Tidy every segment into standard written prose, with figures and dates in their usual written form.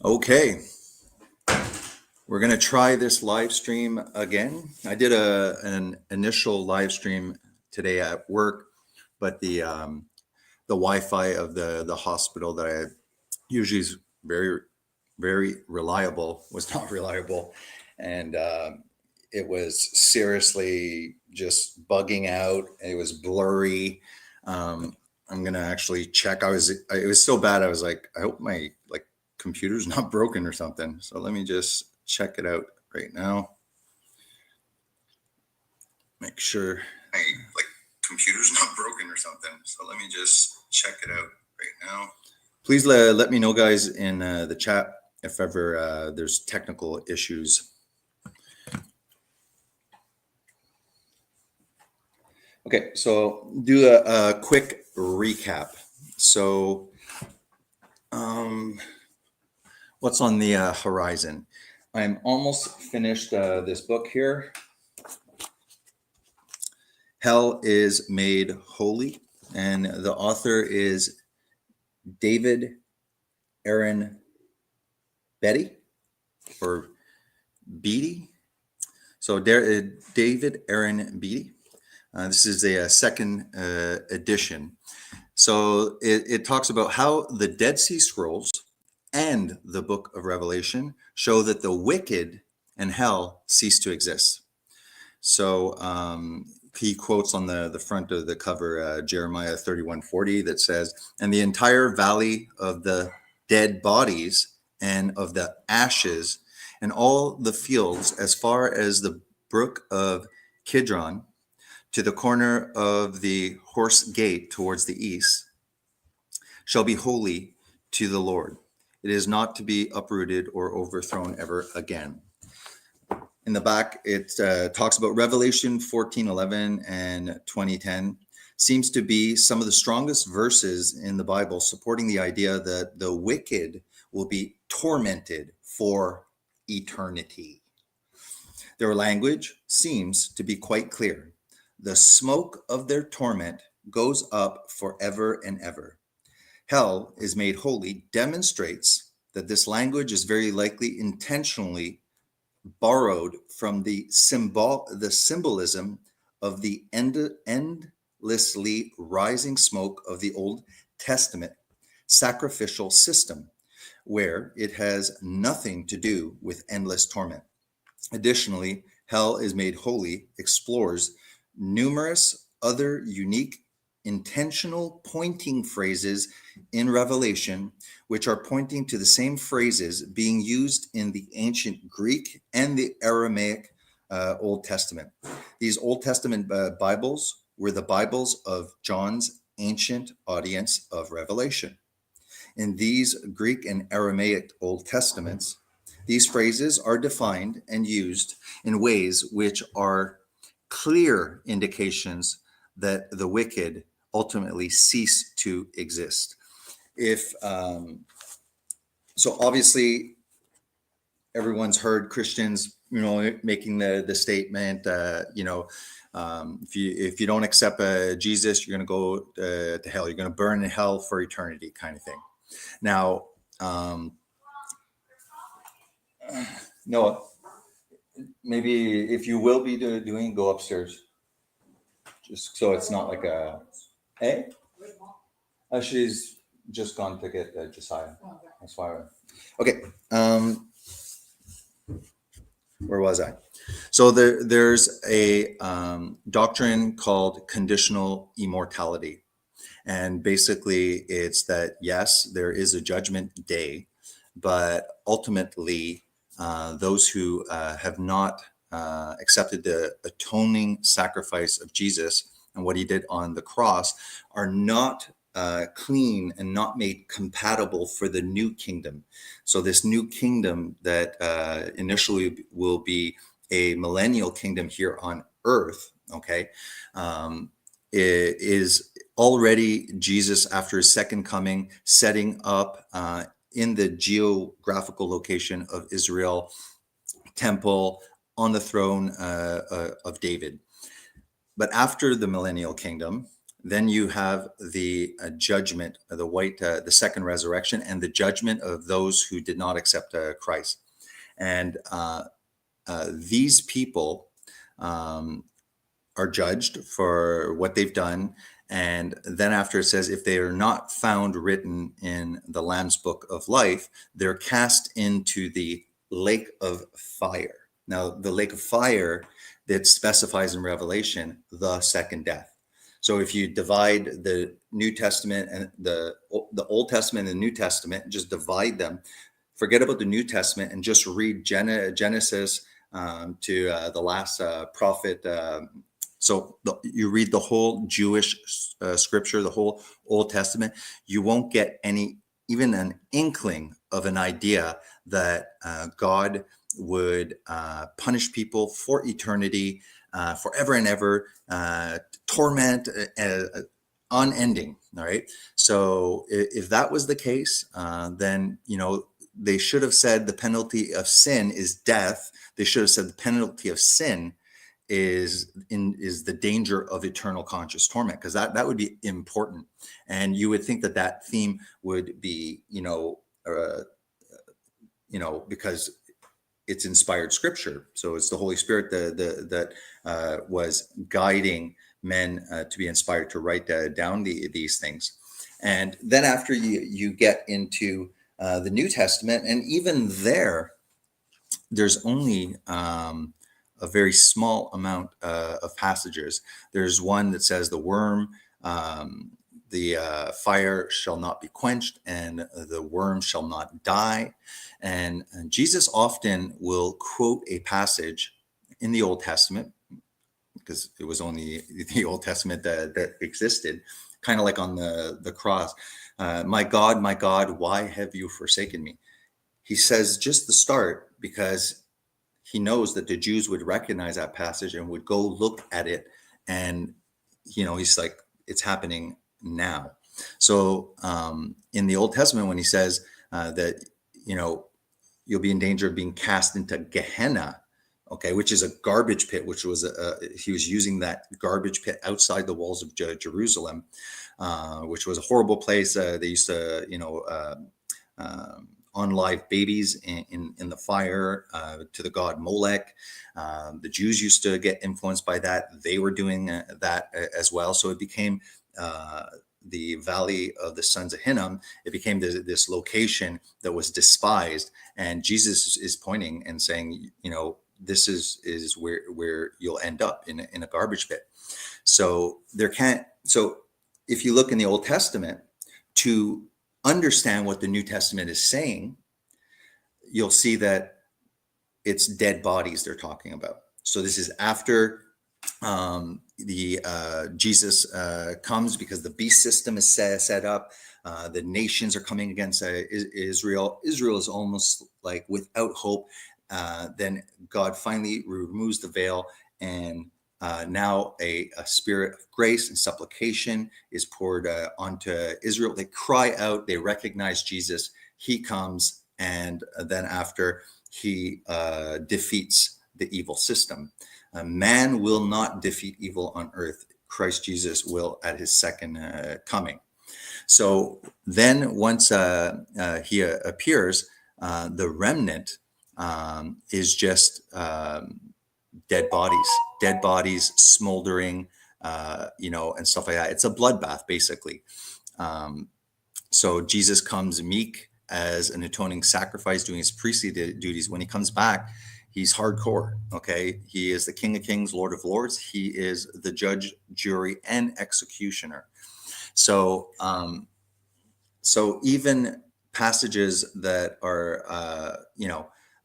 Okay, we're going to try this live stream again. I did an initial live stream today at work, but the Wi-Fi of the hospital that I usually is very reliable was not reliable, and it was seriously just bugging out. It was blurry. I'm gonna actually check. It was so bad. I was like, I hope my computer's not broken or something. So let me just check it out right now. Make sure my computer's not broken or something. So let me just check it out right now. Please let me know, guys, in the chat if ever there's technical issues. Okay, so do a quick recap. So, what's on the horizon? I'm almost finished this book here. Hell is Made Holy, and the author is David Aaron Beatty or Beatty. So David Aaron Beatty. This is a second edition. So it talks about how the Dead Sea Scrolls and the Book of Revelation show that the wicked and hell cease to exist. So he quotes on the front of the cover Jeremiah 31:40 that says, "And the entire valley of the dead bodies and of the ashes and all the fields as far as the brook of Kidron to the corner of the horse gate towards the east shall be holy to the Lord. It is not to be uprooted or overthrown ever again." In the back, it talks about Revelation 14:11 and 20:10. Seems to be some of the strongest verses in the Bible supporting the idea that the wicked will be tormented for eternity. Their language seems to be quite clear. The smoke of their torment goes up forever and ever. Hell is Made Holy demonstrates that this language is very likely intentionally borrowed from the symbolism of the endlessly rising smoke of the Old Testament sacrificial system, where it has nothing to do with endless torment. Additionally, Hell is Made Holy explores numerous other unique intentional pointing phrases in Revelation, which are pointing to the same phrases being used in the ancient Greek and the Aramaic Old Testament. These Old Testament Bibles were the Bibles of John's ancient audience of Revelation. In these Greek and Aramaic Old Testaments, these phrases are defined and used in ways which are clear indications that the wicked ultimately cease to exist. If so, obviously, everyone's heard Christians, making the statement, if you don't accept Jesus, you're going to go to hell. You're going to burn in hell for eternity, kind of thing. Now, Noah, maybe if you will be doing, go upstairs, just so it's not like a, hey? She's just gone to get Josiah. That's why. Okay. Where was I? So there's a doctrine called conditional immortality. And basically it's that, yes, there is a judgment day, but ultimately those who have not accepted the atoning sacrifice of Jesus and what he did on the cross are not clean and not made compatible for the new kingdom. So this new kingdom that initially will be a millennial kingdom here on earth, okay, is already Jesus, after his second coming, setting up in the geographical location of Israel, temple on the throne of David. But after the millennial kingdom, Then you have the judgment, the second resurrection, and the judgment of those who did not accept Christ. And these people are judged for what they've done. And then after it says, if they are not found written in the Lamb's book of life, they're cast into the lake of fire. Now, the lake of fire that specifies in Revelation the second death. So if you divide the New Testament and the Old Testament and the New Testament, just divide them, forget about the New Testament and just read Genesis to the last prophet. You read the whole Jewish scripture, the whole Old Testament, you won't get even an inkling of an idea that God would punish people for eternity, forever and ever, torment, unending. All right. So if that was the case, then, they should have said the penalty of sin is death. They should have said the penalty of sin is the danger of eternal conscious torment, because that would be important. And you would think that theme would be, because it's inspired scripture. So it's the Holy Spirit that was guiding men to be inspired to write down these things. And then after you get into the New Testament, and even there's only a very small amount of passages. There's one that says the worm, the fire shall not be quenched, and the worm shall not die. And Jesus often will quote a passage in the Old Testament, because it was only the Old Testament that existed, kind of like on the cross. My God, why have you forsaken me? He says just the start, because he knows that the Jews would recognize that passage and would go look at it. And, he's like, it's happening now. So in the Old Testament, when he says that, you'll be in danger of being cast into Gehenna, okay, which is a garbage pit, which was he was using that garbage pit outside the walls of Jerusalem, which was a horrible place. They used to, unlive babies in the fire to the god Molech. The Jews used to get influenced by that. They were doing that as well. So it became the Valley of the Sons of Hinnom. It became this location that was despised. And Jesus is pointing and saying, this is where you'll end up in a garbage pit. So if you look in the Old Testament to understand what the New Testament is saying, you'll see that it's dead bodies they're talking about. So this is after Jesus comes, because the beast system is set up. The nations are coming against Israel. Israel is almost like without hope. Then God finally removes the veil, and now a spirit of grace and supplication is poured onto Israel. They cry out, they recognize Jesus. He comes, and then after he defeats the evil system. Man will not defeat evil on earth. Christ Jesus will at his second coming. So then once he appears, the remnant is just dead bodies smoldering, and stuff like that. It's a bloodbath, basically. So Jesus comes meek as an atoning sacrifice, doing his priestly duties. When he comes back, he's hardcore. Okay. He is the King of Kings, Lord of Lords. He is the judge, jury, and executioner. So, so even passages that are,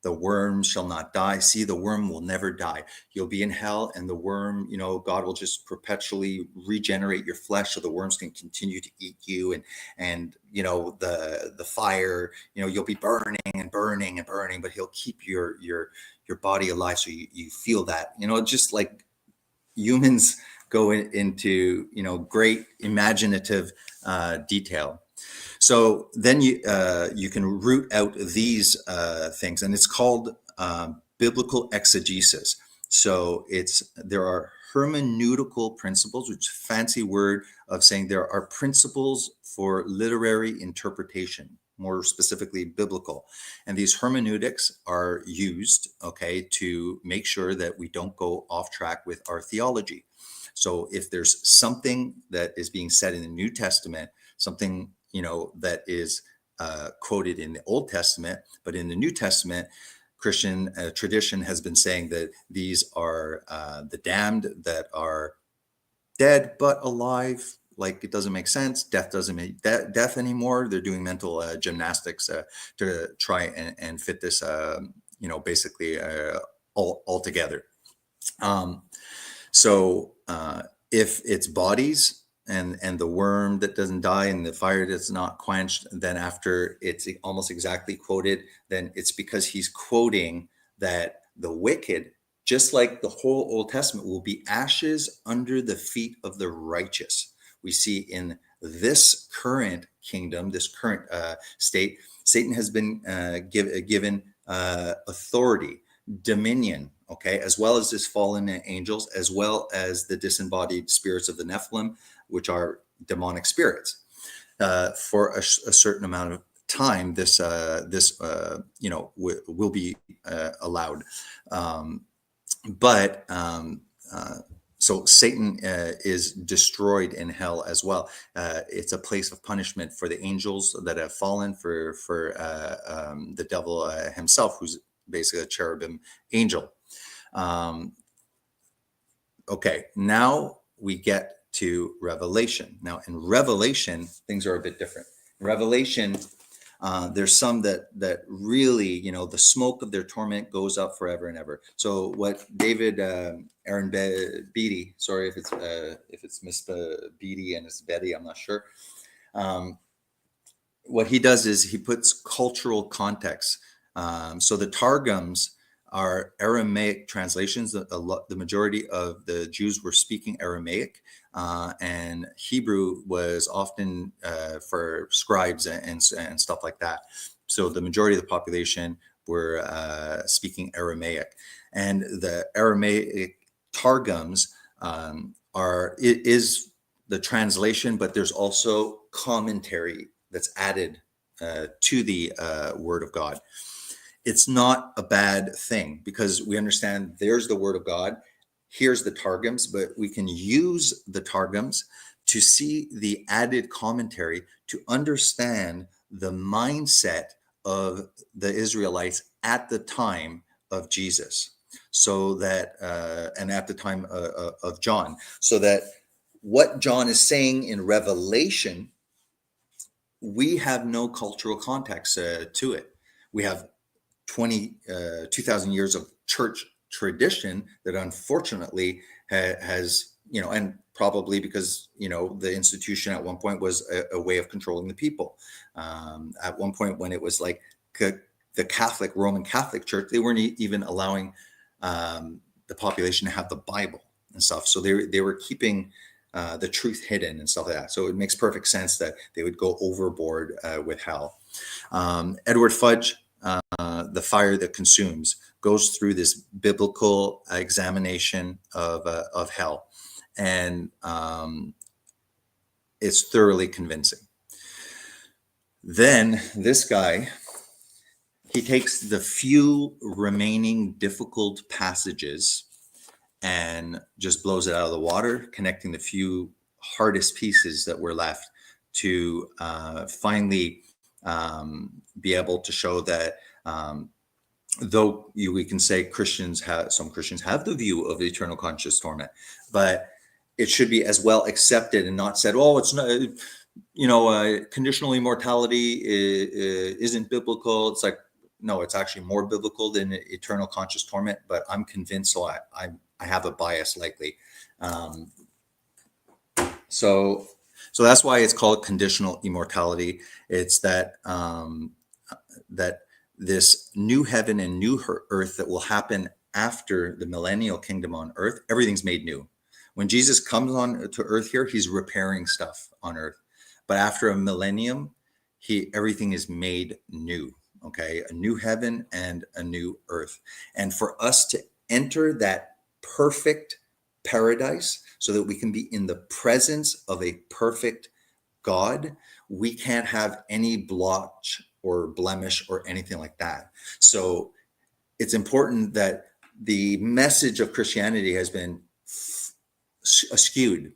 the worm shall not die. See, the worm will never die. You'll be in hell, and the worm, God will just perpetually regenerate your flesh, so the worms can continue to eat you. And the fire, you'll be burning and burning and burning, but he'll keep your body alive, so you feel that. Just like humans go into great imaginative detail. So then you can root out these things, and it's called biblical exegesis. So there are hermeneutical principles, which is a fancy word of saying there are principles for literary interpretation, more specifically biblical. And these hermeneutics are used, okay, to make sure that we don't go off track with our theology. So if there's something that is being said in the New Testament, something, that is quoted in the Old Testament, but in the New Testament, Christian tradition has been saying that these are the damned that are dead but alive. Like, it doesn't make sense. Death doesn't make death anymore. They're doing mental gymnastics to try and fit this, basically all together. So if it's bodies and the worm that doesn't die and the fire that's not quenched, then after it's almost exactly quoted, then it's because he's quoting that the wicked, just like the whole Old Testament, will be ashes under the feet of the righteous. We see in this current kingdom, this current state, Satan has been given authority, dominion, okay, as well as his fallen angels, as well as the disembodied spirits of the Nephilim, which are demonic spirits. For a certain amount of time, this will be allowed. So Satan is destroyed in hell as well. It's a place of punishment for the angels that have fallen, for the devil himself, who's basically a cherubim angel. Okay, now we get to Revelation. Now in Revelation, things are a bit different. In Revelation, there's some that really, the smoke of their torment goes up forever and ever. So what David Aaron Beatty, sorry if it's Miss Beatty and it's Betty, I'm not sure. What he does is he puts cultural context. So the Targums are Aramaic translations. The majority of the Jews were speaking Aramaic, and Hebrew was often for scribes and stuff like that. So the majority of the population were speaking Aramaic, and the Aramaic Targums is the translation, but there's also commentary that's added to the Word of God. It's not a bad thing, because we understand there's the Word of God, here's the Targums, but we can use the Targums to see the added commentary to understand the mindset of the Israelites at the time of Jesus. So that, and at the time of John, so that what John is saying in Revelation, we have no cultural context to it. We have 2,000 years of church tradition that unfortunately has, and probably because, the institution at one point was a way of controlling the people. At one point, when it was like the Roman Catholic Church, they weren't even allowing the population to have the Bible and stuff. So they were keeping the truth hidden and stuff like that. So it makes perfect sense that they would go overboard with hell. Edward Fudge, The Fire That Consumes, goes through this biblical examination of hell, and it's thoroughly convincing. Then this guy, he takes the few remaining difficult passages and just blows it out of the water, connecting the few hardest pieces that were left to finally be able to show that though we can say some Christians have the view of eternal conscious torment, but it should be as well accepted and not said, oh, it's not, conditional immortality isn't biblical. It's like, no, it's actually more biblical than eternal conscious torment, but I'm convinced, so I have a bias likely. So that's why it's called conditional immortality. It's that that this new heaven and new earth that will happen after the millennial kingdom on earth, everything's made new. When Jesus comes on to earth here, he's repairing stuff on earth. But after a millennium, everything is made new. Okay, a new heaven and a new earth. And for us to enter that perfect paradise, so that we can be in the presence of a perfect God. We can't have any blotch or blemish or anything like that. So it's important that the message of Christianity has been skewed.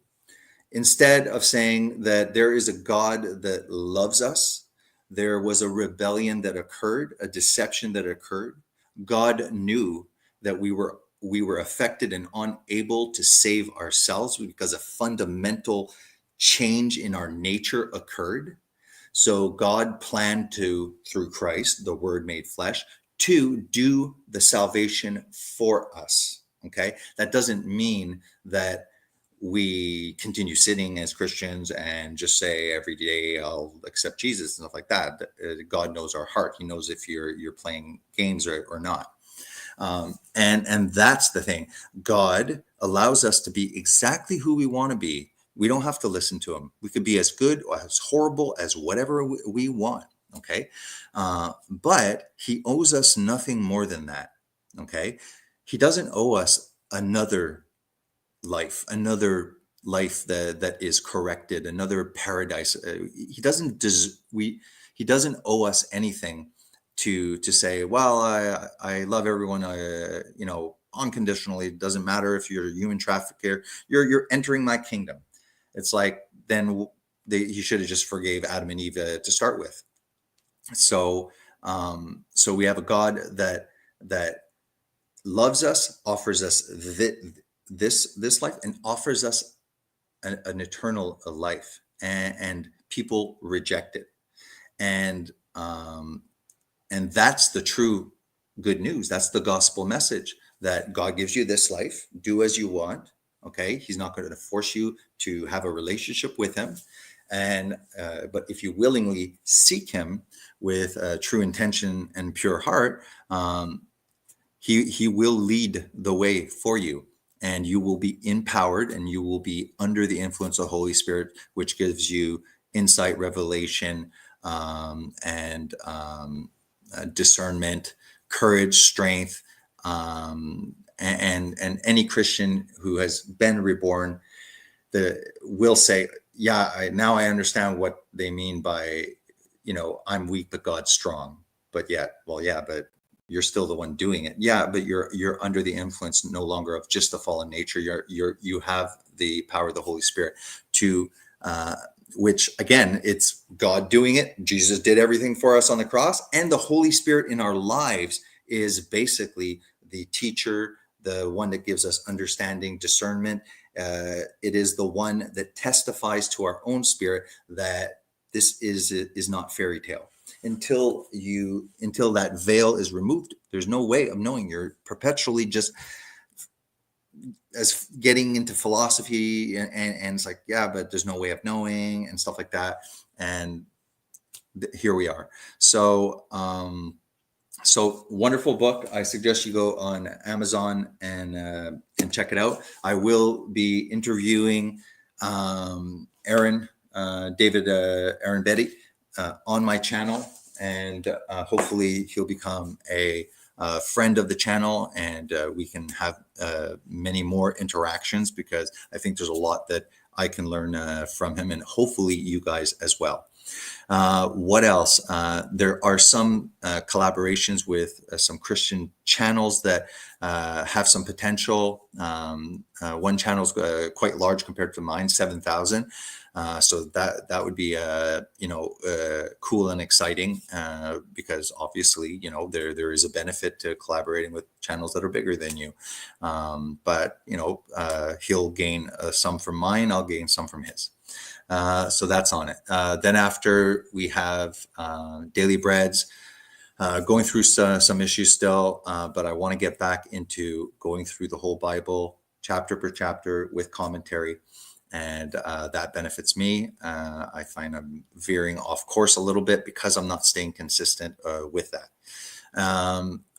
Instead of saying that there is a God that loves us, there was a rebellion that occurred, a deception that occurred. God knew that we were affected and unable to save ourselves because a fundamental change in our nature occurred. So God planned to, through Christ, the Word made flesh, to do the salvation for us. Okay, that doesn't mean that we continue sitting as Christians and just say every day I'll accept Jesus and stuff like that. God knows our heart. He knows if you're playing games or not. And that's the thing. God allows us to be exactly who we want to be. We don't have to listen to him. We could be as good or as horrible as whatever we want. Okay. But he owes us nothing more than that. Okay. He doesn't owe us another life that is corrected, another paradise. He doesn't owe us anything to say, well, I love everyone, unconditionally. It doesn't matter if you're a human trafficker, you're entering my kingdom. It's like, then he should have just forgave Adam and Eve to start with. So we have a God that loves us, offers us this life, and offers us an eternal life, and people reject it, and that's the true good news. That's the gospel message, that God gives you this life, do as you want. Okay, he's not going to force you to have a relationship with him, and but if you willingly seek him with true intention and pure heart, he will lead the way for you, and you will be empowered, and you will be under the influence of the Holy Spirit, which gives you insight, revelation, and discernment, courage, strength, and any Christian who has been reborn will say, yeah, now I understand what they mean by, I'm weak but God's strong. But yet, well, yeah, but you're still the one doing it. Yeah, but you're under the influence no longer of just the fallen nature. You have the power of the Holy Spirit to which, again, it's God doing it. Jesus did everything for us on the cross, and the Holy Spirit in our lives is basically the teacher, the one that gives us understanding, discernment. It is the one that testifies to our own spirit that this is not fairy tale. Until that veil is removed, there's no way of knowing. You're perpetually just as getting into philosophy, and it's like, yeah, but there's no way of knowing and stuff like that. And here we are. So wonderful book. I suggest you go on Amazon and check it out. I will be interviewing Aaron Betty on my channel, and hopefully he'll become a friend of the channel, and we can have many more interactions, because I think there's a lot that I can learn from him, and hopefully you guys as well. What else? There are some collaborations with some Christian channels that have some potential. One channel is quite large compared to mine, 7,000. So that would be cool and exciting, because obviously there is a benefit to collaborating with channels that are bigger than you. But he'll gain some from mine, I'll gain some from his. So that's on it. Then after, we have Daily Breads, going through some issues still, but I want to get back into going through the whole Bible chapter per chapter with commentary, and that benefits me. I find I'm veering off course a little bit because I'm not staying consistent with that.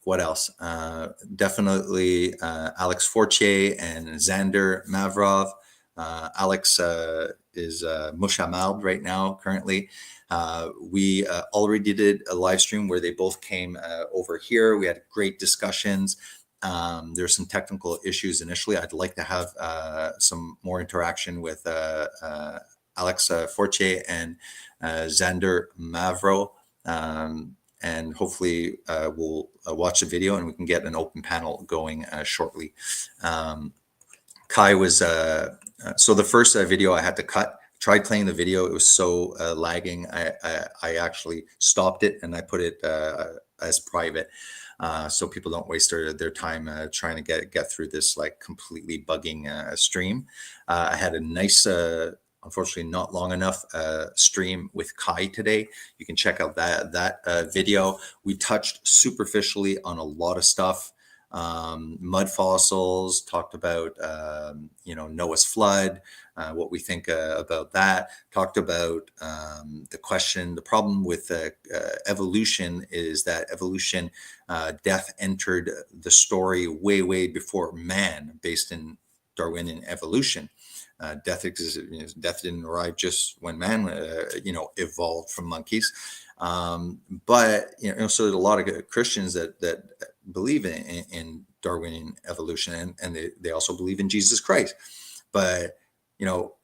What else? Definitely Alex Fortier and Xander Mavrov. Alex is Mushamald right now, currently. We already did a live stream where they both came over here. We had great discussions, There's some technical issues initially. I'd like to have some more interaction with Alex Fortier and Xander Mavro. And hopefully we'll watch the video and we can get an open panel going shortly. Kai was, so the first video I had to cut. Tried playing the video, it was so lagging. I actually stopped it and I put it as private, so people don't waste their time trying to get through this like completely bugging stream. I had a nice, unfortunately not long enough, stream with Kai today. You can check out that video. We touched superficially on a lot of stuff. Mud fossils, talked about Noah's flood, what we think about that, talked about the problem with evolution is that evolution, death entered the story way before man, based in Darwinian evolution. Death existed, death didn't arrive just when man evolved from monkeys. But so there's a lot of Christians that believe in Darwinian evolution, and they also believe in Jesus Christ. But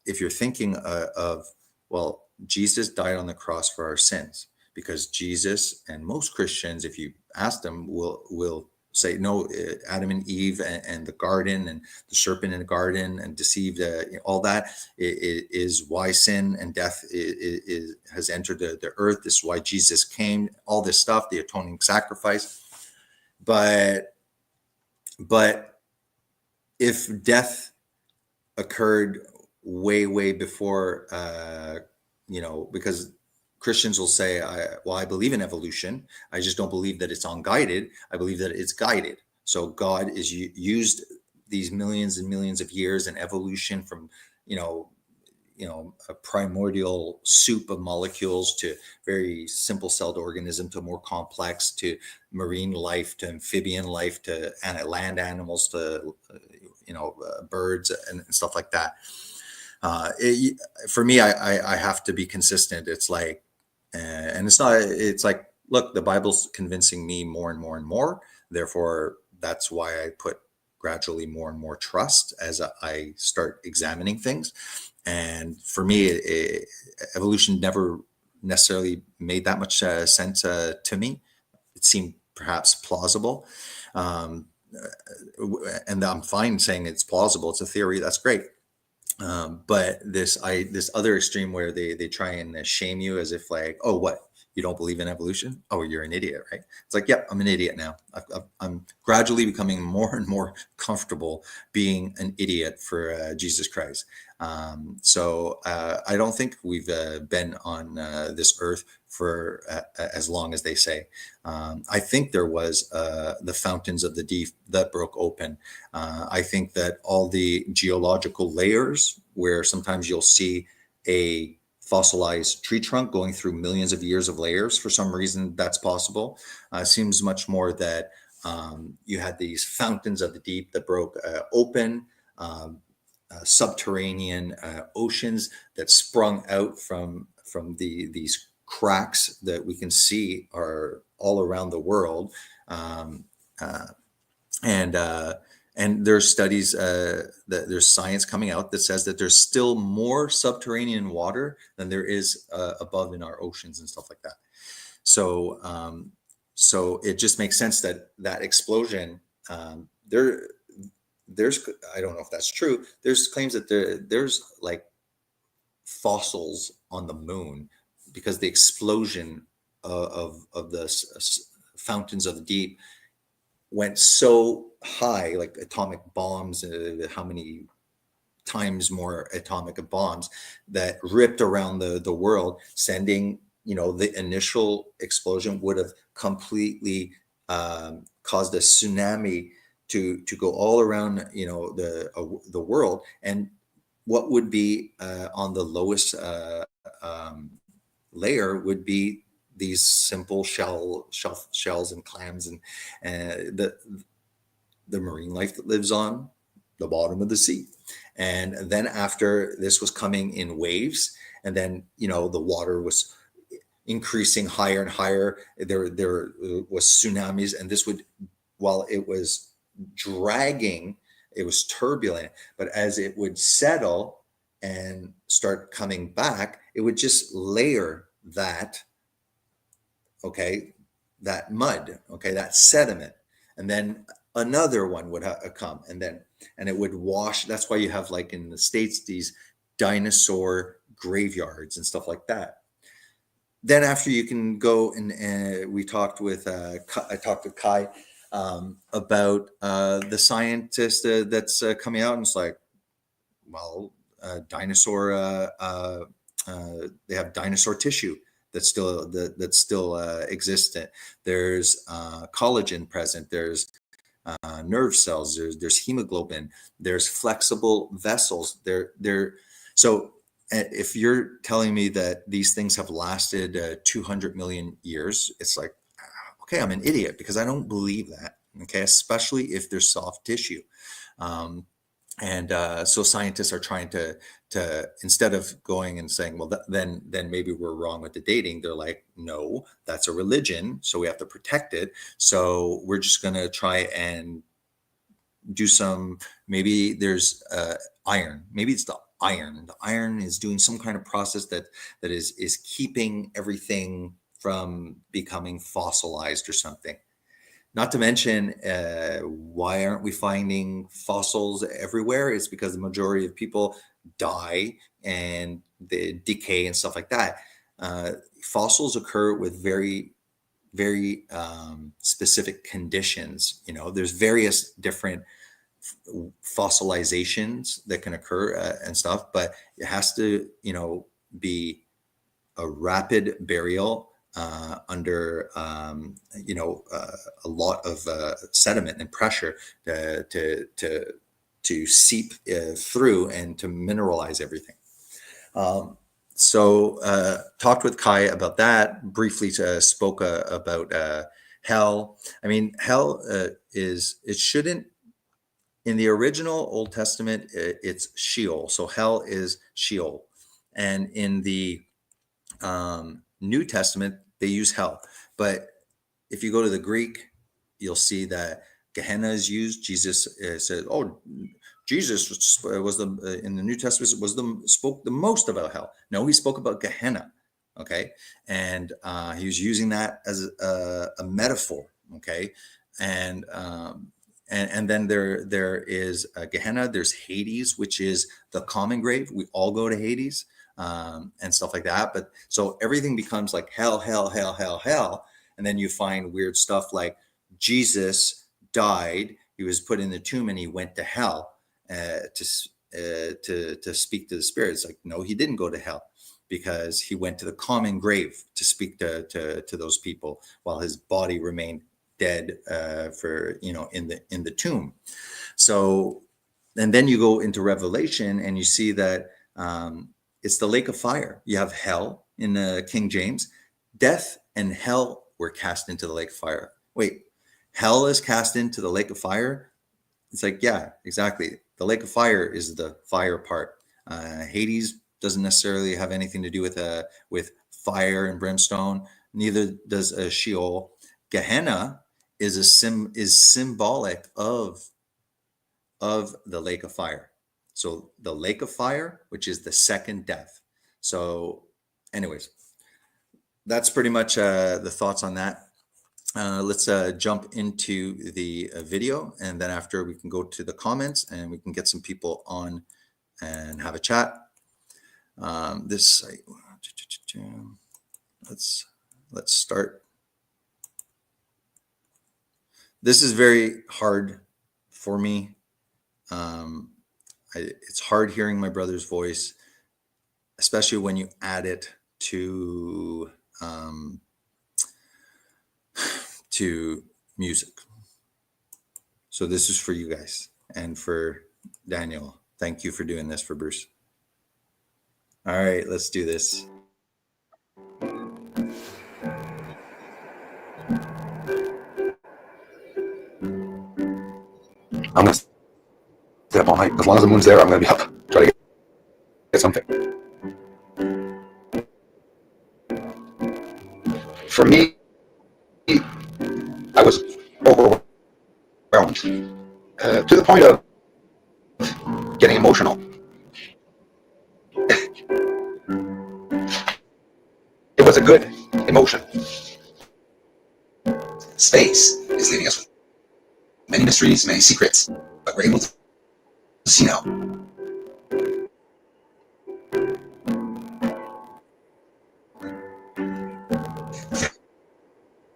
if you're thinking of, well, Jesus died on the cross for our sins, because Jesus, and most Christians, if you ask them, will say, no, Adam and Eve and the garden and the serpent in the garden and deceived, all that is why sin and death has entered the earth. This is why Jesus came, all this stuff, the atoning sacrifice. But if death occurred way before, because Christians will say, I believe in evolution. I just don't believe that it's unguided. I believe that it's guided. So God is used these millions and millions of years in evolution from, a primordial soup of molecules to very simple celled organism to more complex, to marine life, to amphibian life, to land animals, to, birds and stuff like that. For me, I have to be consistent. It's like, and it's like, look, the Bible's convincing me more and more and more. Therefore, that's why I put gradually more and more trust as I start examining things. And for me, evolution never necessarily made that much sense to me. It seemed perhaps plausible. And I'm fine saying it's plausible. It's a theory. That's great. But this other extreme where they try and shame you as if like, oh, what, you don't believe in evolution? Oh, you're an idiot, right? It's like, yep, I'm an idiot now. I'm gradually becoming more and more comfortable being an idiot for Jesus Christ. So I don't think we've been on this earth for as long as they say. I think there was the fountains of the deep that broke open. I think that all the geological layers, where sometimes you'll see a fossilized tree trunk going through millions of years of layers, for some reason that's possible. Seems much more that you had these fountains of the deep that broke open, subterranean oceans that sprung out from these cracks that we can see are all around the world. And there's studies, that there's science coming out that says that there's still more subterranean water than there is above in our oceans and stuff like that. So it just makes sense that explosion, there's, I don't know if that's true. There's claims that there's like fossils on the moon, because the explosion of the fountains of the deep went so high, like atomic bombs, how many times more atomic bombs that ripped around the world, sending, the initial explosion would have completely caused a tsunami to go all around, the world. And what would be on the lowest layer would be these simple shells and clams and the marine life that lives on the bottom of the sea. And then after, this was coming in waves, and then the water was increasing higher and higher. There was tsunamis, and this would, while it was dragging, it was turbulent, but as it would settle and start coming back, it would just layer that, okay, that mud, okay, that sediment. And then another one would come, and it would wash. That's why you have, like in the States, these dinosaur graveyards and stuff like that. Then after, you can go and we talked with, I talked with Kai about the scientist that's coming out, and it's like, well, dinosaur, they have dinosaur tissue that's still existent. There's collagen present. There's nerve cells. There's hemoglobin. There's flexible vessels. So if you're telling me that these things have lasted 200 million years, it's like, okay, I'm an idiot, because I don't believe that. Okay, especially if there's soft tissue. So scientists are trying to instead of going and saying, well, then maybe we're wrong with the dating, they're like, no, that's a religion, so we have to protect it. So we're just going to try and do some, maybe there's iron. Maybe it's the iron. The iron is doing some kind of process that is keeping everything from becoming fossilized or something. Not to mention, why aren't we finding fossils everywhere? It's because the majority of people die and they decay and stuff like that. Fossils occur with very, very specific conditions. There's various different fossilizations that can occur and stuff, but it has to, be a rapid burial under a lot of sediment and pressure to seep through and to mineralize everything. Talked with Kai about that briefly. Spoke about hell. I mean, hell it shouldn't. In the original Old Testament, it's Sheol. So hell is Sheol, and in the New Testament, they use hell. But if you go to the Greek, you'll see that Gehenna is used. Jesus said, "Oh, Jesus was in the New Testament spoke the most about hell." No, he spoke about Gehenna. Okay, and he was using that as a metaphor. Okay, and then there is Gehenna. There's Hades, which is the common grave. We all go to Hades. And stuff like that. But so everything becomes like hell, hell, hell, hell, hell. And then you find weird stuff like Jesus died, he was put in the tomb, and he went to hell to speak to the spirits. Like, no, he didn't go to hell, because he went to the common grave to speak to those people while his body remained dead for in the tomb. So, and then you go into Revelation and you see that it's the lake of fire. You have hell in King James. Death and hell were cast into the lake of fire. Wait, hell is cast into the lake of fire? It's like, yeah, exactly. The lake of fire is the fire part. Hades doesn't necessarily have anything to do with fire and brimstone. Neither does Sheol. Gehenna is symbolic of the lake of fire. So the lake of fire, which is the second death. So anyways, that's pretty much the thoughts on that. Let's jump into the video, and then after we can go to the comments and we can get some people on and have a chat. This site, let's start. This is very hard for me. It's hard hearing my brother's voice, especially when you add it to music. So this is for you guys, and for Daniel. Thank you for doing this for Bruce. All right, let's do this. I'm gonna stay up all night. As long as the moon's there, I'm gonna be up. Try to get something. For me, I was overwhelmed to the point of getting emotional. It was a good emotion. Space is leaving us with many mysteries, many secrets, but we're able to see now.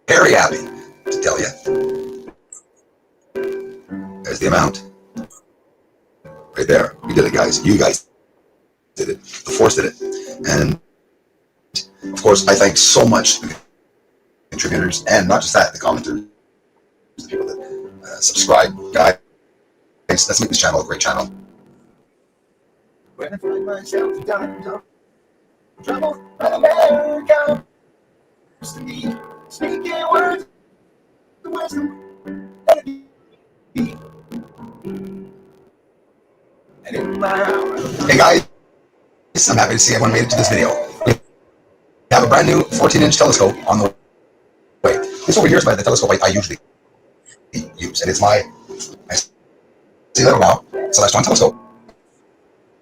Very happy to tell you. There's the amount. Right there. We did it, guys. You guys did it. The Force did it. And of course, I thank so much the contributors, and not just that, the commenters, the people that subscribe. Guys, let's make this channel a great channel. When I find myself in times of trouble, America comes to me, speaking words of wisdom. Let it be. And in my hour. Hey guys, I'm happy to see everyone made it to this video. We have a brand new 14-inch telescope on the way. This over here is the telescope I usually use, and it's my see that now. Celestron telescope.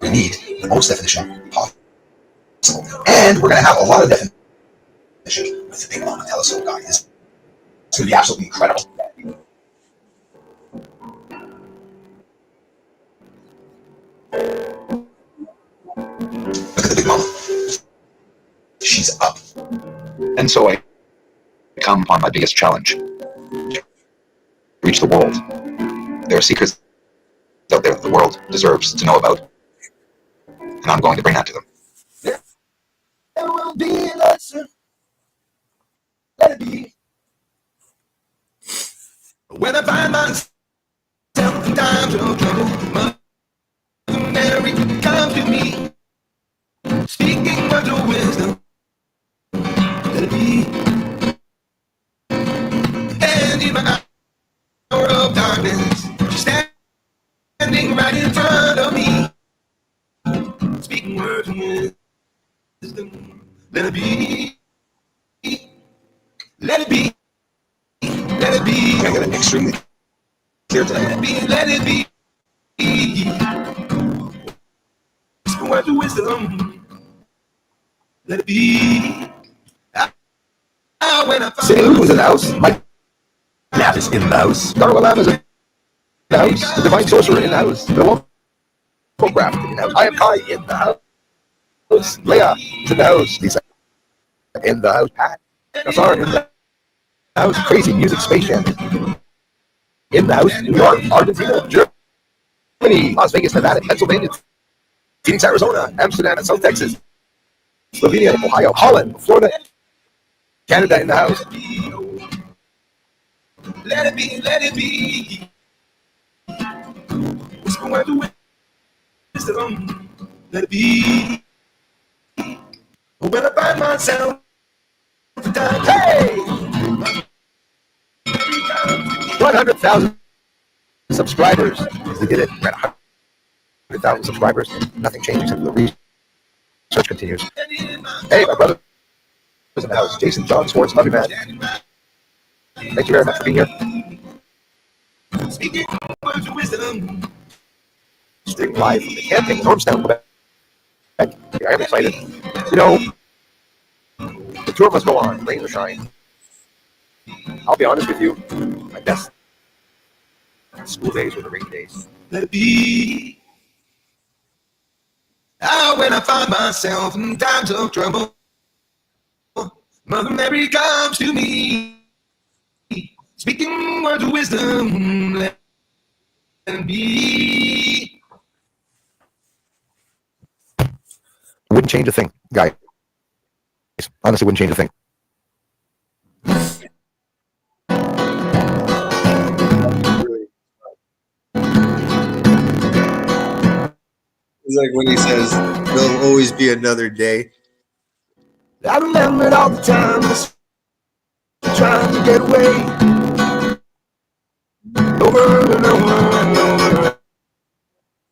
We need the most definition possible, and we're going to have a lot of definition with the big long telescope, guys. It's going to be absolutely incredible. Look at the big mama. She's up. And so I come on my biggest challenge. Reach the world. There are secrets out there that the world deserves to know about. And I'm going to bring that to them. There will be an answer. Let it be. When I find myself in times of trouble, Mary comes to me, speaking words of wisdom. Let it be. And in my hour of darkness, she's standing right in front of me, speaking words of wisdom. Let it be. Let it be. Let it be. I got it extremely clear tonight. Let it be. Let it be. Speaking words of wisdom. Let it be. St. Luke was in the house. My nap is in the house. Darwin Lamb is in the house. The Divine Sorcerer in the house. The Wolf Photograph in the house. I am Kai in the house. Leia is in the house. Lisa in the house. Pat Dinosaur in the house. Crazy Music Space Jam in the house. New York, Argentina, Germany, Las Vegas, Nevada, Pennsylvania, Phoenix, Arizona, Amsterdam, and South Texas, Slovenia, Ohio, Holland, Florida, Canada in the house. Let it be, let it be. Whisper word of wisdom. Let it be. When I find myself, hey, 100,000 subscribers. We did it. We're at 100,000 subscribers. Nothing changed except the research continues. Hey, my brother was in the house. Jason John Swartz, love you, man. Thank you very much for being here. Speaking words of wisdom. Stream live from the camping, Normstown, Quebec. I am excited. You know, the two of us go on, rain or shine. I'll be honest with you, my best school days were the rainy days. Let it be. When I find myself in times of trouble, Mother Mary comes to me, speaking words of wisdom. Let it be. Wouldn't change a thing, guys. Honestly, wouldn't change a thing. It's like when he says, there'll always be another day. I remember it all the time, trying to get away. Over and over and over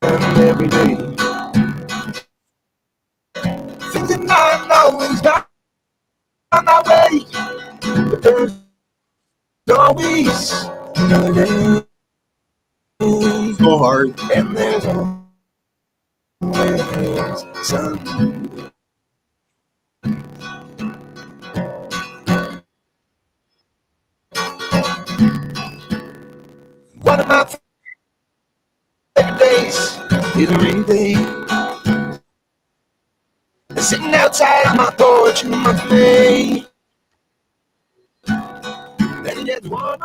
and every day. Thinking I'm always on my way. But there's always another day. so hard. And there's always sun. One of my favorite days is a rainy day. Sitting outside on my porch in the month of May. Then there's one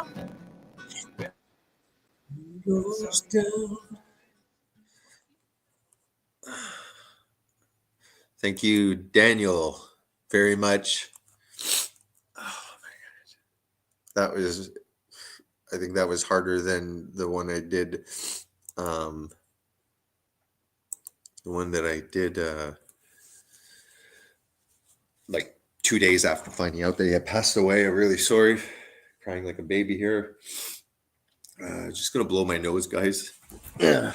Goes down. Thank you, Daniel, very much. Oh, that was, I think that was harder than the one I did. The one that I did like 2 days after finding out that he had passed away. I'm really sorry. Crying like a baby here. Just gonna blow my nose, guys. Yeah.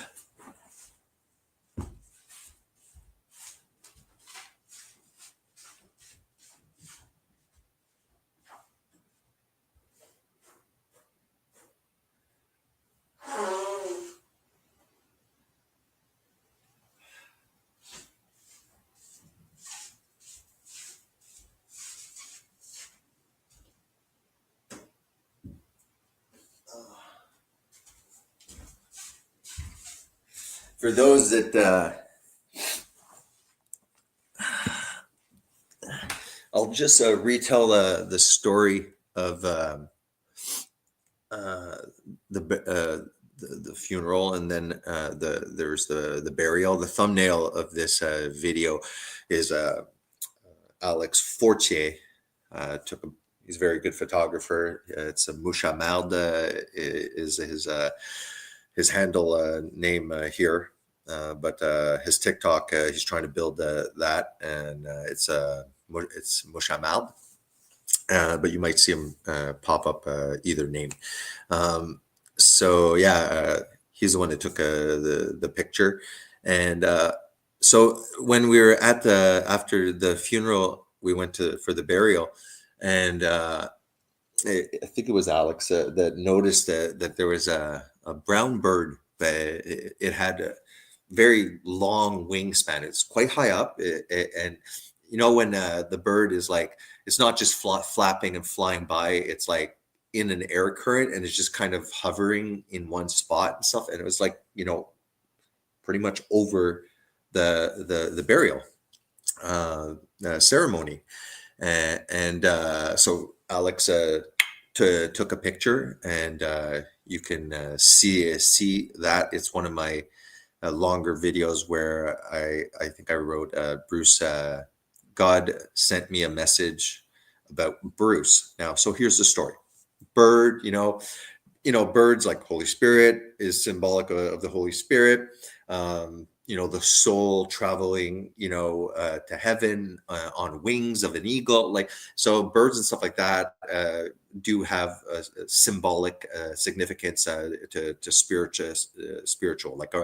For those that I'll just retell the story of the funeral, and then there's the burial. The thumbnail of this video is Alex Fortier. He's a very good photographer. It's a Mushamald is his handle name here. But his TikTok, he's trying to build that, and it's Mushamald. But you might see him pop up either name. So yeah, he's the one that took the picture, and so when we were at after the funeral, we went for the burial, and I think it was Alex that noticed that there was a brown bird. It had a very long wingspan. It's quite high up, and you know when the bird is like, it's not just flapping and flying by. It's like in an air current, and it's just kind of hovering in one spot and stuff. And it was like, pretty much over the burial ceremony, and so Alex took a picture, and you can see that it's one of my longer videos where I think I wrote Bruce. God sent me a message about Bruce. Now, so here's the story. Bird, birds like Holy Spirit is symbolic of the Holy Spirit. The soul traveling, to heaven on wings of an eagle. Like, so birds and stuff like that do have a symbolic significance to spiritual, like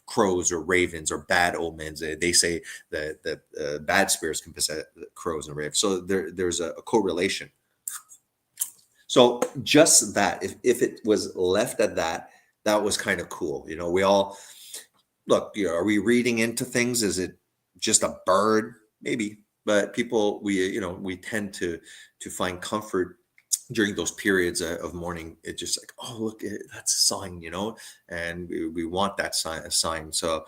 crows or ravens or bad omens. They say that bad spirits can possess crows and ravens. So there's a correlation. So just that, if it was left at that, that was kind of cool. We all look, are we reading into things? Is it just a bird? Maybe, but people, we tend to find comfort during those periods of mourning. It's just like, oh, look, that's a sign, and we want that sign. So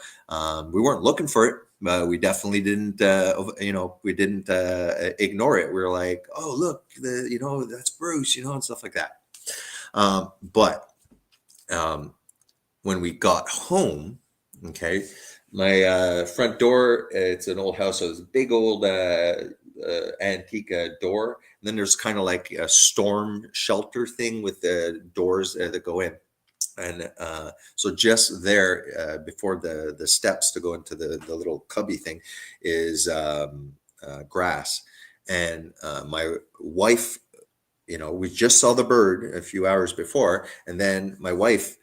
we weren't looking for it, but we definitely didn't, we didn't ignore it. We were like, oh, look, that's Bruce, and stuff like that. But when we got home, okay, my front door, it's an old house, so it's a big old antique door. And then there's kind of like a storm shelter thing with the doors that go in. And so just there, before the steps to go into the little cubby thing, is grass. And my wife, we just saw the bird a few hours before, and then my wife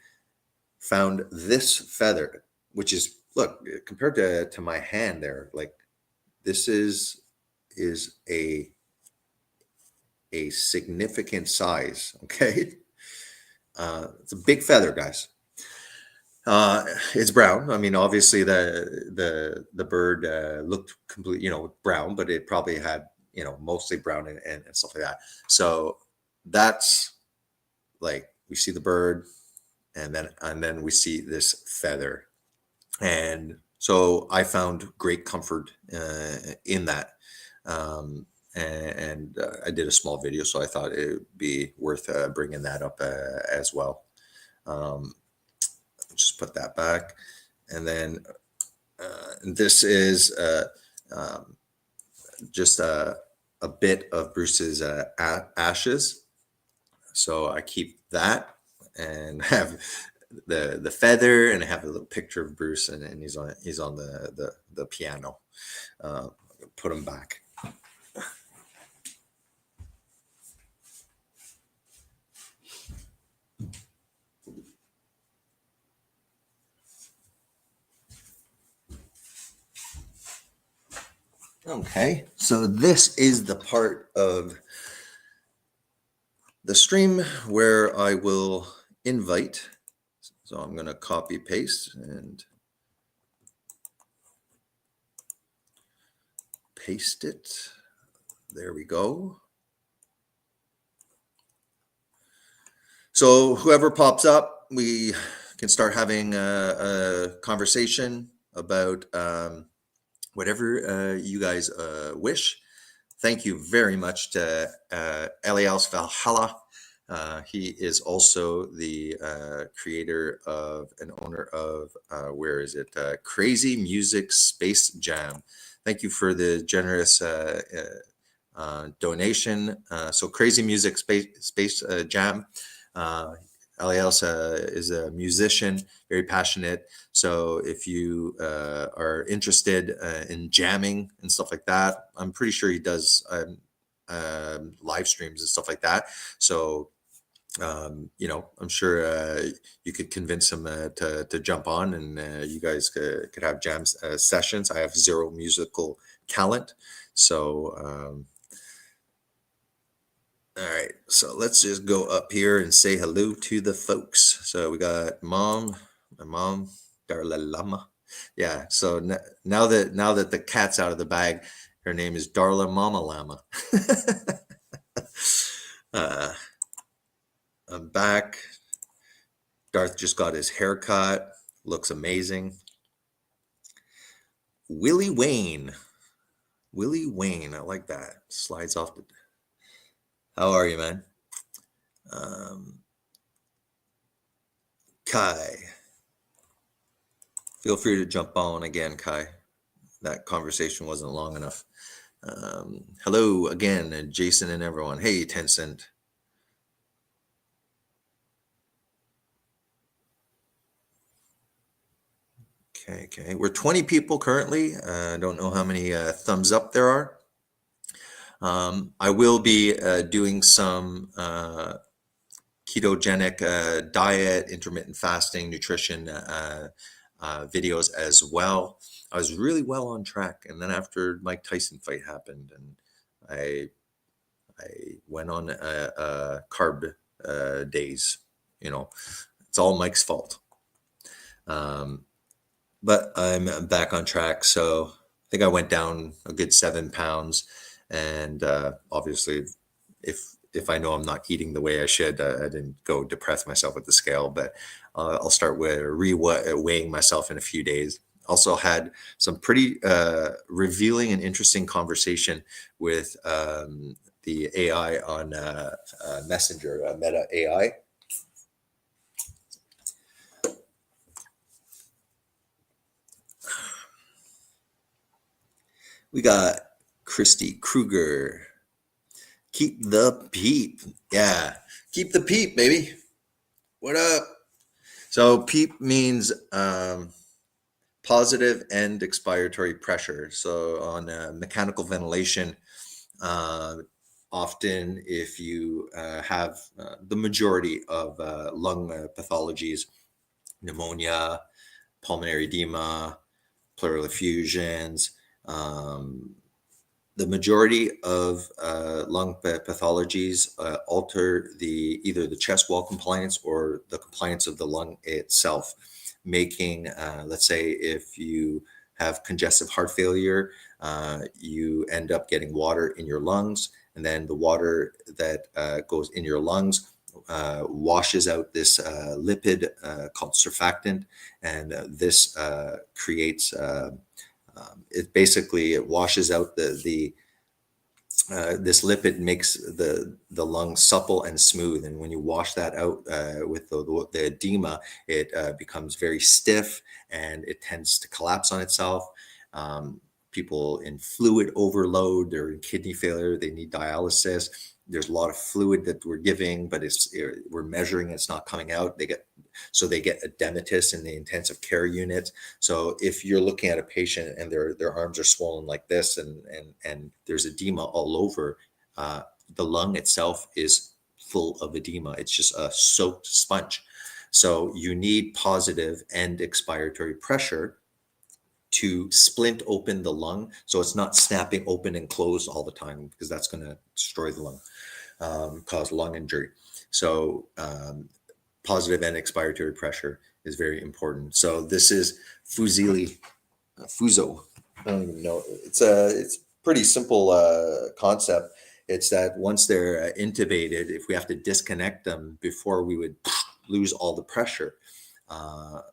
found this feather, which is, look, compared to my hand there, like this is a significant size. Okay. It's a big feather, guys. It's brown. I mean, obviously the bird looked complete, brown, but it probably had, mostly brown and stuff like that. So that's like we see the bird, and then we see this feather, and so I found great comfort in that. And I did a small video, so I thought it would be worth bringing that up as well. Um, just put that back, and then this is um, just a bit of Bruce's ashes. So I keep that and have the feather, and I have a little picture of Bruce, and he's on the piano. Put him back. Okay, so this is the part of the stream where I will invite. So I'm going to copy paste and paste it. There we go. So whoever pops up, we can start having a conversation about whatever you guys wish. Thank you very much to Elias Valhalla. He is also the creator of and owner of, Crazy Music Space Jam. Thank you for the generous donation. So Crazy Music Space Jam. Elias is a musician, very passionate. So if you are interested in jamming and stuff like that, I'm pretty sure he does live streams and stuff like that. So, I'm sure you could convince him to jump on, and you guys could have jam sessions. I have zero musical talent. So, all right, so let's just go up here and say hello to the folks. So we got my mom, Darla Lama. Yeah, so now that the cat's out of the bag, her name is Darla Mama Lama. I'm back. Darth just got his haircut. Looks amazing. Willie Wayne. I like that. Slides off the... How are you, man? Kai. Feel free to jump on again, Kai. That conversation wasn't long enough. Hello again, Jason and everyone. Hey, Tencent. Okay. We're 20 people currently. I don't know how many thumbs up there are. I will be doing some ketogenic diet, intermittent fasting, nutrition videos as well. I was really well on track, and then after Mike Tyson fight happened, and I went on carb days. It's all Mike's fault. But I'm back on track, so I think I went down a good 7 pounds. And obviously, if I know I'm not eating the way I should, I didn't go depress myself with the scale. But I'll start with weighing myself in a few days. Also had some pretty revealing and interesting conversation with the AI on Messenger, Meta AI. We got Christy Kruger. Keep the peep. Yeah. Keep the peep, baby. What up? So PEEP means positive end expiratory pressure. So on mechanical ventilation, often if you have the majority of lung pathologies, pneumonia, pulmonary edema, pleural effusions, the majority of lung pathologies alter either the chest wall compliance or the compliance of the lung itself, making, let's say, if you have congestive heart failure, you end up getting water in your lungs, and then the water that goes in your lungs washes out this lipid called surfactant, and this creates it washes out the this lipid makes the lung supple and smooth, and when you wash that out with the edema, it becomes very stiff and it tends to collapse on itself. People in fluid overload or in kidney failure, they need dialysis. There's a lot of fluid that we're giving, but we're measuring, it's not coming out. They get edematous in the intensive care unit. So if you're looking at a patient and their arms are swollen like this, and there's edema all over, the lung itself is full of edema. It's just a soaked sponge. So you need positive end expiratory pressure to splint open the lung, so it's not snapping open and closed all the time, because that's going to destroy the lung, cause lung injury. So positive end expiratory pressure is very important. So this is Fuso. I don't even know. It's pretty simple concept. It's that once they're intubated, if we have to disconnect them before we would lose all the pressure,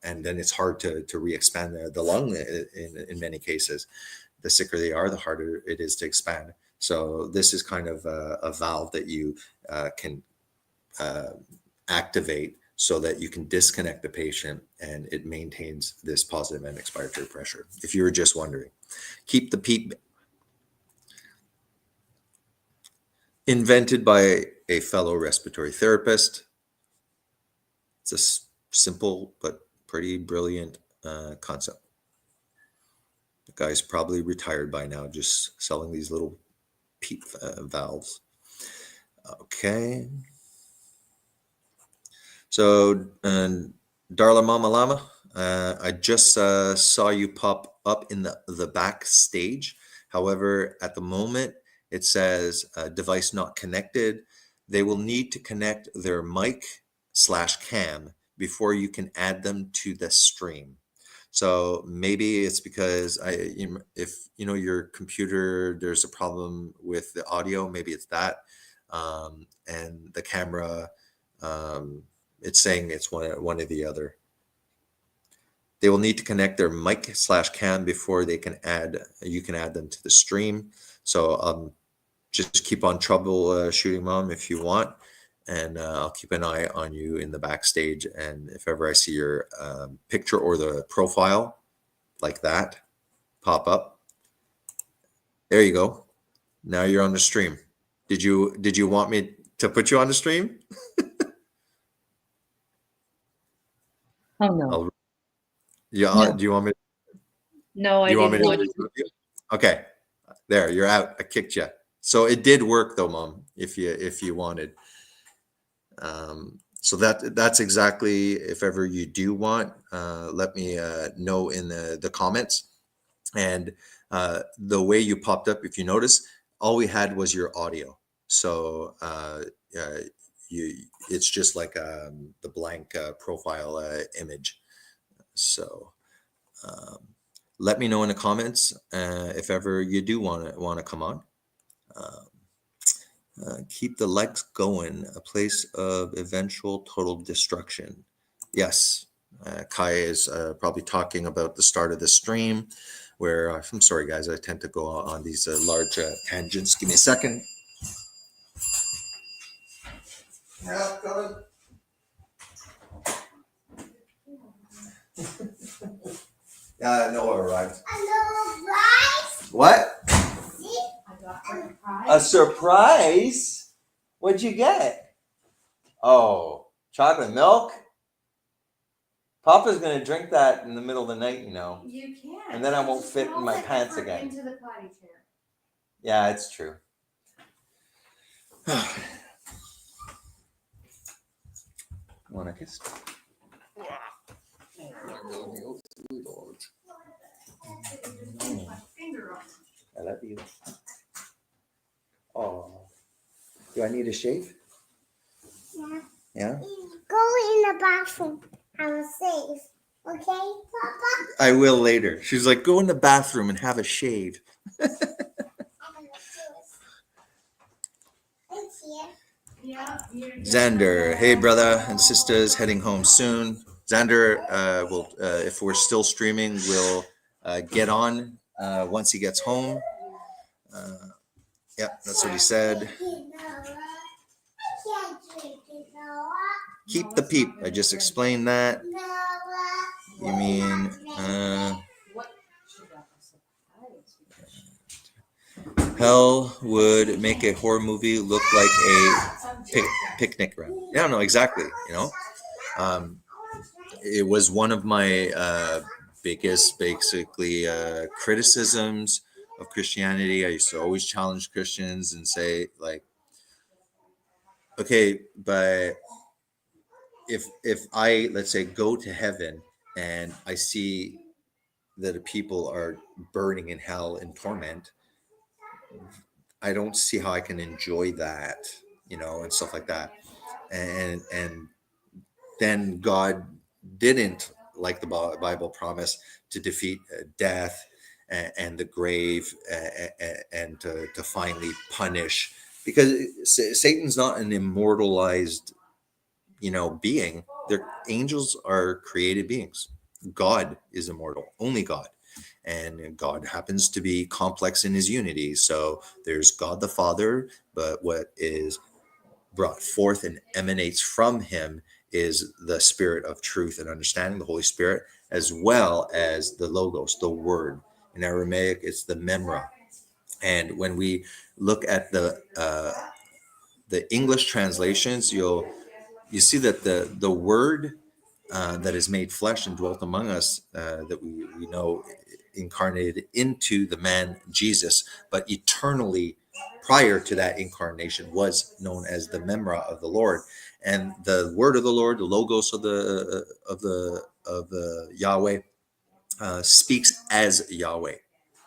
and then it's hard to re-expand the lung in many cases. The sicker they are, the harder it is to expand. So this is kind of a valve that you can activate so that you can disconnect the patient and it maintains this positive end expiratory pressure. If you were just wondering, keep the PEEP. Invented by a fellow respiratory therapist. It's a simple but pretty brilliant concept. The guy's probably retired by now, just selling these little PEEP valves. Okay. So, Darla Mama Lama, I just saw you pop up in the backstage. However, at the moment, it says device not connected. They will need to connect their mic/cam before you can add them to the stream. So maybe it's because if you know your computer, there's a problem with the audio. Maybe it's that, and the camera. It's saying it's one or the other. They will need to connect their mic/cam before you can add them to the stream. So just keep on troubleshooting, Mom, if you want, and I'll keep an eye on you in the backstage. And if ever I see your picture or the profile like that pop up, there you go. Now you're on the stream. Did you want me to put you on the stream? Oh no. Yeah. No. Do you want me? No, I Do you want me didn't to? want you. Okay. There, you're out. I kicked you. So it did work though, Mom, if you wanted. So that's exactly, if ever you do want, let me know in the comments. And the way you popped up, if you notice, all we had was your audio. So it's just like the blank profile image. So let me know in the comments if ever you do want to come on. Keep the legs going, a place of eventual total destruction. Yes, Kai is probably talking about the start of the stream, where I'm sorry, guys, I tend to go on these large tangents. Give me a second. Yeah, coming. Yeah, Noah arrived. What? I got a surprise. A surprise? What'd you get? Oh, chocolate milk? Papa's gonna drink that in the middle of the night, you know. You can. And then I won't fit in my pants again. Into the potty chair. Yeah, it's true. Want a kiss? I love you. Oh, do I need a shave? Yeah. Yeah. Go in the bathroom. I'm safe. Okay, Papa? I will later. She's like, go in the bathroom and have a shave. I'm gonna It's here. Yeah. Xander, hey brother and sisters, heading home soon. Xander, will if we're still streaming, will get on once he gets home. Yep, that's what he said. Keep the peep. I just explained that. You mean hell would make a horror movie look like a picnic ground? Yeah, no, exactly. You know, it was one of my biggest, basically, criticisms of Christianity. I used to always challenge Christians and say, like, okay, but if I, let's say, go to heaven and I see that the people are burning in hell in torment, I don't see how I can enjoy that, you know, and stuff like that. And then God didn't, like the Bible promise, to defeat death and the grave and to finally punish, because Satan's not an immortalized, you know, being. Their angels are created beings. God is immortal, only God. And God happens to be complex in his unity. So there's God the Father, but what is brought forth and emanates from him is the spirit of truth and understanding, the Holy Spirit, as well as the Logos, the Word. In Aramaic, it's the Memra. And when we look at the English translations, you see that the Word that is made flesh and dwelt among us, that we know incarnated into the man Jesus, but eternally prior to that incarnation was known as the Memra of the Lord. And the word of the Lord, the Logos of the Yahweh, speaks as Yahweh.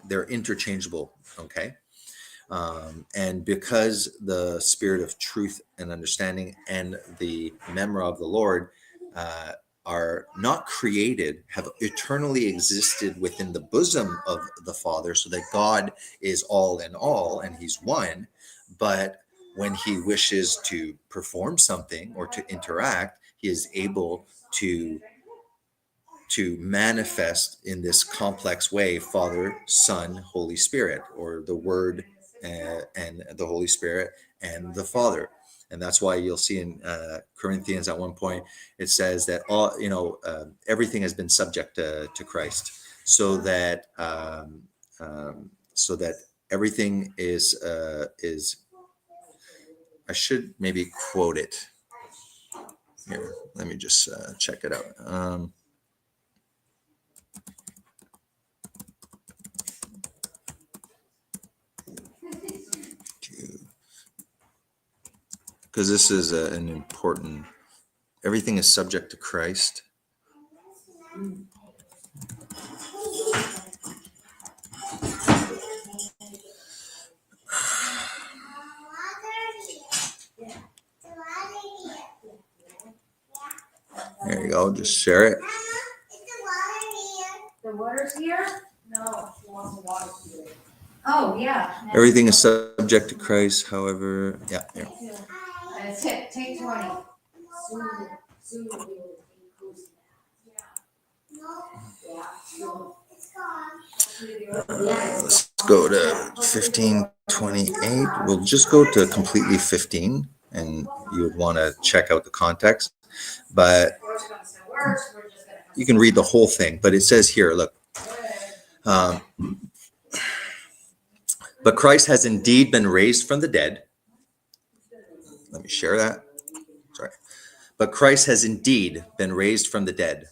They're interchangeable. Okay. And because the spirit of truth and understanding and the Memra of the Lord are not created, have eternally existed within the bosom of the Father, so that God is all in all and he's one. But when he wishes to perform something or to interact, he is able to manifest in this complex way, Father, Son, Holy Spirit, or the Word and the Holy Spirit and the Father. And that's why you'll see in Corinthians at one point, it says that all, you know, everything has been subject to Christ, so that everything is I should maybe quote it here. Let me just check it out. Because this is an important, everything is subject to Christ. There you go, just share it. The water's here? No, she wants the water here. Oh, yeah. Everything is subject to Christ, however, yeah. That's it, take 20. Soon we'll be able to increase that. Let's go to 1528. We'll just go to completely 15, and you would want to check out the context. But you can read the whole thing, but it says here, look, but Christ has indeed been raised from the dead. Let me share that. Sorry. But Christ has indeed been raised from the dead,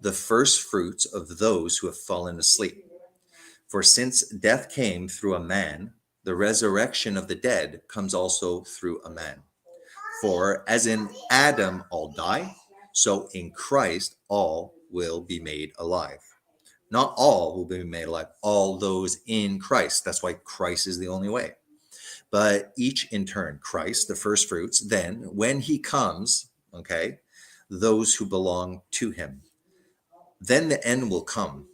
the first fruits of those who have fallen asleep. For since death came through a man, the resurrection of the dead comes also through a man. For as in Adam all die, so in Christ all will be made alive. Not all will be made alive, all those in Christ. That's why Christ is the only way. But each in turn, Christ, the first fruits, then when he comes, okay, those who belong to him. then the end will come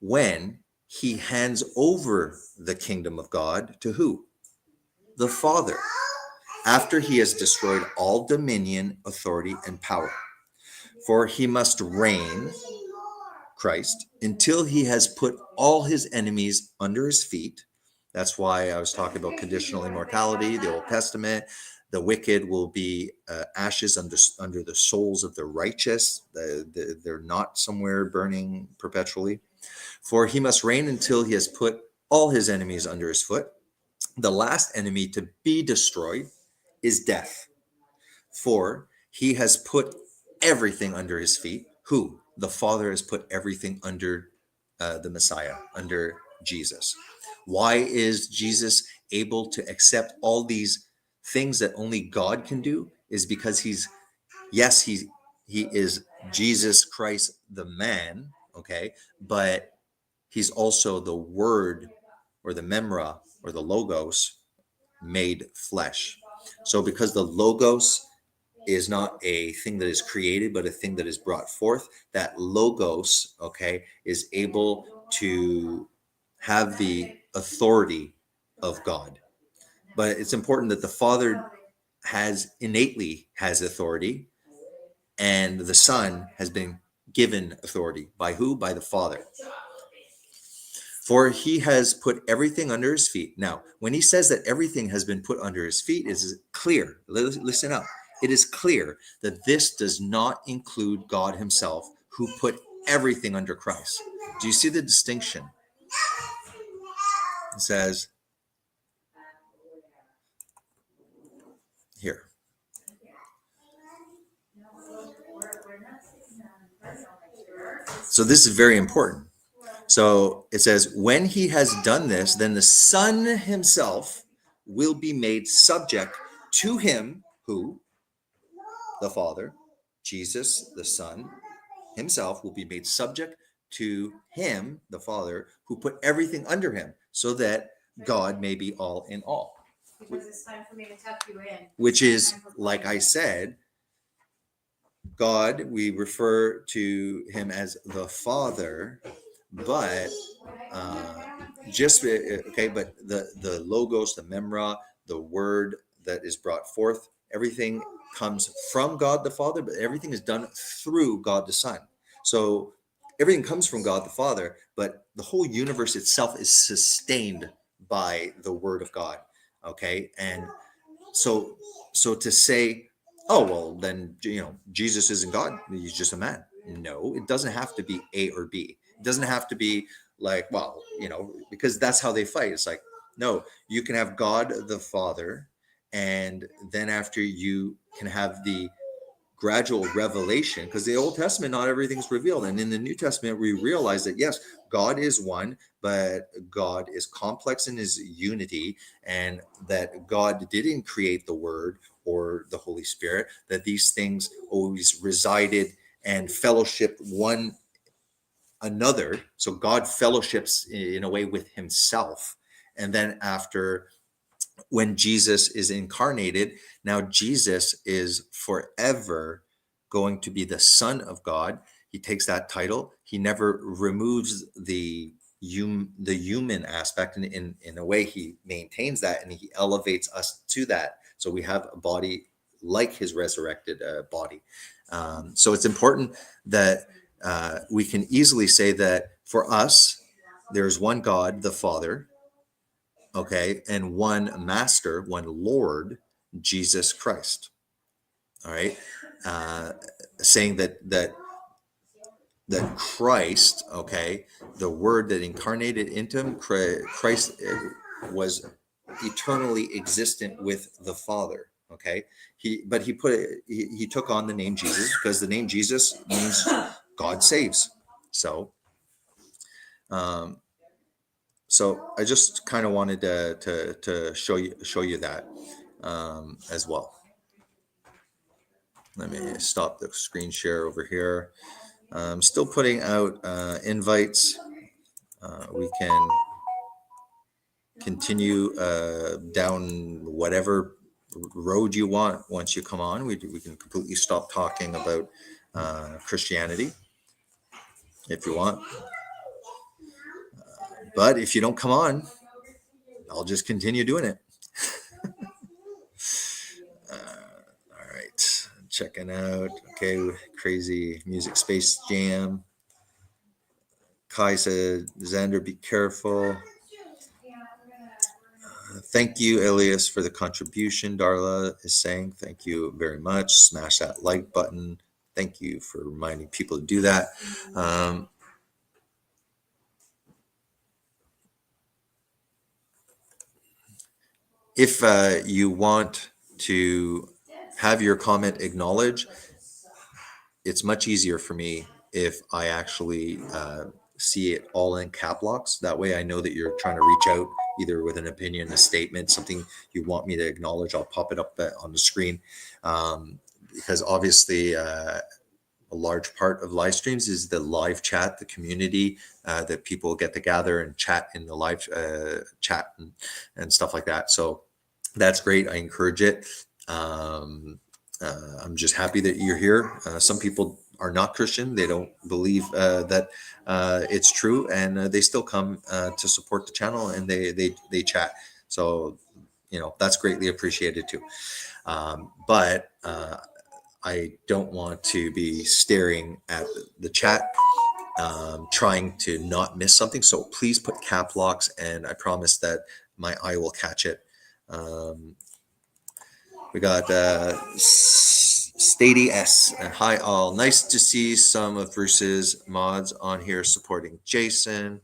when he hands over the kingdom of God to who? The Father, after he has destroyed all dominion, authority, and power. For he must reign, Christ, until he has put all his enemies under his feet. That's why I was talking about conditional immortality, the Old Testament. The wicked will be ashes under the souls of the righteous. They're not somewhere burning perpetually. For he must reign until he has put all his enemies under his foot. The last enemy to be destroyed is death. For he has put everything under his feet. Who? The Father has put everything under the Messiah, under Jesus. Why is Jesus able to accept all these things that only God can do? Is because he is Jesus Christ, the man, okay, but he's also the Word or the Memra or the Logos made flesh. So because the Logos is not a thing that is created, but a thing that is brought forth, that Logos, okay, is able to have the authority of God. But it's important that the Father innately has authority, and the Son has been given authority. By who? By the Father. For he has put everything under his feet. Now, when he says that everything has been put under his feet, it is clear. Listen up. It is clear that this does not include God himself, who put everything under Christ. Do you see the distinction? It says here. So this is very important. So it says, when he has done this, then the Son himself will be made subject to him, who? The Father. Jesus, the Son himself, will be made subject to him, the Father, who put everything under him, so that God may be all in all. Because it's time for me to tuck you in. Which is, like I said, God, we refer to him as the Father, but but the Logos, the Memra, the Word that is brought forth, everything comes from God the Father, but everything is done through God the Son. So everything comes from God the Father, but the whole universe itself is sustained by the Word of God. Okay, and so to say, oh well, then Jesus isn't God; he's just a man. No, it doesn't have to be A or B. It doesn't have to be like, well, because that's how they fight. It's like, no, you can have God the Father, and then after you can have the gradual revelation, because the Old Testament, not everything's revealed, and in the New Testament we realize that yes, God is one, but God is complex in his unity, and that God didn't create the Word or the Holy Spirit, that these things always resided and fellowship one another. So God fellowships in a way with himself, and then after, when Jesus is incarnated, now Jesus is forever going to be the Son of God. He takes that title. He never removes the human aspect. In a way, he maintains that, and he elevates us to that. So we have a body like his resurrected body. So it's important that we can easily say that for us, there's one God, the Father, okay, and one master, one Lord, Jesus Christ. All right, saying that Christ, okay, the Word that incarnated into him, Christ was eternally existent with the Father. Okay, he took on the name Jesus, because the name Jesus means God saves. So so I just kind of wanted to show you that as well. Let me stop the screen share over here. I'm still putting out invites. We can continue down whatever road you want. Once you come on, we can completely stop talking about Christianity. if you want. But if you don't come on, I'll just continue doing it. All right, checking out. Okay, crazy music space jam. Kai said, Xander, be careful. Thank you, Elias, for the contribution. Darla is saying, thank you very much. Smash that like button. Thank you for reminding people to do that. If you want to have your comment acknowledged, it's much easier for me if I actually see it all in cap locks. That way I know that you're trying to reach out either with an opinion, a statement, something you want me to acknowledge. I'll pop it up on the screen, because obviously a large part of live streams is the live chat, the community that people get to gather and chat in the live chat and stuff like that. So that's great. I encourage it. I'm just happy that you're here. Some people are not Christian. They don't believe that it's true, and they still come to support the channel, and they chat. So, that's greatly appreciated too. But I don't want to be staring at the chat, trying to not miss something. So please put cap locks, and I promise that my eye will catch it. We got Stady S and hi all. Nice to see some of Bruce's mods on here supporting Jason.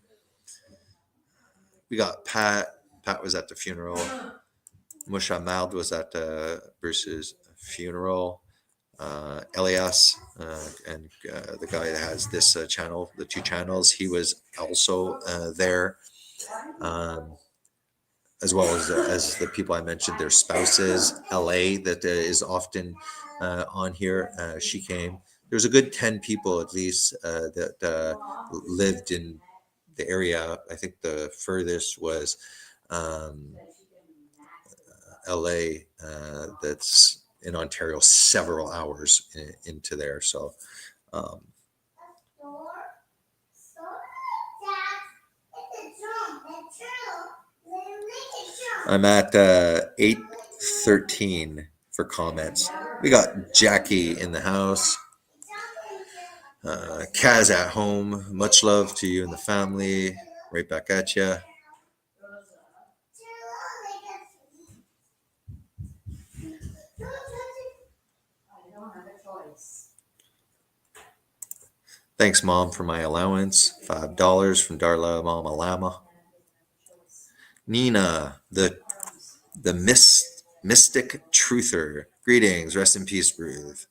We got Pat. Pat was at the funeral. Musha Mald was at Bruce's funeral. Elias and the guy that has this channel, the two channels, he was also there. As well as the people I mentioned, their spouses. LA that is often on here. She came. There's a good 10 people at least that lived in the area. I think the furthest was LA. That's in Ontario, several hours into there. So. I'm at 8:13 for comments. We got Jackie in the house. Kaz at home. Much love to you and the family. Right back at you. Thanks, Mom, for my allowance. $5 from Darla Mama Lama. Nina, the mystic truther. Greetings. Rest in peace, Bruce.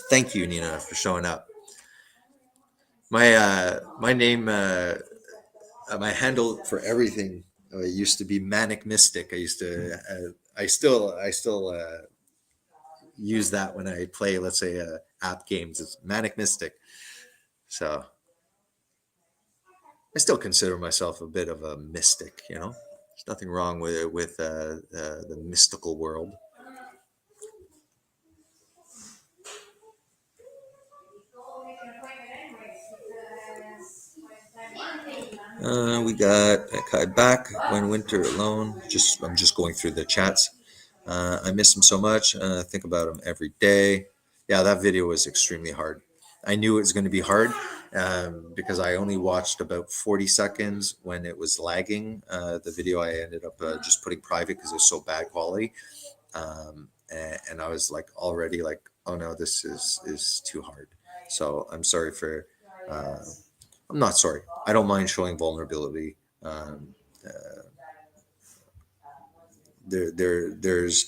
Thank you, Nina, for showing up. My name, my handle for everything used to be Manic Mystic. I still use that when I play, let's say, app games. It's Manic Mystic. So I still consider myself a bit of a mystic. There's nothing wrong with the mystical world. We got Kai back when winter alone. I'm just going through the chats. I miss him so much. Think about him every day. Yeah, that video was extremely hard. I knew it was going to be hard because I only watched about 40 seconds when it was lagging. The video I ended up just putting private because it was so bad quality. And I was like already like, oh no, this is too hard. So I'm sorry for. I'm not sorry. I don't mind showing vulnerability. There's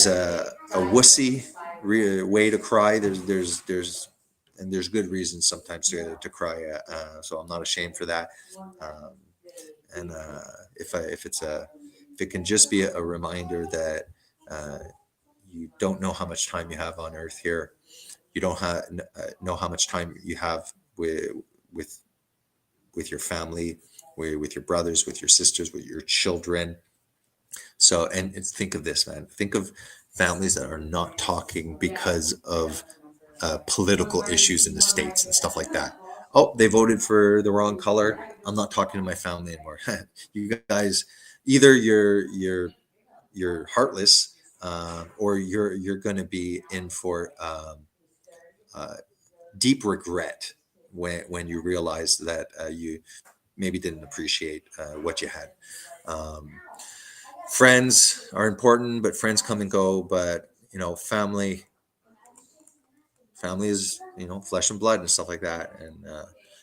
a wussy way to cry. There's good reasons sometimes to cry. So I'm not ashamed for that. And if it can just be a reminder that you don't know how much time you have on Earth here. You don't know how much time you have with your family, with your brothers, with your sisters, with your children. So, and think of this, man. Think of families that are not talking because of political issues in the States and stuff like that. Oh, they voted for the wrong color. I'm not talking to my family anymore. You guys, either you're heartless, or you're going to be in for uh, deep regret when you realize that you maybe didn't appreciate what you had. Um, Friends are important, but friends come and go. But family is flesh and blood and stuff like that. And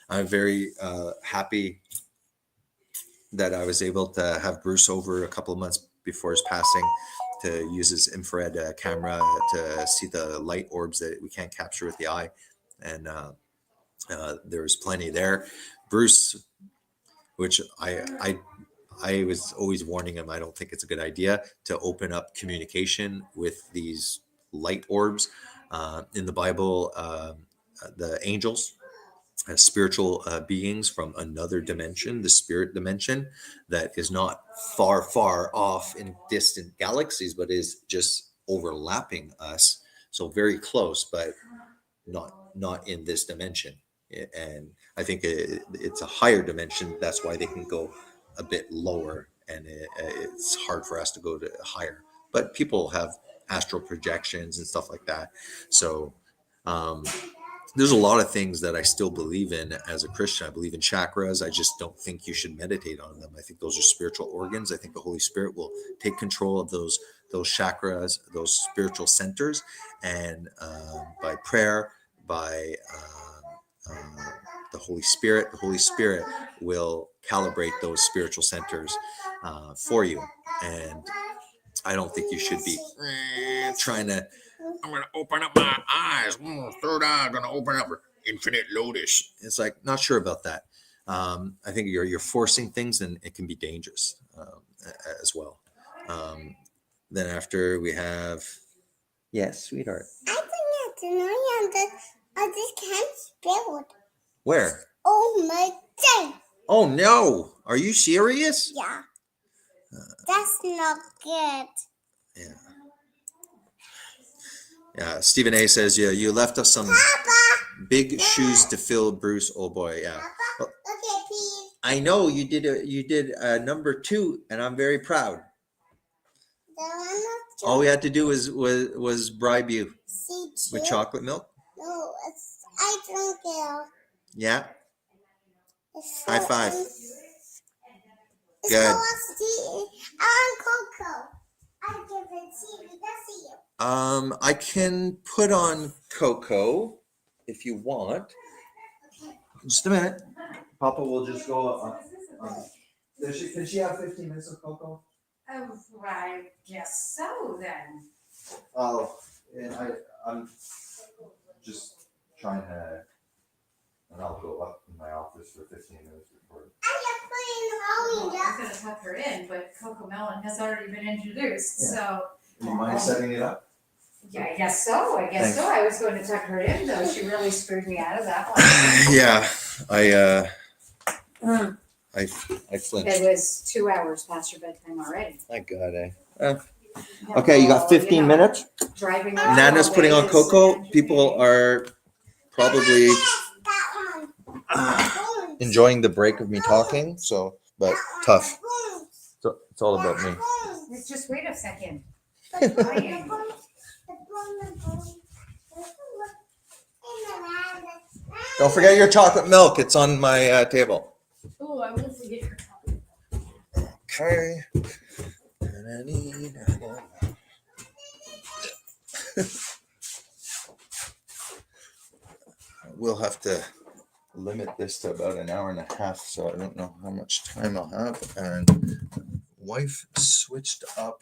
I'm very happy that I was able to have Bruce over a couple of months before his passing to use his infrared camera to see the light orbs that we can't capture with the eye. And there's plenty there. Bruce, which I was always warning him, I don't think it's a good idea to open up communication with these light orbs. In the Bible, the angels, spiritual beings from another dimension, the spirit dimension, that is not far, far off in distant galaxies, but is just overlapping us. So very close, but not in this dimension. And I think it's a higher dimension. That's why they can go a bit lower, and it's hard for us to go to higher. But people have astral projections and stuff like that. So there's a lot of things that I still believe in as a Christian. I believe in chakras. I just don't think you should meditate on them. I think those are spiritual organs. I think the Holy Spirit will take control of those chakras, those spiritual centers, and by prayer, by the Holy Spirit will calibrate those spiritual centers for you. And I don't think you should be trying to, I'm going to open up my eyes. Third eye, I'm going to open up infinite lotus. It's like, not sure about that. I think you're forcing things, and it can be dangerous as well. Then after we have, yes, sweetheart. I think I just can't spell it. Where? Oh my God. Oh no! Are you serious? Yeah. That's not good. Yeah. Yeah. Stephen A says, yeah, you left us some Papa. big shoes to fill, Bruce. Oh boy, yeah. Papa, okay, please. I know you did number 2, and I'm very proud. All we had to do was bribe you with chocolate milk. No, I don't care. Yeah. So, High five. Good. Good. I want Coco. I give it to you. That's you. I can put on Coco if you want. Okay. Just a minute. Papa will just go. Can she have 15 minutes of Coco? Oh, I guess so then. Oh, and I'm just trying to, and I'll go up in my office for 15 minutes before. I was gonna tuck her in, but Coco Melon has already been introduced, so. Do you mind setting it up? Yeah, I guess so, Thanks. I was going to tuck her in, though, she really screwed me out of that one. Yeah, I flinched. It was 2 hours past your bedtime already. My God, Okay, you got 15 minutes. Driving. Nana's putting on Coco. People are probably enjoying the break of me talking. So, but tough. So it's all about me. Just wait a second. Don't forget your chocolate milk. It's on my table. Oh, I won't forget your chocolate. Okay. We'll have to limit this to about an hour and a half, so I don't know how much time I'll have. And wife switched up.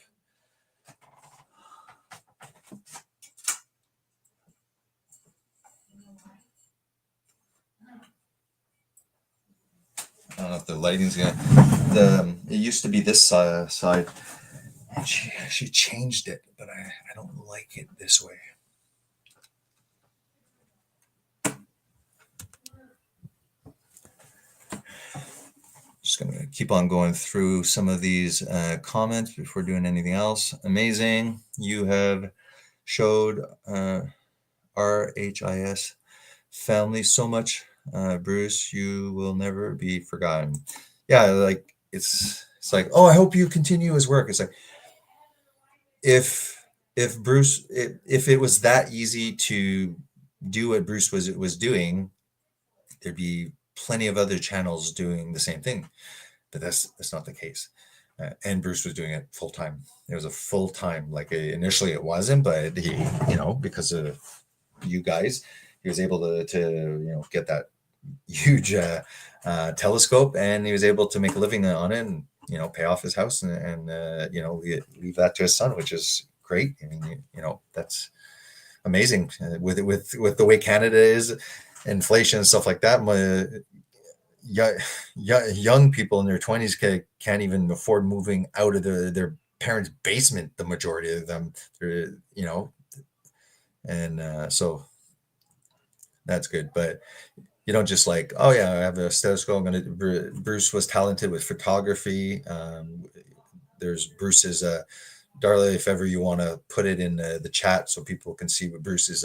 I don't know if the lighting's gonna. It used to be this side. And she changed it, but I don't like it this way. Just gonna keep on going through some of these comments before doing anything else. Amazing. You have showed RHIS family so much Bruce, you will never be forgotten. Yeah, like it's like, oh, I hope you continue his work. It's like if Bruce, if it was that easy to do what Bruce was doing, there'd be plenty of other channels doing the same thing. But that's not the case. And Bruce was doing it full time. It was a full time. Like initially, it wasn't, but he, because of you guys, he was able to get that huge telescope, and he was able to make a living on it, and pay off his house, and leave that to his son, which is great. I mean, that's amazing with the way Canada is, inflation and stuff like that. Young people in their 20s can't even afford moving out of their parents' basement. The majority of them, and so that's good. But you don't just like, oh yeah, I have a stethoscope. Bruce was talented with photography. There's Bruce's Darla, if ever you want to put it in the chat so people can see what Bruce's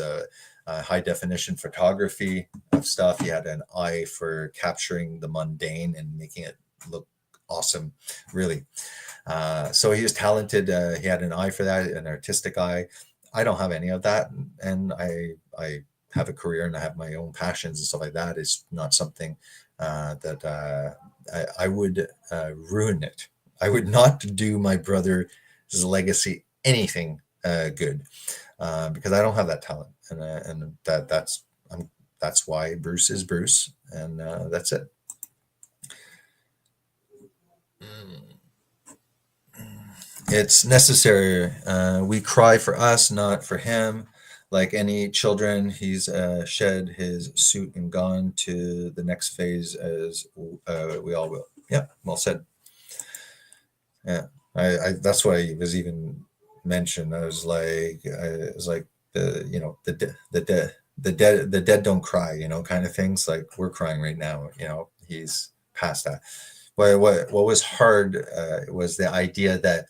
high definition photography of stuff. He had an eye for capturing the mundane and making it look awesome, really. So he was talented. He had an eye for that, an artistic eye. I don't have any of that, and I have a career and I have my own passions and stuff like that. It's not something that I would ruin it. I would not do my brother's legacy anything good because I don't have that talent, and that's why Bruce is Bruce, and that's it. It's necessary. We cry for us, not for him. Like any children, he's shed his suit and gone to the next phase, as we all will. Yeah, well said. Yeah, I that's why it was even mentioned. I was like, the dead don't cry, kind of things. Like we're crying right now. He's past that. What was hard was the idea that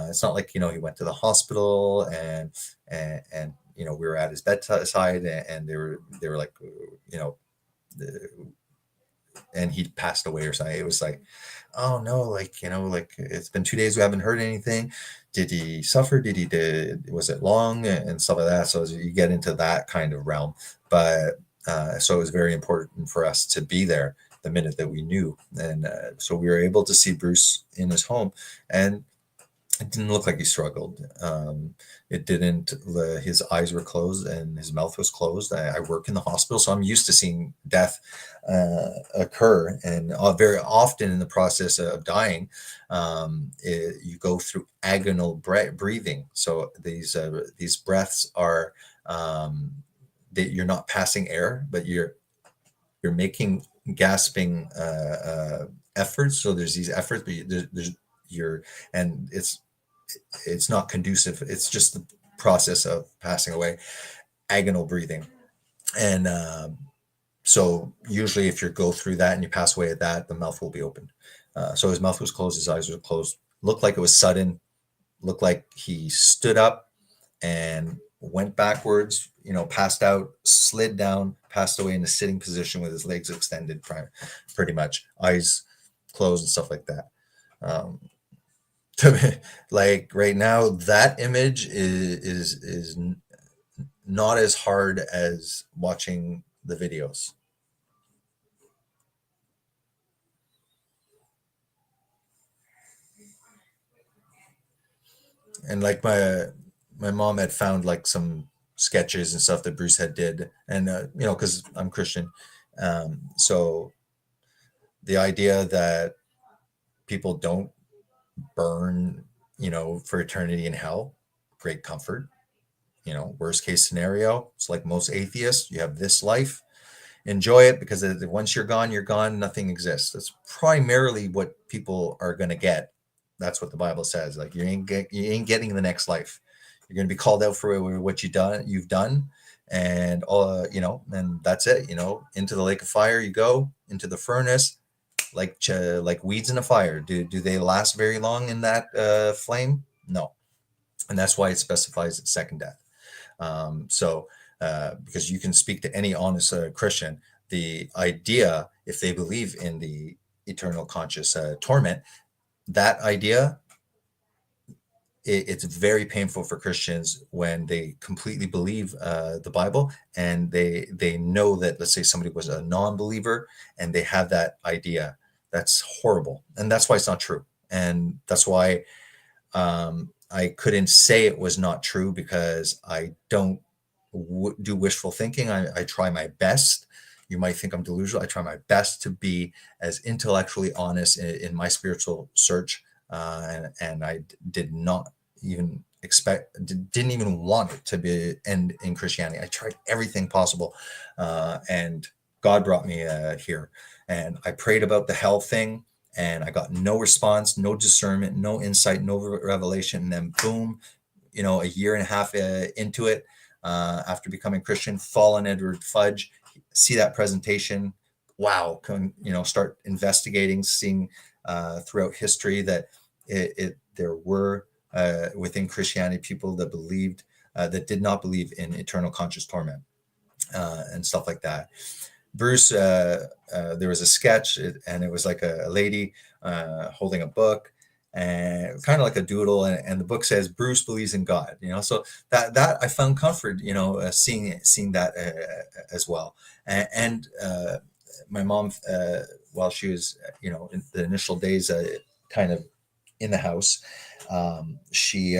it's not like he went to the hospital and we were at his bedside and they were like and he passed away or something. It was like, oh no, like like it's been 2 days, we haven't heard anything. Did he suffer? Was it long and stuff like that? So you get into that kind of realm, but so it was very important for us to be there the minute that we knew, and so we were able to see Bruce in his home, and it didn't look like he struggled. It didn't. His eyes were closed and his mouth was closed. I work in the hospital, so I'm used to seeing death occur. And very often in the process of dying, you go through agonal breathing. So these breaths are that you're not passing air, but you're making gasping efforts. So there's these efforts, but and it's not conducive. It's just the process of passing away, agonal breathing. And so usually if you go through that and you pass away at that, the mouth will be open. So his mouth was closed, his eyes were closed. Looked like it was sudden. Looked like he stood up and went backwards, passed out, slid down, passed away in a sitting position with his legs extended, pretty much, eyes closed and stuff like that. Like right now, that image is not as hard as watching the videos. And like my mom had found like some sketches and stuff that Bruce had did, and because I'm Christian, so the idea that people don't burn, for eternity in hell, great comfort. Worst case scenario, it's like most atheists, you have this life, enjoy it, because once you're gone, nothing exists. That's primarily what people are going to get. That's what the Bible says. Like you ain't getting the next life. You're going to be called out for what you've done, and and that's it. Into the lake of fire you go, into the furnace, like weeds in a fire. Do they last very long in that flame? No, and that's why it specifies second death. So because you can speak to any honest Christian, the idea, if they believe in the eternal conscious torment, that idea, it's very painful for Christians when they completely believe the Bible, and they know that, let's say somebody was a non-believer and they have that idea. That's horrible, and that's why it's not true. And that's why I couldn't say it was not true, because I don't do wishful thinking. I try my best. You might think I'm delusional. I try my best to be as intellectually honest in my spiritual search, and I did not even didn't even want it to be end in Christianity. I tried everything possible, and God brought me here. And I prayed about the hell thing, and I got no response, no discernment, no insight, no revelation. And then boom, a year and a half into it, after becoming Christian, Fallen Edward Fudge, see that presentation. Wow, start investigating, seeing throughout history that there were within Christianity people that believed, that did not believe in eternal conscious torment, and stuff like that. Bruce, there was a sketch, and it was like a lady holding a book, and kind of like a doodle, and the book says Bruce believes in God. So that I found comfort, seeing that as well. And my mom, while she was, in the initial days, kind of in the house, she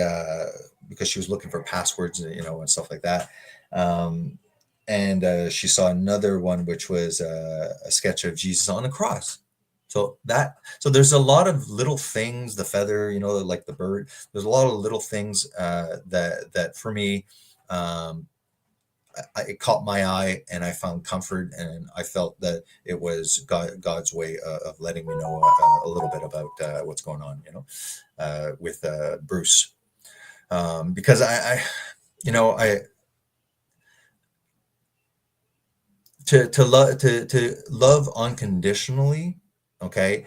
because she was looking for passwords, and stuff like that. And she saw another one, which was a sketch of Jesus on the cross. So there's a lot of little things, the feather, like the bird. There's a lot of little things that for me, it caught my eye, and I found comfort, and I felt that it was God's way of letting me know a little bit about what's going on, with Bruce, because I to love unconditionally, okay.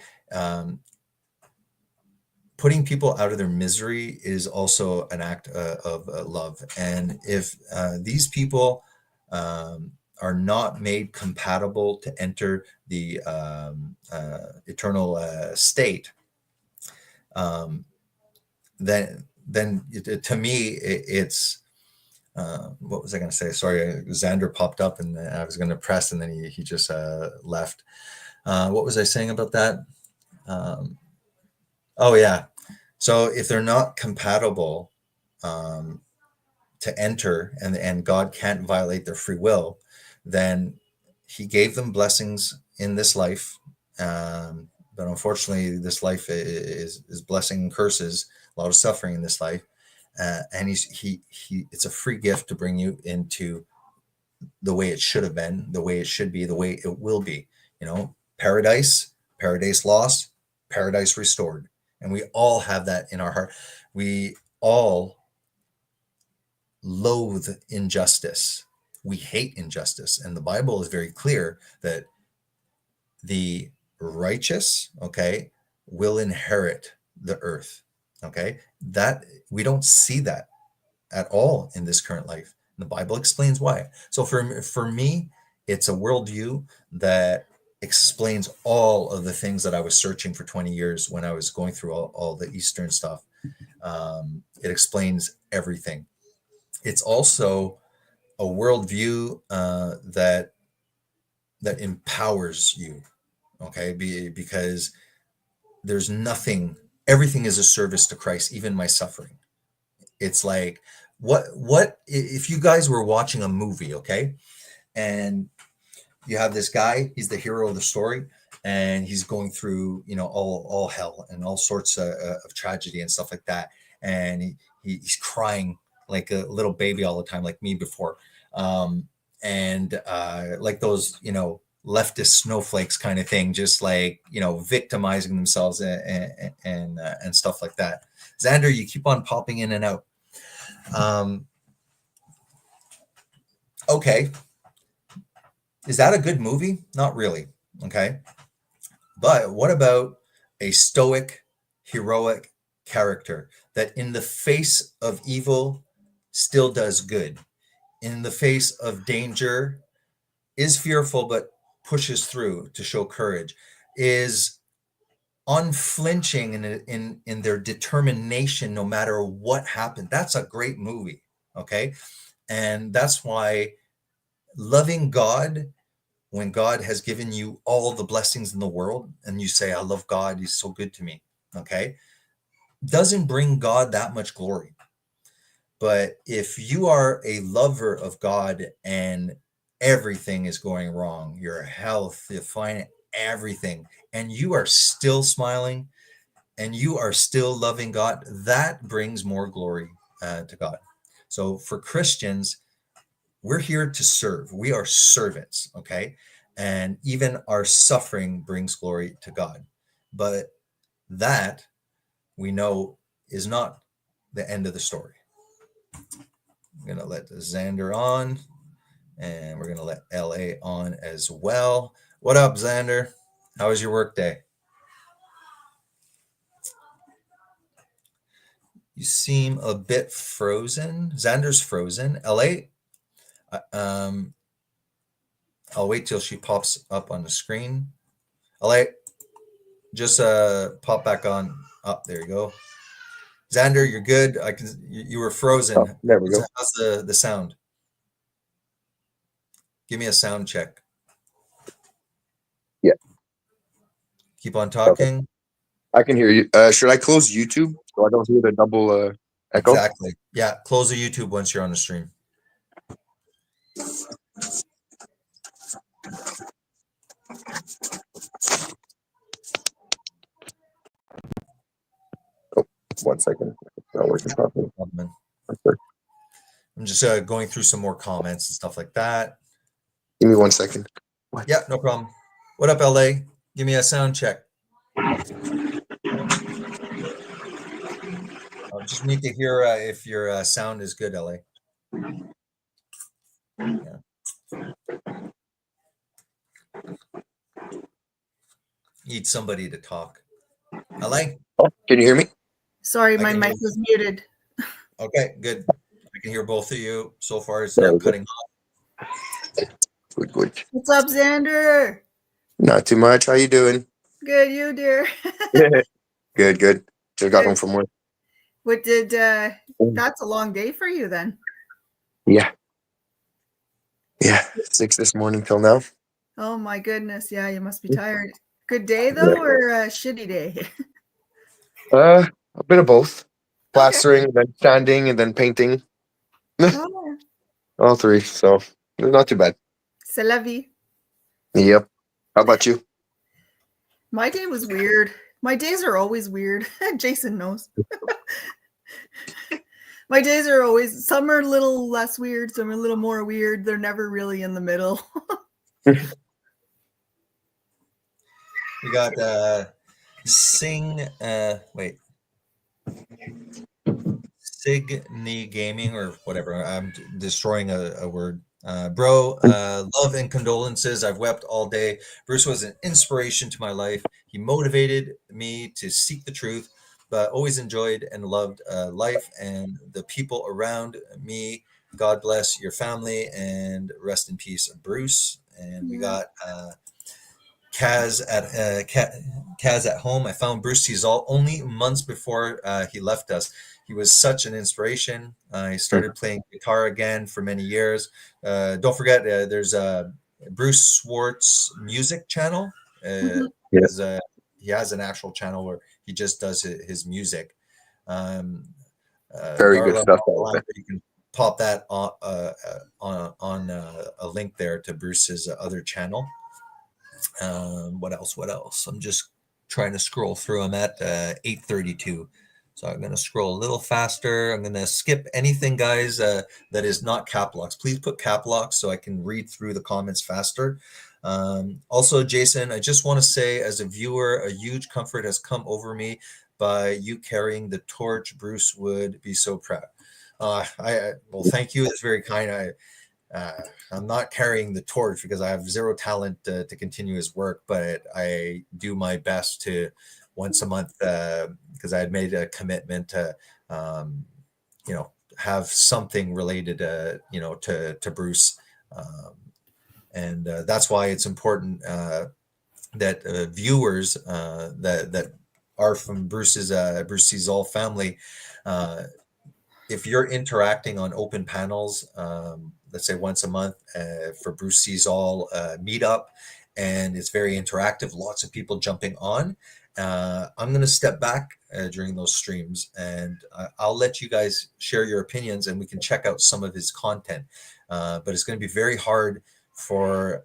Putting people out of their misery is also an act of love. And if these people are not made compatible to enter the eternal state, then to me, it's what was I going to say? Sorry, Xander popped up, and I was going to press, and then he just left. What was I saying about that? Oh yeah. So if they're not compatible to enter, and God can't violate their free will, then he gave them blessings in this life. But unfortunately, this life is blessing and curses, a lot of suffering in this life. And it's a free gift to bring you into the way it should have been, the way it should be, the way it will be. Paradise lost, paradise restored. And we all have that in our heart. We all loathe injustice. We hate injustice. And the Bible is very clear that the righteous, okay, will inherit the earth. Okay. That we don't see that at all in this current life. And the Bible explains why. So for me, it's a worldview that explains all of the things that I was searching for 20 years when I was going through all the Eastern stuff. It explains everything. It's also a worldview that empowers you, okay? Because there's nothing, everything is a service to Christ, even my suffering. It's like, what if you guys were watching a movie, okay? And you have this guy, he's the hero of the story, and he's going through, all hell and all sorts of tragedy and stuff like that. And he's crying like a little baby all the time, like me before. And like those, leftist snowflakes kind of thing, just like, victimizing themselves and stuff like that. Xander, you keep on popping in and out. Okay. Is that a good movie? Not really. Okay. But what about a stoic, heroic character that in the face of evil still does good? In the face of danger is fearful, but pushes through to show courage is unflinching in their determination no matter what happened. That's a great movie. Okay. And that's why loving God, when God has given you all the blessings in the world and you say, I love God, he's so good to me. Okay. Doesn't bring God that much glory. But if you are a lover of God and everything is going wrong, your health, your finance, everything, and you are still smiling and you are still loving God, that brings more glory to God. So for Christians, we're here to serve. We are servants, okay? And even our suffering brings glory to God. But that we know is not the end of the story. I'm going to let Xander on, and we're going to let LA on as well. What up, Xander? How was your work day? You seem a bit frozen. Xander's frozen. LA, I'll wait till she pops up on the screen. LA, just pop back on. Up, there you go. Xander, you're good. You were frozen. Oh, there we go. How's the sound? Give me a sound check. Yeah. Keep on talking. Okay. I can hear you. Should I close YouTube so I don't hear the double echo? Exactly. Yeah. Close the YouTube once you're on the stream. Oh, 1 second. It's not working properly. I'm just going through some more comments and stuff like that. Give me 1 second. Yeah, no problem. What up, LA? Give me a sound check. I just need to hear if your sound is good, LA. Yeah. Need somebody to talk. LA? Oh, can you hear me? Sorry, I my can mic hear was muted. Okay, good. I can hear both of you. So far, it's There not we go. cutting off. Good. What's up, Xander? Not too much. How you doing? Good, you dear. Good. Just got home from work. What did that's a long day for you then? Yeah. 6 this morning till now. Oh my goodness. Yeah, you must be tired. Good day though, or a shitty day? A bit of both. Okay. Plastering, and then sanding, and then painting. Oh, All three. So not too bad. c'est la vie. Yep. How about you? My day was weird. My days are always weird. Jason knows. My days are always, some are a little less weird, some are a little more weird. They're never really in the middle. We got Signy Gaming or whatever. I'm destroying a word. Bro, love and condolences. I've wept all day. Bruce was an inspiration to my life. He motivated me to seek the truth, but always enjoyed and loved life and the people around me. God bless your family and rest in peace, Bruce. And we got Kaz at home. I found Bruce Teasall only months before he left us. He was such an inspiration. He started playing guitar again for many years. Don't forget, there's a Bruce Swartz music channel. He has an actual channel where he just does his music. Very Darla, good stuff. you can pop that on a link there to Bruce's other channel. What else? I'm just trying to scroll through. I'm at 8:32. So I'm going to scroll a little faster. I'm going to skip anything, guys, that is not cap locks. Please put cap locks so I can read through the comments faster. Also, Jason, I just want to say, as a viewer, a huge comfort has come over me by you carrying the torch. Bruce would be so proud. Well, thank you. It's very kind. I'm not carrying the torch because I have zero talent to continue his work, but I do my best to once a month because I had made a commitment to, have something related to Bruce And that's why it's important that viewers that are from Bruce C's family, if you're interacting on open panels, let's say once a month for Bruce C's meetup, and it's very interactive, lots of people jumping on. I'm going to step back during those streams, and I'll let you guys share your opinions, and we can check out some of his content. But it's going to be very hard for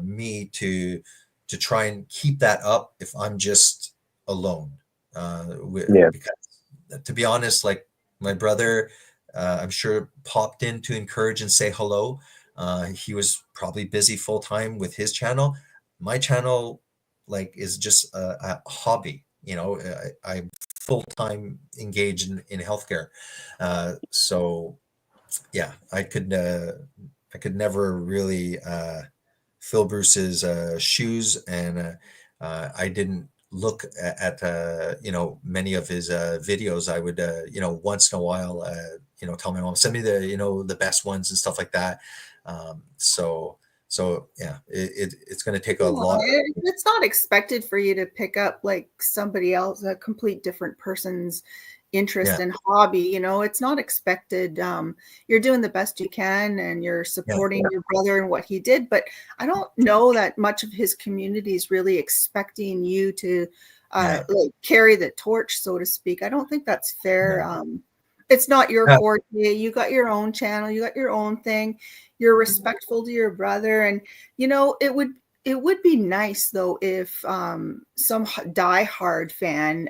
me to try and keep that up if I'm just alone. Because to be honest, like my brother, I'm sure popped in to encourage and say hello. He was probably busy full time with his channel. My channel, like, is just a hobby. I'm full time engaged in healthcare. So yeah, I could never really fill Bruce's shoes, and I didn't look at many of his videos. I would once in a while tell my mom, send me the best ones and stuff like that. So yeah, it's going to take a lot. It's not expected for you to pick up like somebody else, a complete different person's interest and hobby. It's not expected. You're doing the best you can, and you're supporting your brother and what he did. But I don't know that much of his community is really expecting you to like carry the torch, so to speak. I don't think that's fair. It's not your forte. You got your own channel. You got your own thing. You're respectful to your brother, and it would be nice though if some diehard fan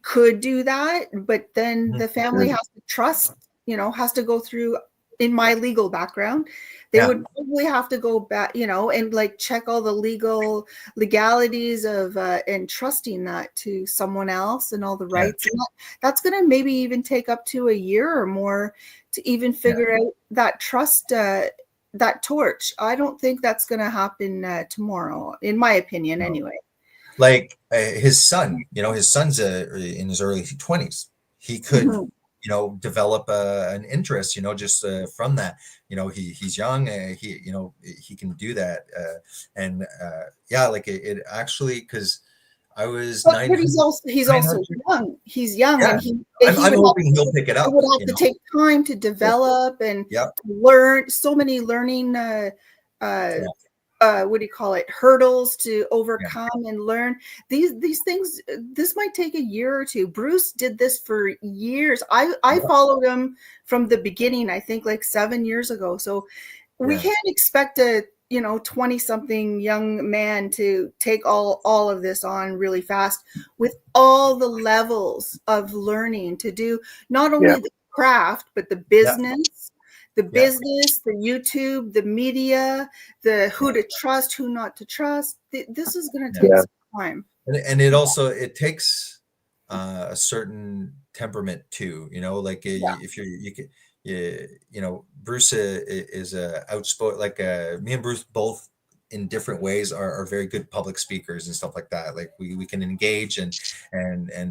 could do that, but then the family has to trust, has to go through. In my legal background, they would probably have to go back, and like check all the legalities of entrusting that to someone else and all the rights. And that's going to maybe even take up to a year or more to even figure out that trust, that torch. I don't think that's going to happen tomorrow, in my opinion, anyway. Like his son, his son's in his early 20s. He could, develop an interest, just from that. He's young. He can do that. Like it actually, because I was but he's also young. He's young, and I'm hoping he'll pick it up. It would have to take time to develop and to learn. So many learning. What do you call it? Hurdles to overcome and learn. These things. This might take a year or two. Bruce did this for years. I followed him from the beginning. I think like 7 years ago. So we can't expect a 20-something young man to take all of this on really fast, with all the levels of learning to do not only the craft but the business. The business, the YouTube, the media, the who to trust, who not to trust. This is going to take some time. And it takes a certain temperament too, like if Bruce is outspoken, like me and Bruce both in different ways are very good public speakers and stuff like that. Like we can engage and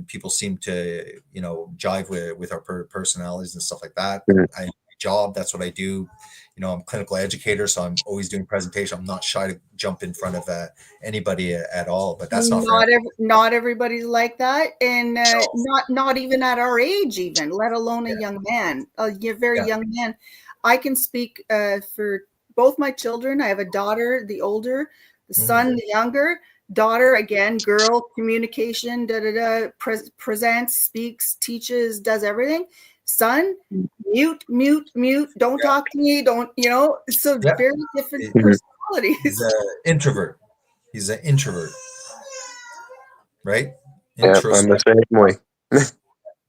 people seem to, jive with our personalities and stuff like that. Job, that's what I do. I'm a clinical educator, so I'm always doing presentation. I'm not shy to jump in front of anybody at all, but that's not everybody's like that, and not even at our age, even let alone a young man, a very young man. I can speak for both my children. I have a daughter, the older, the son, the younger. Daughter, again, girl, communication, presents, speaks, teaches, does everything. Son, mute, don't talk to me, don't, so very different personalities. He's an introvert. Right? I'm the same way.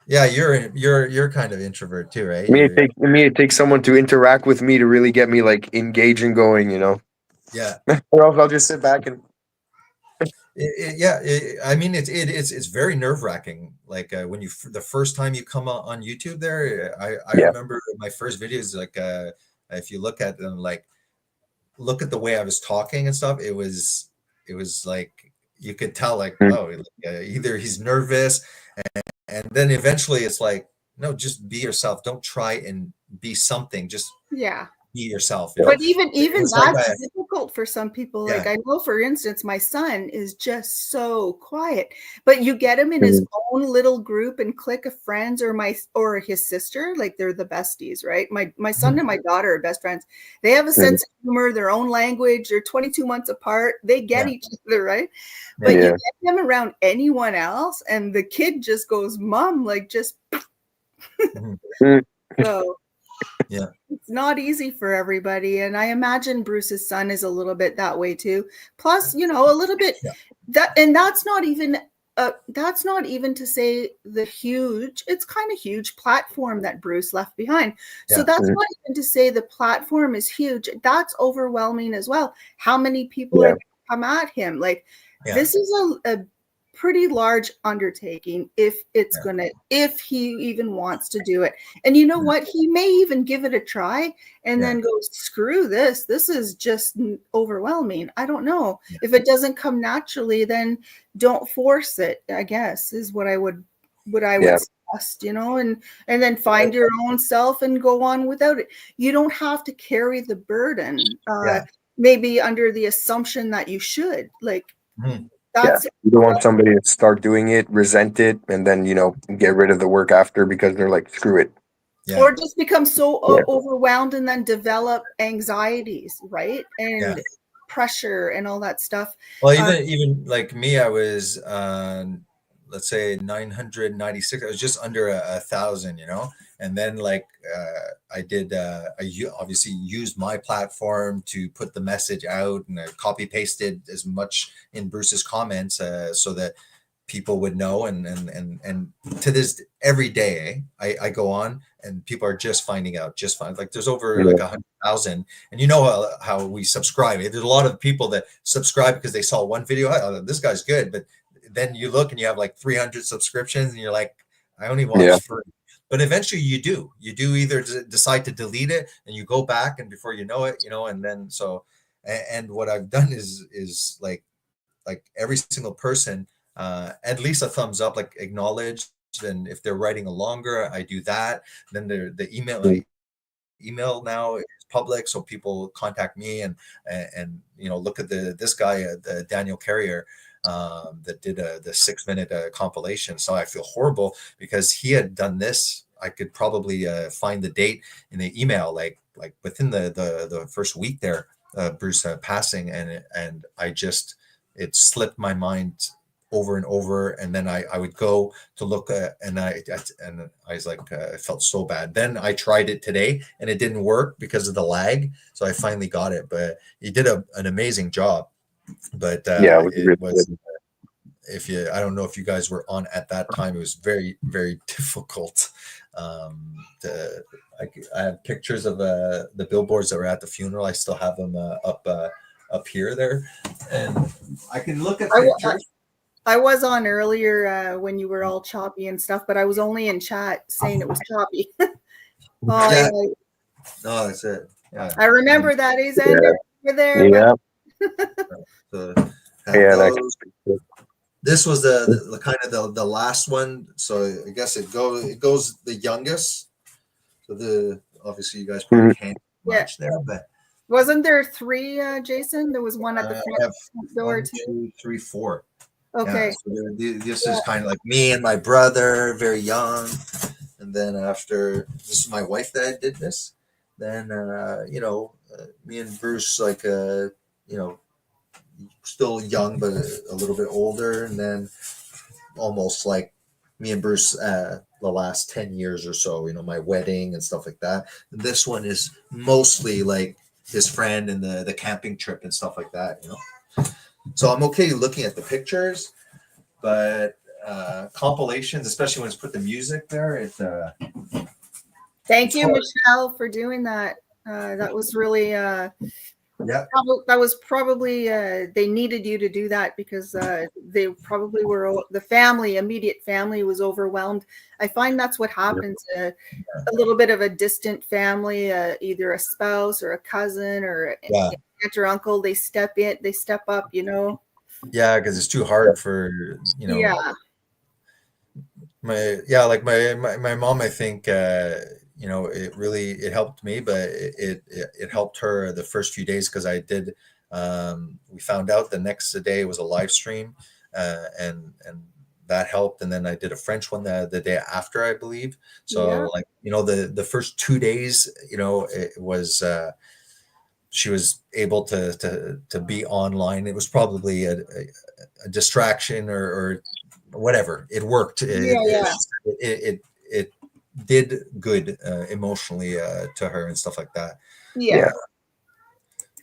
Yeah, you're kind of introvert too, right? It takes someone to interact with me to really get me like engaged and going, Yeah. Or else I'll just sit back and it's very nerve-wracking. Like when the first time you come on YouTube there, I remember my first videos, like if you look at them, like look at the way I was talking and stuff, it was like you could tell, like, either he's nervous, and then eventually it's like, no, just be yourself. Don't try and be something. Just be yourself. You know? But even It's like that's difficult for some people. Like, Yeah. I know, for instance, my son is just so quiet, but you get him in his own little group and clique of friends, or his sister, like they're the besties, right? My son and my daughter are best friends. They have a sense of humor, their own language. They're 22 months apart. They get each other, right? But you get them around anyone else, and the kid just goes, "Mom," like just. So yeah, it's not easy for everybody, and I imagine Bruce's son is a little bit that way too. Plus, you know, a little bit that's not even to say the huge, it's kind of huge platform that Bruce left behind. So that's not even to say the platform is huge. That's overwhelming as well. How many people are come at him? Like, this is a pretty large undertaking if he even wants to do it. And you know what? He may even give it a try and then go, screw this. This is just overwhelming. I don't know. If it doesn't come naturally, then don't force it, I guess, is what I would suggest, you know, and then find your own self and go on without it. You don't have to carry the burden, maybe under the assumption that you should. Like, you don't want somebody to start doing it, resent it, and then, you know, get rid of the work after because they're like, screw it. Or just become so overwhelmed and then develop anxieties, right? And pressure and all that stuff. Well, even like me, I was let's say 996. I was just under 1,000, you know. And then like I obviously used my platform to put the message out, and I copy pasted as much in Bruce's comments so that people would know. And to this every day I go on and people are just finding out, like there's over like 100,000. And you know how we subscribe. There's a lot of people that subscribe because they saw one video. Oh, this guy's good. But then you look and you have like 300 subscriptions and you're like, I only watch for. But eventually you do either decide to delete it and you go back, and before you know it, you know, and then and what I've done is like every single person, at least a thumbs up, like acknowledge. And if they're writing a longer, I do that. Then the email now is public, so people contact me and you know, look at this guy, the Daniel Carrier, that did the 6-minute compilation. So I feel horrible because he had done this. I could probably find the date in the email, like within the first week there, Bruce passing, and I just, it slipped my mind over and over. And then I would go to look and I was like, I felt so bad. Then I tried it today and it didn't work because of the lag. So I finally got it, but he did an amazing job. But it was I don't know if you guys were on at that time, it was very, very difficult. I have pictures of the billboards that were at the funeral. I still have them up here there, and I can look at pictures. I was on earlier when you were all choppy and stuff, but I was only in chat saying it was choppy. No, that's it. Yeah. I remember that, Xander. Over there. Yeah. This was the kind of the last one, so I guess it goes the youngest. So obviously you guys probably can't match there, but wasn't there 3, Jason? There was one at the front door, 1, 2, 3, 4. Okay. Yeah, so this is kind of like me and my brother, very young, and then after, this is my wife that did this. Then you know, me and Bruce, like you know, still young but a little bit older, and then almost like me and Bruce the last 10 years or so, you know, my wedding and stuff like that. And this one is mostly like his friend and the camping trip and stuff like that, you know. So I'm okay looking at the pictures, but compilations, especially when it's put the music there, it's thank you, Michelle, for doing that. That was really that was probably they needed you to do that because they probably were, the immediate family was overwhelmed. I find that's what happens. A little bit of a distant family, either a spouse or a cousin or aunt or uncle, they step up, you know. Yeah, because it's too hard for, you know. My mom, I think it helped me, but it helped her the first few days because I did. We found out the next day was a live stream, and that helped. And then I did a French one the day after, I believe. So the first 2 days, it was. She was able to be online. It was probably a distraction or whatever. It worked. It did good emotionally to her and stuff like that. Yeah.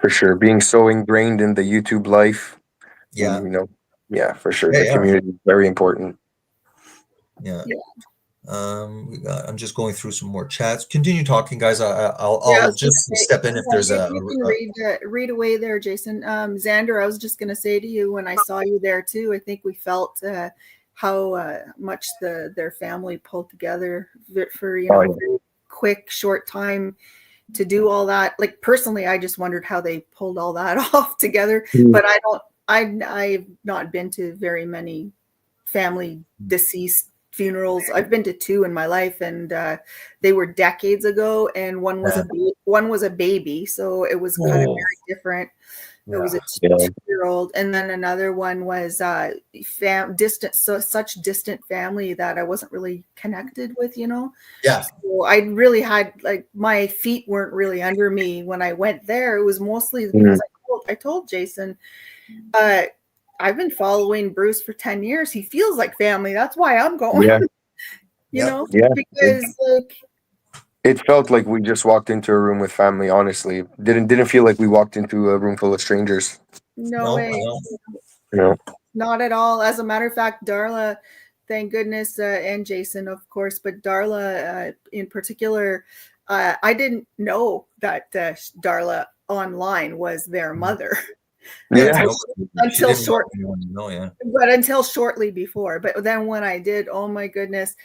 For sure. Being so ingrained in the YouTube life. Yeah. For sure. The community is very important. Yeah. I'm just going through some more chats. Continue talking, guys. I'll just step in if there's you can read away there, Jason. Xander, I was just going to say to you when I saw you there too, I think we felt how much their family pulled together for very quick, short time to do all that. Like personally, I just wondered how they pulled all that off together. But I've not been to very many family deceased funerals. I've been to 2 in my life, and they were decades ago, and one was a baby, so it was kind of very different. It was a 2-year-old, and then another one was distant, such distant family that I wasn't really connected with, So I really had my feet weren't really under me when I went there. It was mostly because I told Jason, I've been following Bruce for 10 years. He feels like family. That's why I'm going. Because it felt like we just walked into a room with family. Honestly, didn't feel like we walked into a room full of strangers. No way. No. Not at all. As a matter of fact, Darla, thank goodness, and Jason, of course, but Darla in particular, I didn't know that Darla online was their mother. Until shortly before. But then when I did, oh my goodness,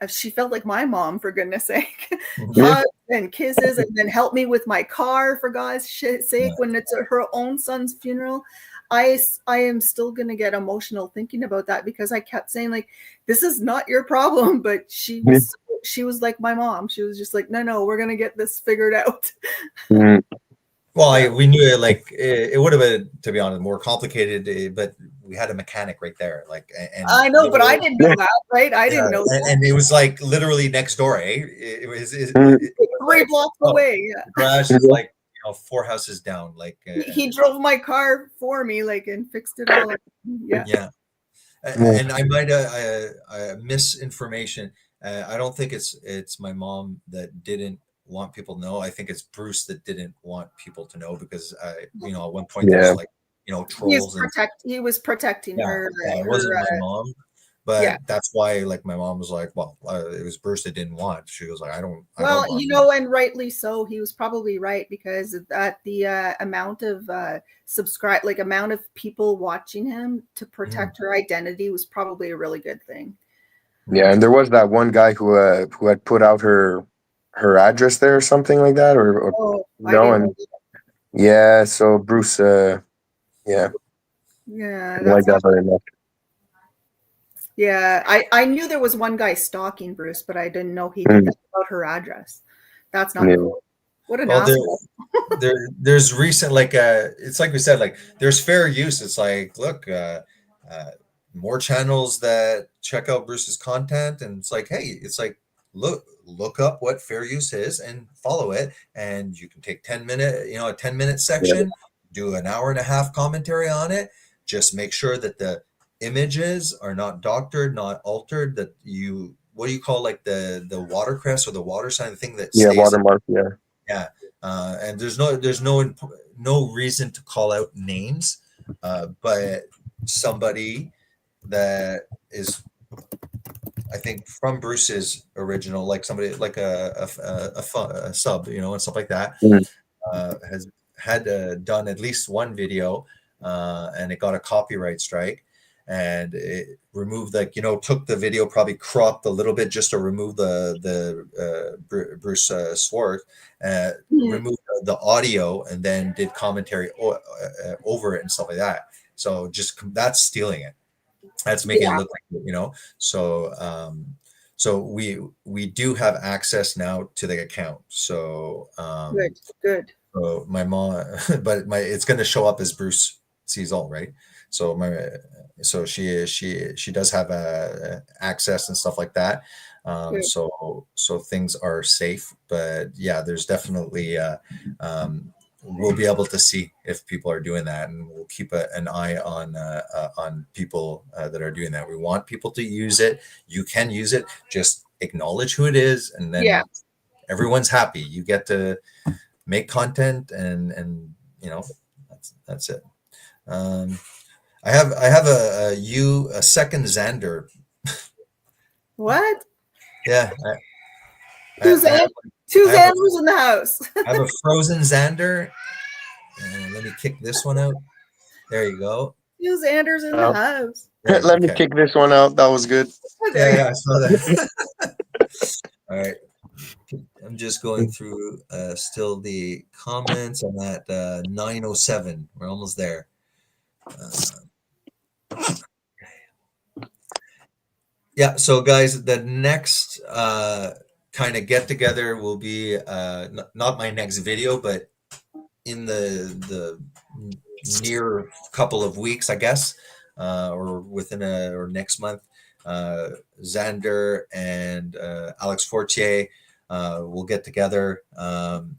she felt like my mom, for goodness sake. Hugs and kisses, and then helped me with my car, for God's sake, when it's her own son's funeral. I am still going to get emotional thinking about that because I kept saying, like, this is not your problem. But she was like my mom. She was just like, no, we're going to get this figured out. Well, we knew it would have been, to be honest, more complicated, but we had a mechanic right there. And I know, but I didn't know that, right? I didn't know that. And it was literally next door, eh? It was 3 blocks away. The garage is 4 houses down. He drove my car for me, and fixed it all. Yeah. And I might misinformation. I don't think it's my mom that didn't want people to know. I think it's Bruce that didn't want people to know because at one point there's trolls. He was protecting her. It wasn't my mom, but that's why my mom was like, well, it was Bruce that didn't want. She was like, I don't. And rightly so. He was probably right because at the amount of amount of people watching him to protect her identity was probably a really good thing. Yeah, and there was that one guy who had put out her address there or something like that, so Bruce, like that very much. Yeah, I knew there was one guy stalking Bruce, but I didn't know he did that about her address. That's not cool. What an asshole. There's recent, it's like we said, there's fair use. It's look, more channels that check out Bruce's content, and it's look up what fair use is and follow it, and you can take 10-minute section, do an hour and a half commentary on it. Just make sure that the images are not doctored, not altered, that what do you call the watercress or the water sign, the thing that watermark, and there's no reason to call out names, but somebody that is, I think, from Bruce's original, somebody a sub, and stuff like that, has had done at least one video, and it got a copyright strike, and it removed took the video, probably cropped a little bit just to remove the Bruce Swartz, removed the audio, and then did commentary over it and stuff like that. So that's stealing it. That's making it look like, so So we do have access now to the account. So Good. so my mom, but it's going to show up as Bruce sees all, right? So she does have access and stuff like that. Good. So things are safe, but yeah, there's definitely we'll be able to see if people are doing that, and we'll keep an eye on people that are doing that. We want people to use it. You can use it. Just acknowledge who it is, and then Yeah. everyone's happy. You get to make content, and that's it. I have a second Xander. What? Yeah, Two I have Xanders in the house. I have a frozen Xander. Let me kick this one out. There you go. Two Xanders in the house. Right, Let me kick this one out. That was good. Yeah, I saw that. All right. I'm just going through still the comments. I'm at 9:07. We're almost there. Yeah, so guys, the next kind of get together will be not my next video, but in the near couple of weeks, I guess, or within or next month. Xander and Alex Fortier will get together.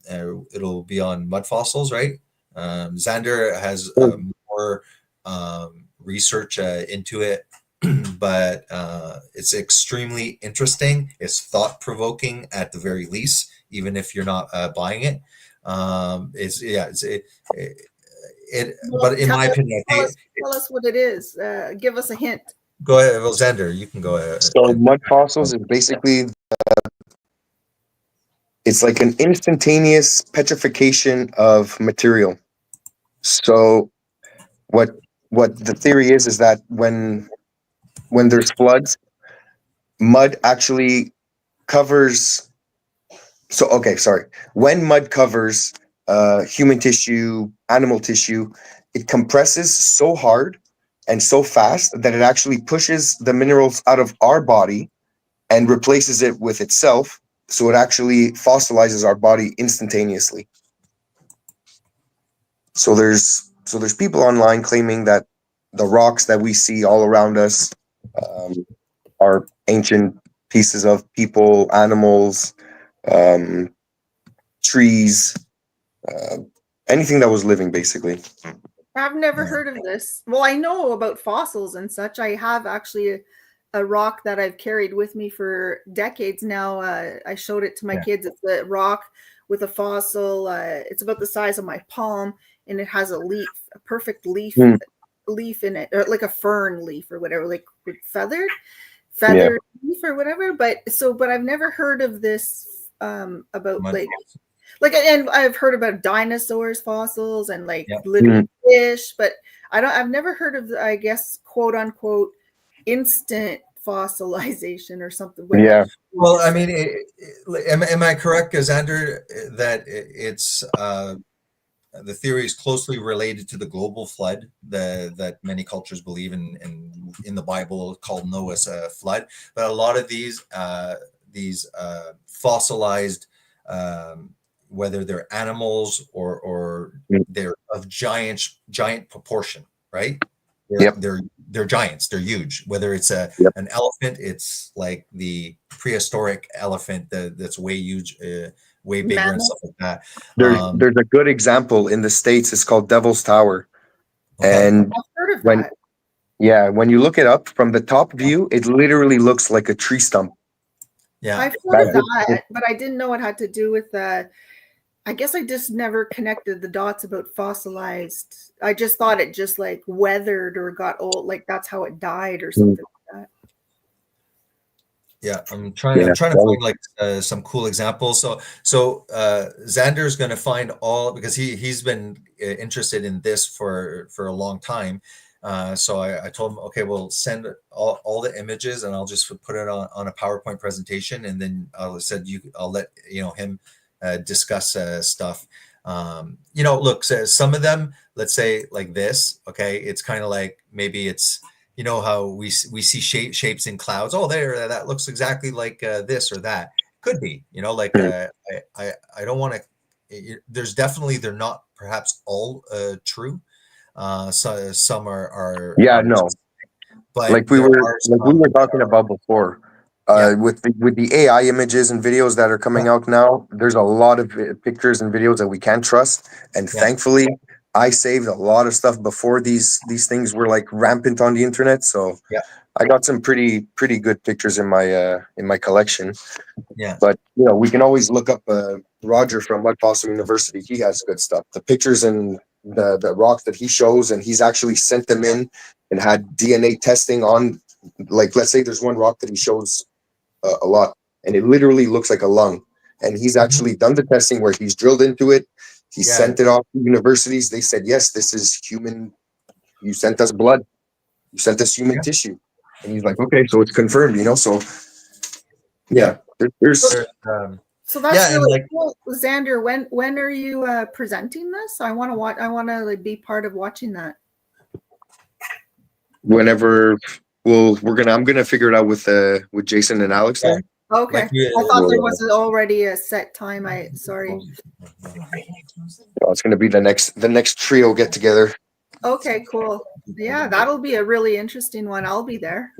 It'll be on mud fossils, right? Xander has more research into it, but it's extremely interesting. It's thought-provoking at the very least, even if you're not buying it. But in my opinion, tell us what it is. Give us a hint. Go ahead, well, Xander, you can go ahead. So mud fossils is basically it's like an instantaneous petrification of material. So what the theory is that when there's floods, mud actually covers. So when mud covers human tissue, animal tissue, it compresses so hard and so fast that it actually pushes the minerals out of our body and replaces it with itself. So it actually fossilizes our body instantaneously. So there's people online claiming that the rocks that we see all around us are ancient pieces of people, animals, trees, anything that was living, basically. I've never heard of this. Well, I know about fossils and such. I have actually a rock that I've carried with me for decades now. I showed it to my kids. It's a rock with a fossil. It's about the size of my palm, and it has a leaf, a perfect leaf in it, or like a fern leaf or whatever, like feathered leaf or whatever. But I've never heard of this about and I've heard about dinosaurs fossils and living fish, but I've never heard of I guess quote unquote instant fossilization or something. Yeah. Well, I mean, am I correct, Xander, that it's the theory is closely related to the global flood that many cultures believe in the Bible called Noah's flood, but a lot of these fossilized, whether they're animals or they're of giant proportion, right? They're giants. They're huge. Whether it's an elephant, it's like the prehistoric elephant that's way huge, way bigger and stuff like that. There's a good example in the States. It's called Devil's Tower, and I've heard of that. when you look it up from the top view, it literally looks like a tree stump. Yeah, I've heard of that, but I didn't know it had to do with I guess I just never connected the dots about fossilized. I just thought it just like weathered or got old, like that's how it died or something like that. Yeah, I'm trying to find like some cool examples. So Xander's going to find all, because he's been interested in this for a long time. So I told him, okay, well, send all the images and I'll just put it on a PowerPoint presentation, and then I'll let him discuss stuff. Look, so some of them, let's say like this, okay, it's kind of like maybe it's you know how we see shapes in clouds. Oh, there, that looks exactly like this or that. Could be, you know, like I don't want to. There's definitely, they're not perhaps all true. So some are Yeah, no. but Like we were talking about before, with the AI images and videos that are coming out now, there's a lot of pictures and videos that we can't trust. And thankfully, I saved a lot of stuff before these things were like rampant on the internet. So I got some pretty good pictures in my collection. Yeah. But you know, we can always look up Roger from Mud Possum University. He has good stuff. The pictures and the rocks that he shows, and he's actually sent them in and had DNA testing on. Like, let's say there's one rock that he shows a lot, and it literally looks like a lung. And he's actually done the testing where he's drilled into it. He sent it off to universities. They said, yes, this is human. You sent us blood. You sent us human tissue. And he's like, okay, so it's confirmed, you know? So, yeah, there's so that's really cool. Xander, when are you presenting this? I want to like be part of watching that. Whenever I'm gonna figure it out with Jason and Alex then. Okay. I thought there was already a set time. Sorry. Oh, it's gonna be the next trio get together. Okay, cool. Yeah, that'll be a really interesting one. I'll be there.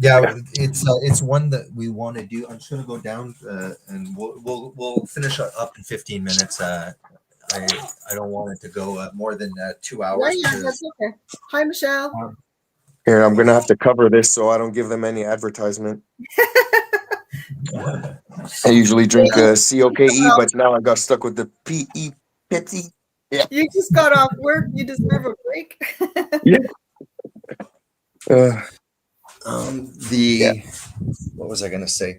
Yeah, it's one that we want to do. I'm just gonna go down and we'll finish up in 15 minutes. I don't want it to go more than 2 hours. Yeah, that's okay. Hi, Michelle. Here, I'm gonna have to cover this so I don't give them any advertisement. I usually drink COKE, but now I got stuck with the PE Pepsi. Yeah. You just got off work. You deserve a break. What was I gonna say?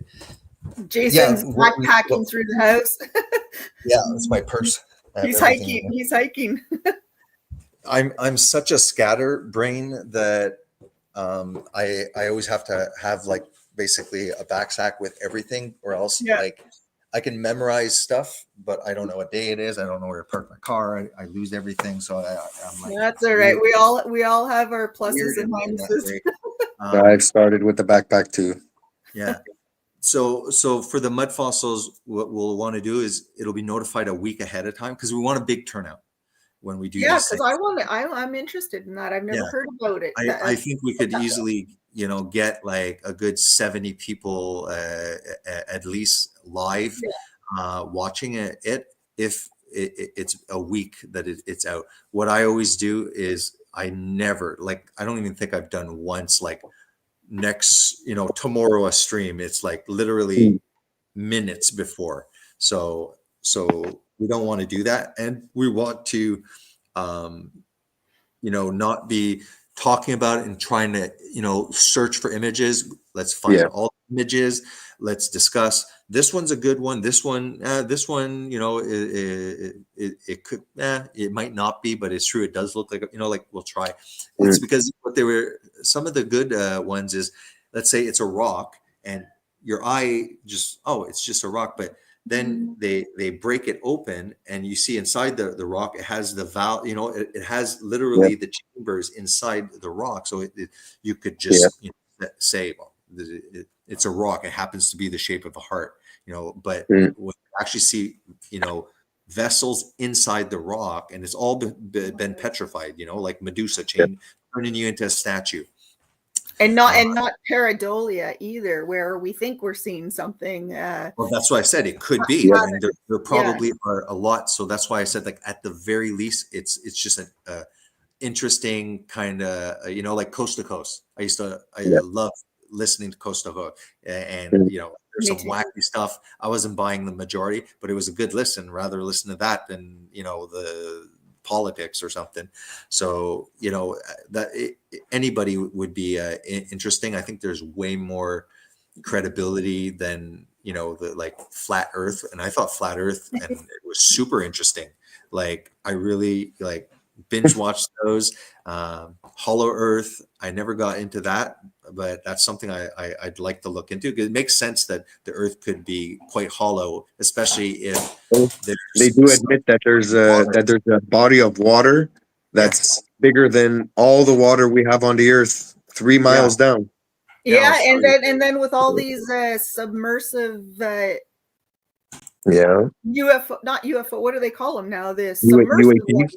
Jason's backpacking through the house. Yeah, that's my purse. He's hiking. He's hiking. I'm such a scatterbrain that I always have to have like basically a backpack with everything, or else like I can memorize stuff, but I don't know what day it is. I don't know where to park my car. I lose everything. So I'm like, that's all right. We all have our pluses and minuses. I've started with the backpack too. Yeah. So for the mud fossils, what we'll want to do is it'll be notified a week ahead of time because we want a big turnout when we do. Yeah, because I'm interested in that. I've never heard about it. I think we could easily, get like a good 70 people at least live watching it if it's a week that it's out. What I always do is I don't even think I've done once like next, tomorrow a stream. It's like literally minutes before. So we don't want to do that. And we want to, not be talking about it and trying to, search for images. Let's find all the images. Let's discuss. This one's a good one. This one, it could, it might not be, but it's true. It does look like, like we'll try. It's because some of the good ones is, let's say it's a rock and your eye just, it's just a rock, but then they break it open and you see inside the rock, it has the valve, it has literally the chambers inside the rock. So you could just say, well, it's a rock. It happens to be the shape of a heart, but when you actually see, vessels inside the rock and it's all been petrified, like Medusa turning you into a statue. And not pareidolia either, where we think we're seeing something. Well, that's why I said it could be. I mean, there probably are a lot. So that's why I said, like, at the very least, it's just an interesting kind of, like Coast to Coast. I love listening to Coast to Coast, and there's some wacky stuff. I wasn't buying the majority, but it was a good listen. Rather listen to that than the politics or something. So anybody would be interesting. I think there's way more credibility than the like flat earth, and I thought flat earth and it was super interesting. Like I really like binge watched those. Hollow Earth, I never got into that, but that's something I'd like to look into. It makes sense that the Earth could be quite hollow, especially if they do admit that there's a body of water that's bigger than all the water we have on the Earth 3 miles down. Yeah, I'll show and then with all these submersive Yeah. UFO, not UFO, what do they call them now? The submersive UAPs. ones.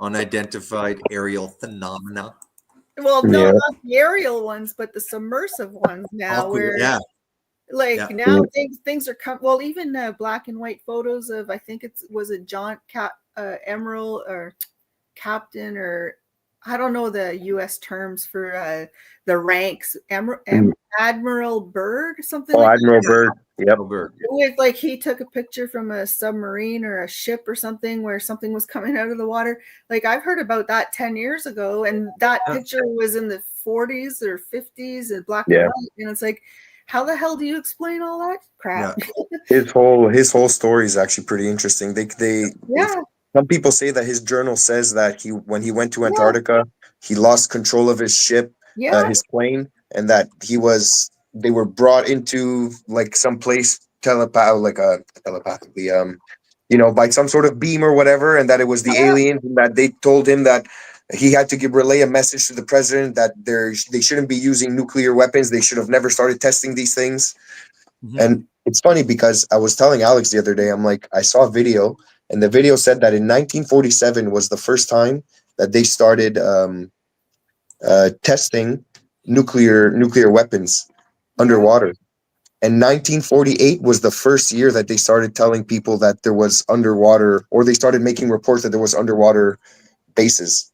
unidentified aerial phenomena. Well, no, Yeah. not the aerial ones, but the submersive ones now, where Yeah. like Yeah. now things are well, even black and white photos of, I think was a John Emerald or Captain, or I don't know the U.S. terms for the ranks, Admiral Byrd, something Oh, like Admiral Byrd. Yep. Over. with, like, he took a picture from a submarine or a ship or something where something was coming out of the water. Like, I've heard about that 10 years ago, and that picture was in the 40s or 50s in black and Yeah. white, and it's like, how the hell do you explain all that crap? His whole story is actually pretty interesting. Yeah. Some people say that his journal says that when he went to Antarctica, he lost control of his ship, Yeah. his plane, and that they were brought into like some place telepathically, by some sort of beam or whatever, and that it was the aliens, and that they told him that he had to relay a message to the president that they shouldn't be using nuclear weapons. They should have never started testing these things. Mhm. And it's funny because I was telling Alex the other day, I'm like, I saw a video, and the video said that in 1947 was the first time that they started testing nuclear weapons underwater. And 1948 was the first year that they started telling people that there was underwater, or they started making reports that there was underwater bases.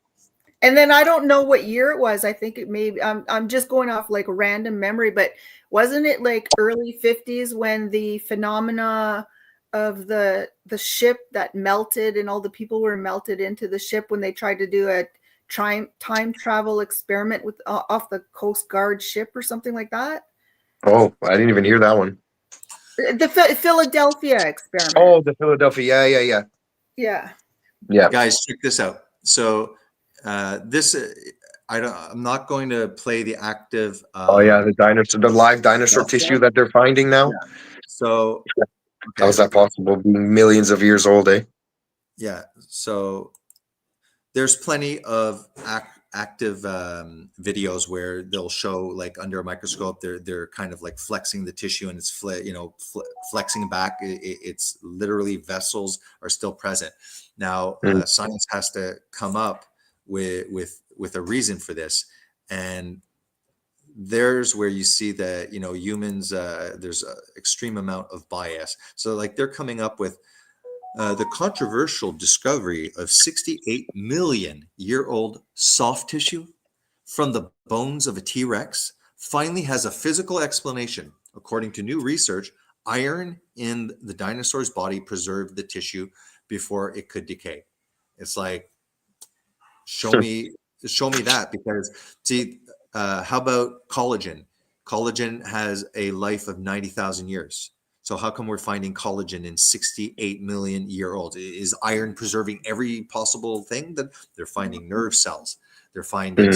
And then I don't know what year it was. I think it may be, I'm just going off like random memory, but wasn't it like early 50s when the phenomena of the ship that melted and all the people were melted into the ship when they tried to do a time travel experiment with off the Coast Guard ship or something like that? Oh, I didn't even hear that one. The Philadelphia experiment. Oh, the Philadelphia. Yeah. Guys, check this out. So this I'm not going to play the active the live dinosaur tissue that they're finding now. So how is that possible, being millions of years old, eh? Yeah, so there's plenty of active videos where they'll show, like, under a microscope, they're kind of like flexing the tissue, and it's flexing back. It's literally vessels are still present. Now science has to come up with a reason for this, and there's where you see that humans, there's an extreme amount of bias. So, like, they're coming up with the controversial discovery of 68 million year old soft tissue from the bones of a T-Rex finally has a physical explanation. According to new research, iron in the dinosaur's body preserved the tissue before it could decay. It's like, show me that, because see, how about collagen? Collagen has a life of 90,000 years. So how come we're finding collagen in 68 million year olds? Is iron preserving every possible thing? That they're finding nerve cells. They're finding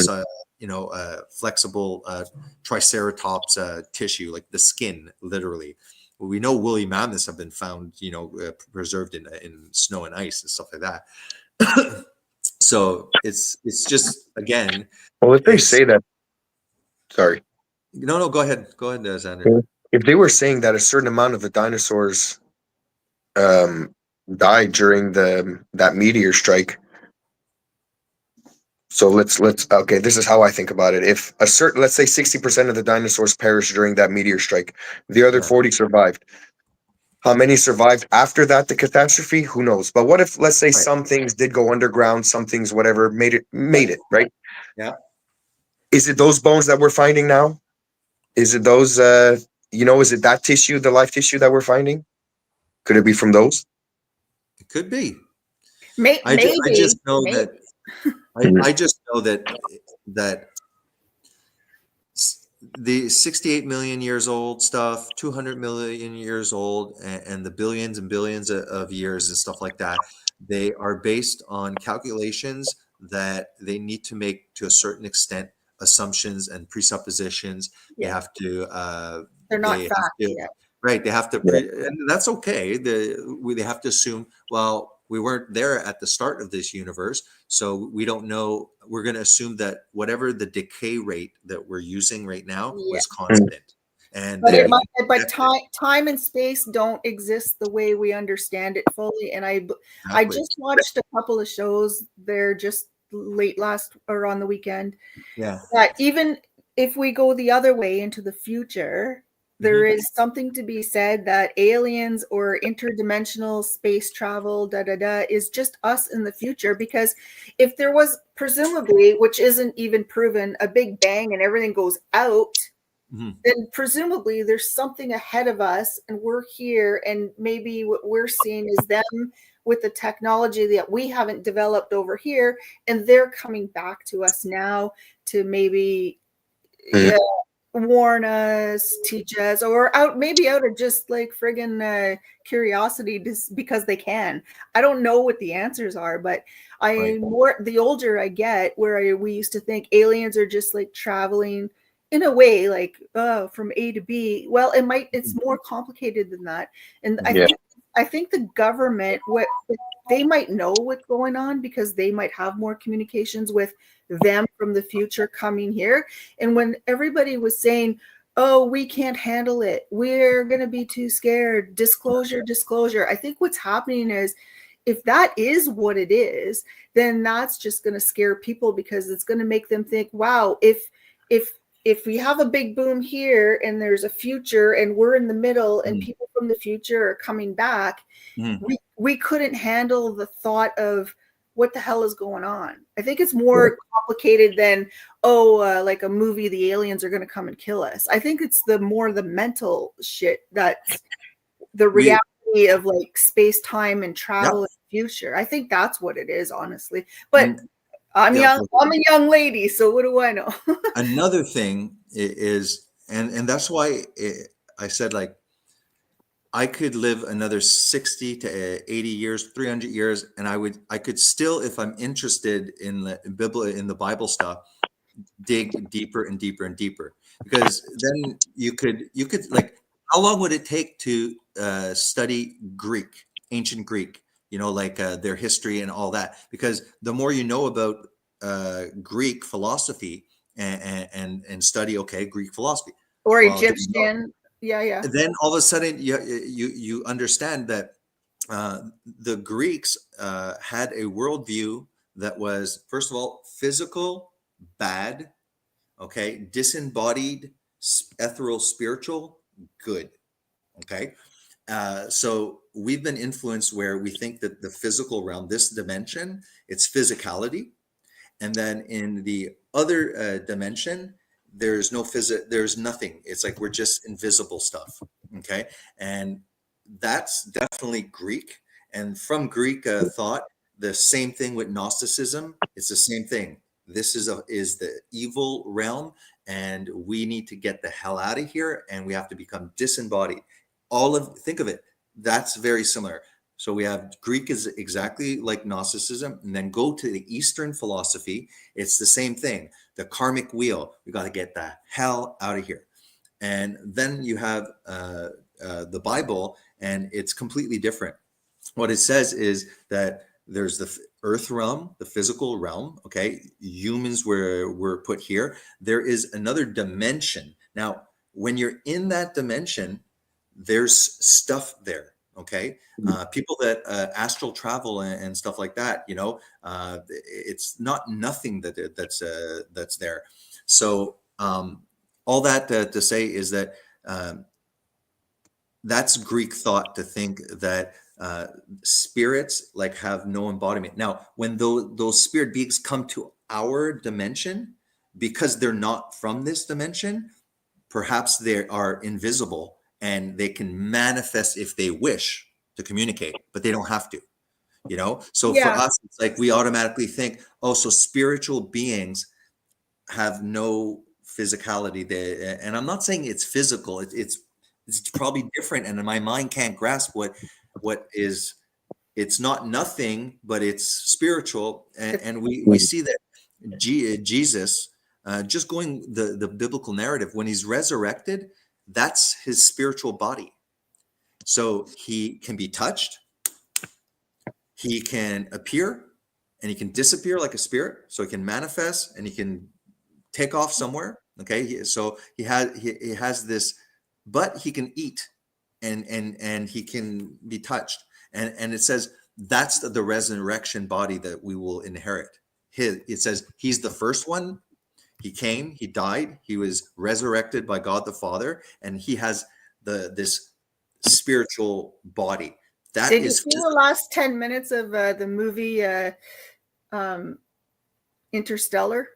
flexible triceratops tissue, like the skin, literally. Well, we know woolly mammoths have been found, preserved in snow and ice and stuff like that. So it's just, again. Well, if they say that, sorry. No, go ahead, Xander. If they were saying that a certain amount of the dinosaurs died during that meteor strike, so let's okay, this is how I think about it. If let's say 60% of the dinosaurs perished during that meteor strike, the other 40 survived. How many survived after that, the catastrophe? Who knows? But what if, let's say, some things did go underground, some things, whatever, made it, right? Yeah. Is it those bones that we're finding now? Is it those, is it that tissue, the live tissue that we're finding? Could it be from those? It could be. Maybe. I just know that I just know that the 68 million years old stuff, 200 million years old, and the billions and billions of years and stuff like that, they are based on calculations that they need to make, to a certain extent, assumptions and presuppositions. They have to they're not facts yet. Right, they have to and that's okay. They have to assume, well, we weren't there at the start of this universe, so we don't know. We're going to assume that whatever the decay rate that we're using right now was constant. And But then but time and space don't exist the way we understand it fully. And I just watched a couple of shows there just late last or on the weekend. Yeah. That even if we go the other way into the future, there is something to be said that aliens or interdimensional space travel, is just us in the future. Because if there was presumably, which isn't even proven, a big bang and everything goes out, then presumably there's something ahead of us and we're here, and maybe what we're seeing is them with the technology that we haven't developed over here, and they're coming back to us now to maybe warn us, teach us, or maybe out of just like friggin' curiosity, just because they can. I don't know what the answers are, but the older I get, where we used to think aliens are just like traveling in a way, like from A to B. Well, it's more complicated than that. And I think the government, they might know what's going on because they might have more communications with them from the future coming here. And when everybody was saying, oh, we can't handle it, we're going to be too scared, disclosure, I think what's happening is, if that is what it is, then that's just going to scare people, because it's going to make them think, wow, if we have a big boom here and there's a future and we're in the middle and people from the future are coming back, we couldn't handle the thought of what the hell is going on. I think it's more complicated than, like a movie, the aliens are going to come and kill us. I think it's the mental shit, that's the reality of like space, time, and travel in the future. I think that's what it is, honestly. But I'm young. I'm a young lady, so what do I know? Another thing is, and that's why I said, like, I could live another 60 to 80 years, 300 years, and I could still, if I'm interested in the Bible stuff, dig deeper and deeper and deeper, because then you could like, how long would it take to study Greek, ancient Greek, like their history and all that? Because the more you know about Greek philosophy and study, Greek philosophy or Egyptian, then all of a sudden you understand that the Greeks had a worldview that was, first of all, physical, bad, disembodied, ethereal, spiritual, good. So we've been influenced where we think that the physical realm, this dimension, it's physicality. And then in the other dimension, there's no there's nothing. It's like we're just invisible stuff. And that's definitely Greek. And from Greek thought, the same thing with Gnosticism. It's the same thing. This is the evil realm, and we need to get the hell out of here, and we have to become disembodied. Think of it. That's very similar. So we have Greek is exactly like Gnosticism, and then go to the Eastern philosophy. It's the same thing. The karmic wheel. We got to get the hell out of here. And then you have the Bible, and it's completely different. What it says is that there's the earth realm, the physical realm. Humans were put here. There is another dimension. Now, when you're in that dimension, there's stuff there. People that astral travel and stuff like that, it's not nothing that's there. So all that to say is that that's Greek thought, to think that spirits like have no embodiment. Now, when those spirit beings come to our dimension, because they're not from this dimension, perhaps they are invisible and they can manifest if they wish to communicate, but they don't have to, So for us, it's like we automatically think, so spiritual beings have no physicality. And I'm not saying it's physical. It's probably different, and my mind can't grasp what is. It's not nothing, but it's spiritual, and we see that Jesus, just going the biblical narrative, when he's resurrected, that's his spiritual body. So he can be touched, He can appear and he can disappear like a spirit. So he can manifest and he can take off somewhere. Okay. So he has this, but he can eat and he can be touched. And it says that's the resurrection body that we will inherit. It says he's the first one. He came, he died, he was resurrected by God the Father, and he has this spiritual body. That Did you is see the last 10 minutes of the movie Interstellar?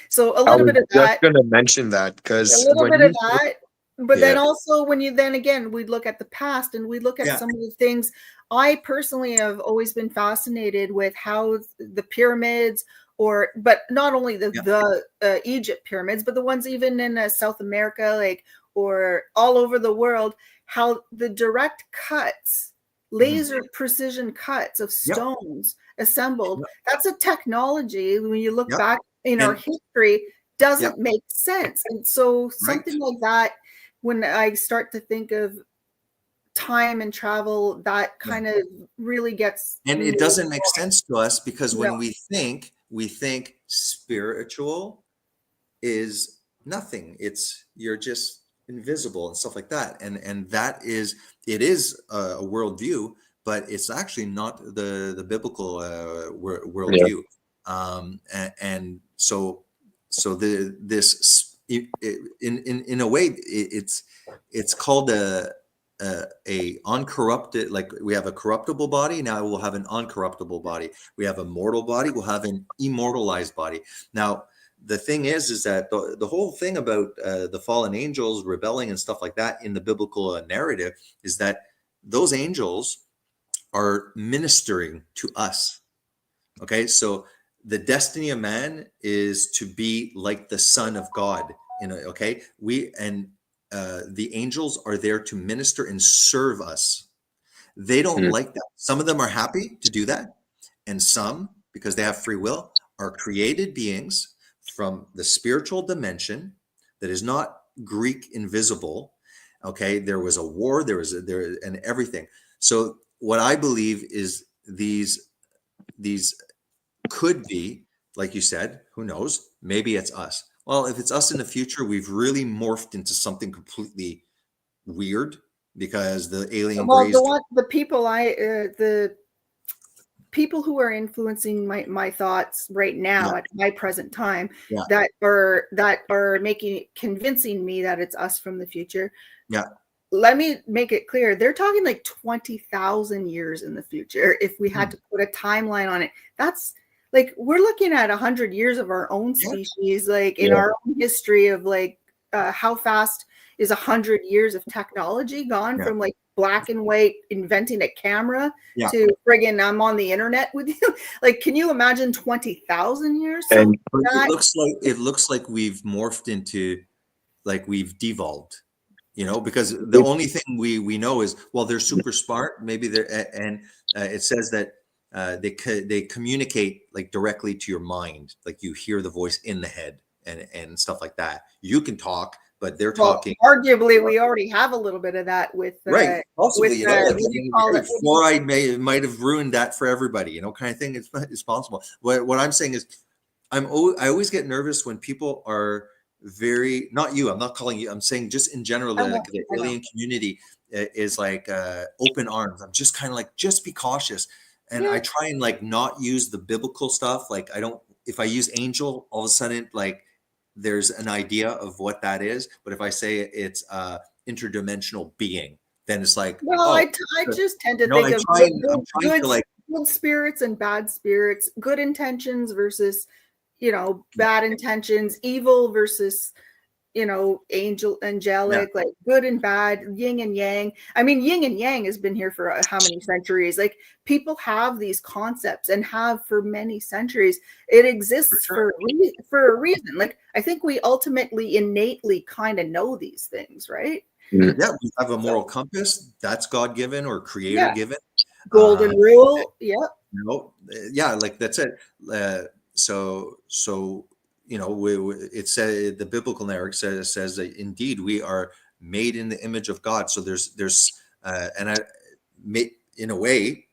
So a I little was bit of just that, going to mention that a because little when bit you of that, but then Yeah. also when you then again we look at the past and we look at Yeah. some of the things. I personally have always been fascinated with how the pyramids, but not only the Egypt pyramids, but the ones even in South America, like, or all over the world, how the direct cuts, laser precision cuts of Yep. stones assembled. Yep. That's a technology when you look Yep. back in our And- history doesn't Yep. make sense. And so something like that, when I start to think of time and travel, that kind of really gets And me it doesn't make sense to us because Yeah. when we think spiritual is nothing. You're just invisible and stuff like that. And that is, it is a worldview, but it's actually not the biblical worldview. And so in a way it's called a uncorrupted, like we have a corruptible body, now we'll have an uncorruptible body. We have a mortal body, we'll have an immortalized body. Now the thing is that the whole thing about the fallen angels rebelling and stuff like that in the biblical narrative is that those angels are ministering to us. Okay, so the destiny of man is to be like the Son of God. Okay, the angels are there to minister and serve us. They don't like that. Some of them are happy to do that, and some, because they have free will, are created beings from the spiritual dimension that is not Greek invisible. Okay, there was a war, and everything. So what I believe is these could be, like you said, who knows? Maybe it's us. Well, if it's us in the future, we've really morphed into something completely weird because the alien Well, grazed. the people who are influencing my thoughts right now at my present time, Yeah. that are convincing me that it's us from the future. Yeah. Let me make it clear. They're talking like 20,000 years in the future. If we had to put a timeline on it, that's like, we're looking at 100 years of our own species, like in our own history of like, how fast is 100 years of technology gone from like black and white, inventing a camera to friggin' I'm on the internet with you. Like, can you imagine 20,000 years? So it looks like we've morphed into, like, we've devolved, because the only thing we know is, well, they're super smart. Maybe it says that they communicate like directly to your mind, like you hear the voice in the head and stuff like that. You can talk, but they're talking. Arguably, we already have a little bit of that with right. Possibly, what do you call it? Fluoride might have ruined that for everybody, kind of thing. It's possible. What I'm saying is, I always get nervous when people are not you. I'm not calling you. I'm saying just in general, the alien community is like open arms. I'm just kind of like, just be cautious. And I try and like not use the biblical stuff. Like if I use angel, all of a sudden, like, there's an idea of what that is. But if I say it's interdimensional being, then it's like, I just tend to think of good spirits and bad spirits, good intentions versus, bad intentions, evil versus, angelic, like good and bad, yin and yang. I mean, yin and yang has been here for how many centuries? Like, people have these concepts and have for many centuries. It exists for a reason. Like, I think we ultimately innately kind of know these things, right? Yeah, we have a moral compass that's God given or creator given. Golden rule. Like that's it. It said, the biblical narrative says that indeed we are made in the image of God. So there's in a way,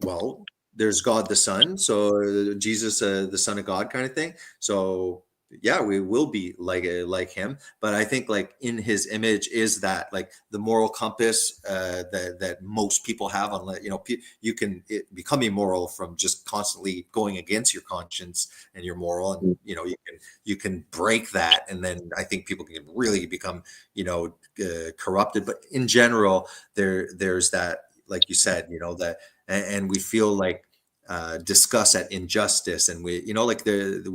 Well, there's God the Son, so Jesus, the Son of God, kind of thing. So yeah, we will be like him. But I think like in his image is that like the moral compass that most people have. On you can become immoral from just constantly going against your conscience and your moral, and you can break that, and then I think people can really become corrupted. But in general, there's that, like you said, that, and we feel like disgust at injustice, and we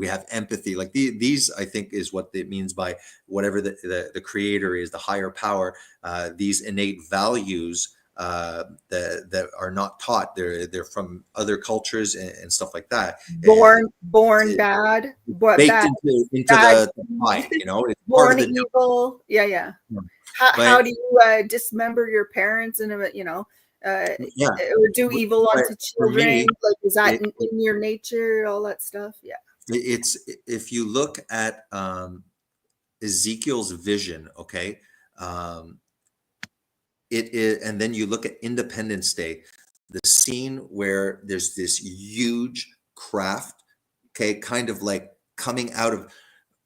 have empathy, like these I think is what it means by whatever the creator is, the higher power, these innate values that are not taught. They're from other cultures and stuff like that. Born bad, but Baked bad, into bad, the pie, it's part of born the evil. Yeah. How do you dismember your parents and yeah. or do evil But onto for children? me, Like, is that in your nature? All that stuff. Yeah. it's if you look at Ezekiel's vision, okay, it is, and then you look at Independence Day, the scene where there's this huge craft, okay, kind of like coming out of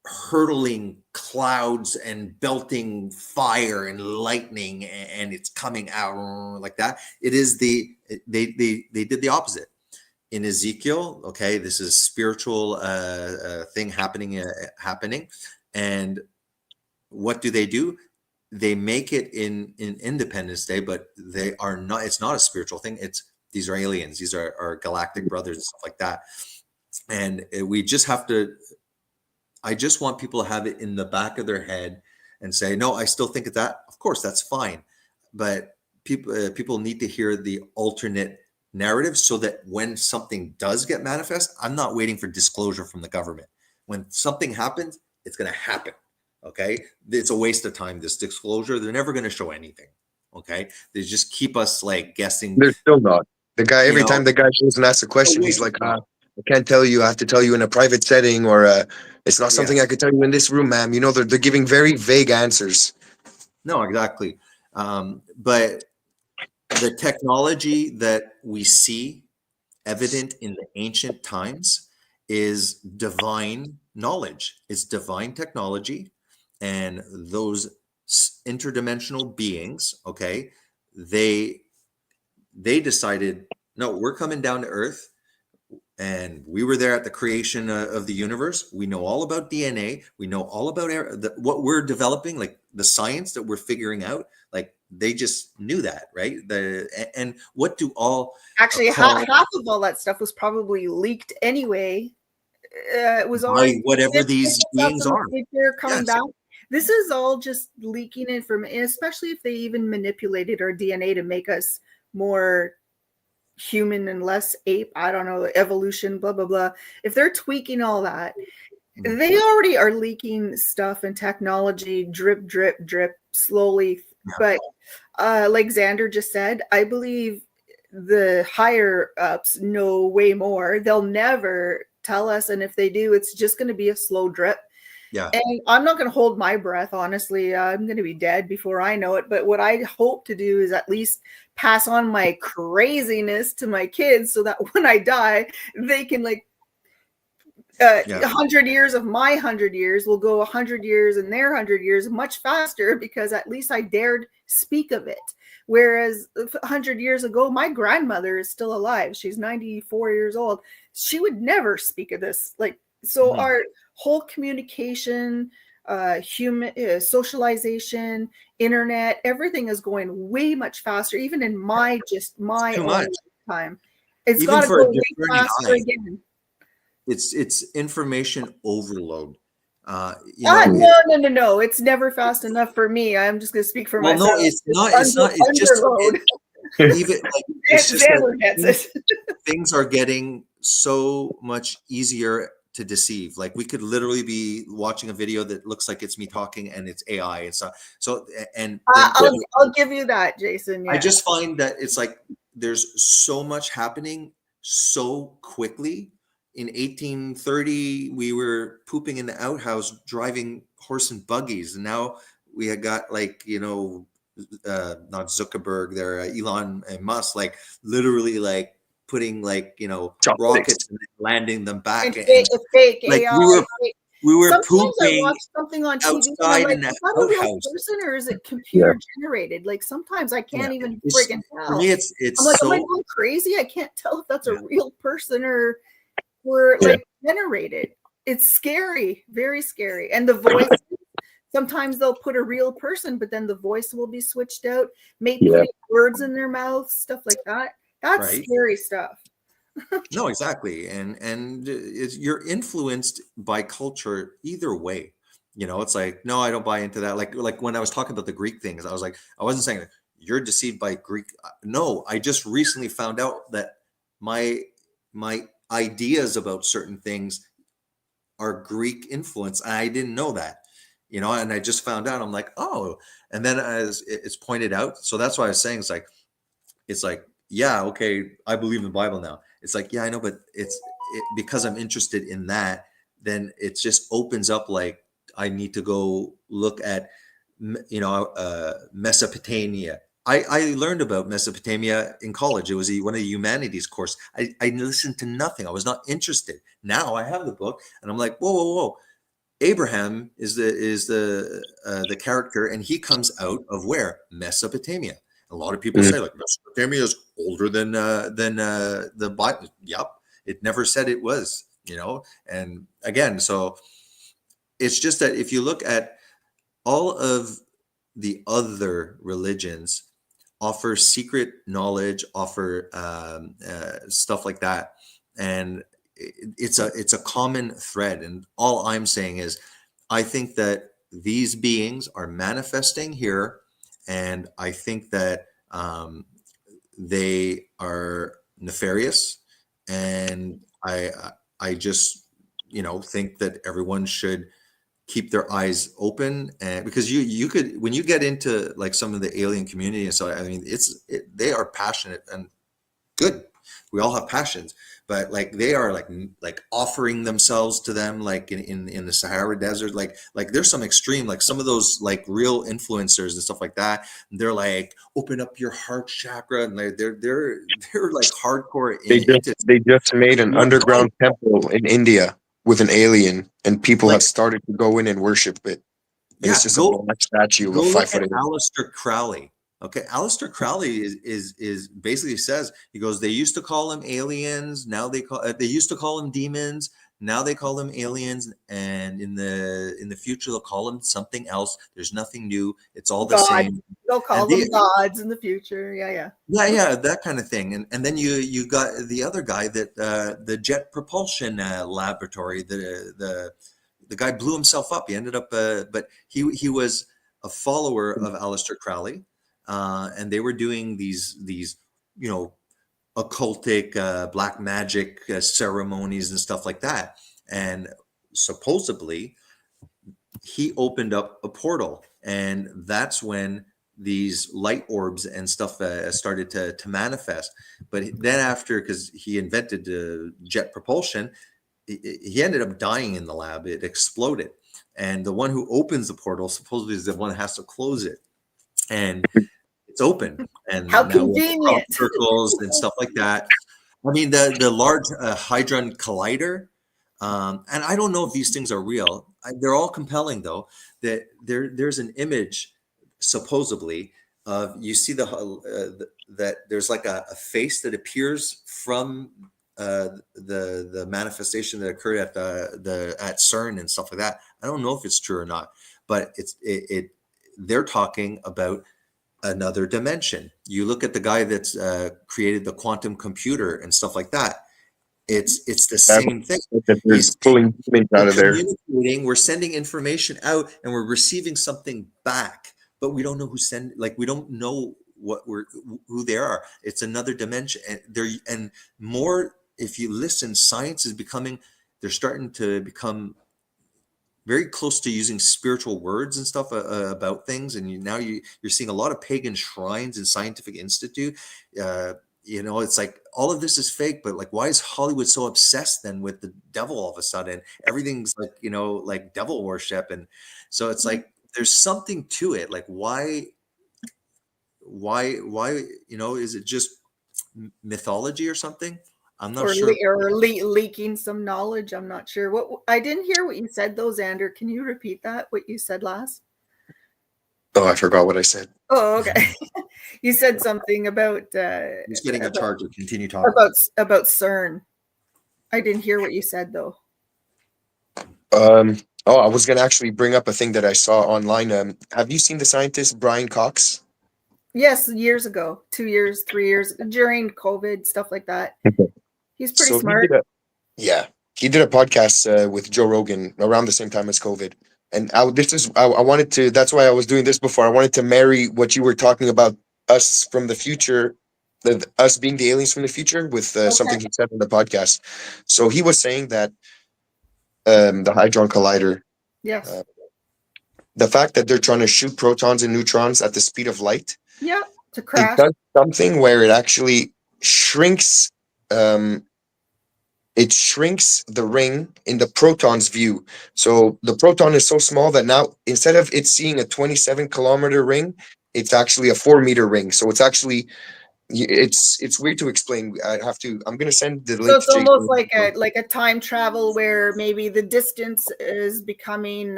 hurtling clouds and belting fire and lightning, and it's coming out like that. It is they did the opposite in Ezekiel. Okay, this is spiritual thing happening, and what do? They make it in Independence Day, but they are not. It's not a spiritual thing. These are aliens. These are our galactic brothers and stuff like that. And we just have to. I just want people to have it in the back of their head and say, no, I still think of that. Of course, that's fine, but people need to hear the alternate narrative, so that when something does get manifest, I'm not waiting for disclosure from the government. When something happens, it's going to happen. Okay, it's a waste of time. This disclosure, they're never going to show anything. Okay, they just keep us like guessing. They're still not. The guy, every time the guy shows and asks a question, he's like, I can't tell you. I have to tell you in a private setting, or it's not something I could tell you in this room, ma'am. They're giving very vague answers. No, exactly. But the technology that we see evident in the ancient times is divine knowledge. It's divine technology, and those interdimensional beings, okay, they decided, no, we're coming down to Earth. And we were there at the creation of the universe. We know all about DNA. We know all about what we're developing, like the science that we're figuring out. Like they just knew that, right? And what do all actually half of all that stuff was probably leaked anyway. It was already whatever these beings are. They're coming back. This is all just leaking information, especially if they even manipulated our DNA to make us more human and less ape. I don't know, evolution, blah blah blah. If they're tweaking all that, they already are leaking stuff and technology, drip slowly. But like Xander just said, I believe the higher ups know way more. They'll never tell us, and if they do, it's just going to be a slow drip. Yeah. And I'm not going to hold my breath, honestly. I'm going to be dead before I know it. But what I hope to do is at least pass on my craziness to my kids, so that when I die, they can 100 years of my 100 years will go 100 years and their 100 years much faster, because at least I dared speak of it. Whereas 100 years ago, my grandmother is still alive. She's 94 years old. She would never speak of this. So our whole communication, human socialization, internet, everything is going way much faster, even in my own time. It's got to go way faster again. It's information overload. No. It's never fast enough for me. I'm just going to speak for myself. No, it's not. It's not. It's just even it's just that things are getting so much easier to deceive. Like we could literally be watching a video that looks like it's me talking, and it's AI. It's not. So and I'll give you that, Jason. Yeah. I just find that it's like there's so much happening so quickly. In 1830, we were pooping in the outhouse, driving horse and buggies, and now we had got not Zuckerberg, there, Elon and Musk, literally putting like, you know, Chopsticks. rockets and landing them back. And fake like AI. we were Sometimes I pooping watch something on TV and I'm outside like, in that is that a real outhouse. person or is it computer generated? Like sometimes I can't even It's- friggin' For tell. me, it's I'm like, so am I going crazy? I can't tell if that's a real person or like generated. It's scary, very scary. And the voice, sometimes they'll put a real person, but then the voice will be switched out, putting words in their mouth, stuff like that. That's Right. scary stuff. No, exactly. And you're influenced by culture either way. You know, it's like, no, I don't buy into that. Like when I was talking about the Greek things, I was like, I wasn't saying you're deceived by Greek. No, I just recently found out that my ideas about certain things are Greek influence. I didn't know that, you know, and I just found out. I'm like, oh, and then as it's pointed out, so that's why I was saying it's like, yeah, okay, I believe in the Bible now. It's like, yeah, I know, but because I'm interested in that, then it just opens up like I need to go look at, you know, Mesopotamia. I learned about Mesopotamia in college. It was one of the humanities course. I listened to nothing. I was not interested. Now I have the book, and I'm like, whoa, whoa, whoa. Abraham is the character, and he comes out of where? Mesopotamia. A lot of people say like Mesopotamia is older than the Bible. Yep, it never said it was, you know. And again, so it's just that if you look at all of the other religions, offer secret knowledge, offer stuff like that, and it's a common thread. And all I'm saying is, I think that these beings are manifesting here, and I think that they are nefarious, and I just, you know, think that everyone should keep their eyes open, and because you could, when you get into like some of the alien community and so, I mean, they are passionate and good. We all have passions, but like they are like offering themselves to them, like in the Sahara Desert, like there's some extreme, like some of those like real influencers and stuff like that. They're like, open up your heart chakra, and they're like hardcore They just made an underground temple in India with an alien, and people Like- have started to go in and worship it. And Yeah, it's just go- a black statue Go of look 5 foot at 8. Aleister Crowley. Okay, Aleister Crowley is basically says, he goes, they used to call them aliens, now they used to call them demons, now they call them aliens, and in the future they'll call them something else. There's nothing new. It's all the same. They'll call them gods in the future. Yeah, that kind of thing. And then you got the other guy that the Jet Propulsion Laboratory, the guy blew himself up. He ended up, but he was a follower of Aleister Crowley, and they were doing these you know, occultic black magic ceremonies and stuff like that. And supposedly he opened up a portal, and that's when these light orbs and stuff started to manifest. But then after, because he invented jet propulsion, he ended up dying in the lab. It exploded, and the one who opens the portal supposedly is the one that has to close it, and it's open. And How now convenient. circles and stuff like that. I mean, the large hadron collider, and I don't know if these things are real. They're all compelling, though. That there's an image supposedly of, you see that there's like a face that appears from the manifestation that occurred at at CERN and stuff like that. I don't know if it's true or not, but they're talking about another dimension. You look at the guy that's created the quantum computer and stuff like that. It's the same thing. He's pulling demons out of there. We're sending information out, and we're receiving something back, but we don't know we don't know who they are. It's another dimension, and more. If you listen, science is they're starting to become very close to using spiritual words and stuff about things. And you're seeing a lot of pagan shrines and scientific institute. You know, it's like all of this is fake, but like, why is Hollywood so obsessed then with the devil all of a sudden? Everything's like, you know, like devil worship. And so it's like, there's something to it. Like, why, you know, is it just mythology or something. I'm not or sure. leaking some knowledge. I'm not sure. What I didn't hear what you said though, Xander. Can you repeat that? What you said last? Oh, I forgot what I said. Oh, okay. You said something about He's getting a charger. Continue talking. about CERN. I didn't hear what you said though. I was gonna actually bring up a thing that I saw online. Have you seen the scientist Brian Cox? Yes, years ago, 2 years, 3 years, during COVID, stuff like that. He's pretty So smart. he did a podcast with Joe Rogan around the same time as COVID. And I wanted to. That's why I was doing this before. I wanted to marry what you were talking about, us from the future, us being the aliens from the future, with something he said on the podcast. So he was saying that the Hadron Collider, Yes. the fact that they're trying to shoot protons and neutrons at the speed of light, Yeah. To it crash. does something where it actually shrinks. It shrinks the ring in the proton's view. So the proton is so small that now instead of it seeing a 27-kilometer ring, it's actually a 4-meter ring. So it's actually it's weird to explain. I'm gonna send the link. So it's to almost Jason. like a time travel where maybe the distance is becoming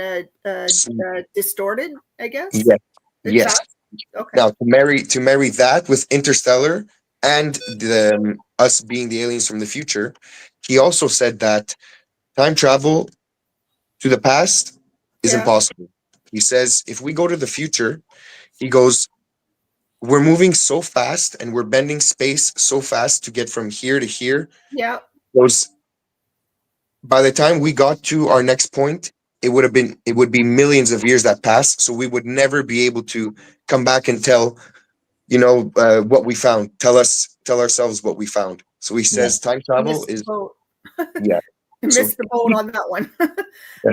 distorted, I guess. Yes. Yes. Exactly. Okay. Now to marry that with Interstellar and the us being the aliens from the future, he also said that time travel to the past is impossible. He says if we go to the future, he goes, we're moving so fast and we're bending space so fast to get from here to here. Yeah. Those by the time we got to our next point, it would be millions of years that pass. So we would never be able to come back and tell, what we found. Tell ourselves what we found. So he says time travel is yeah. Missed the boat on that one.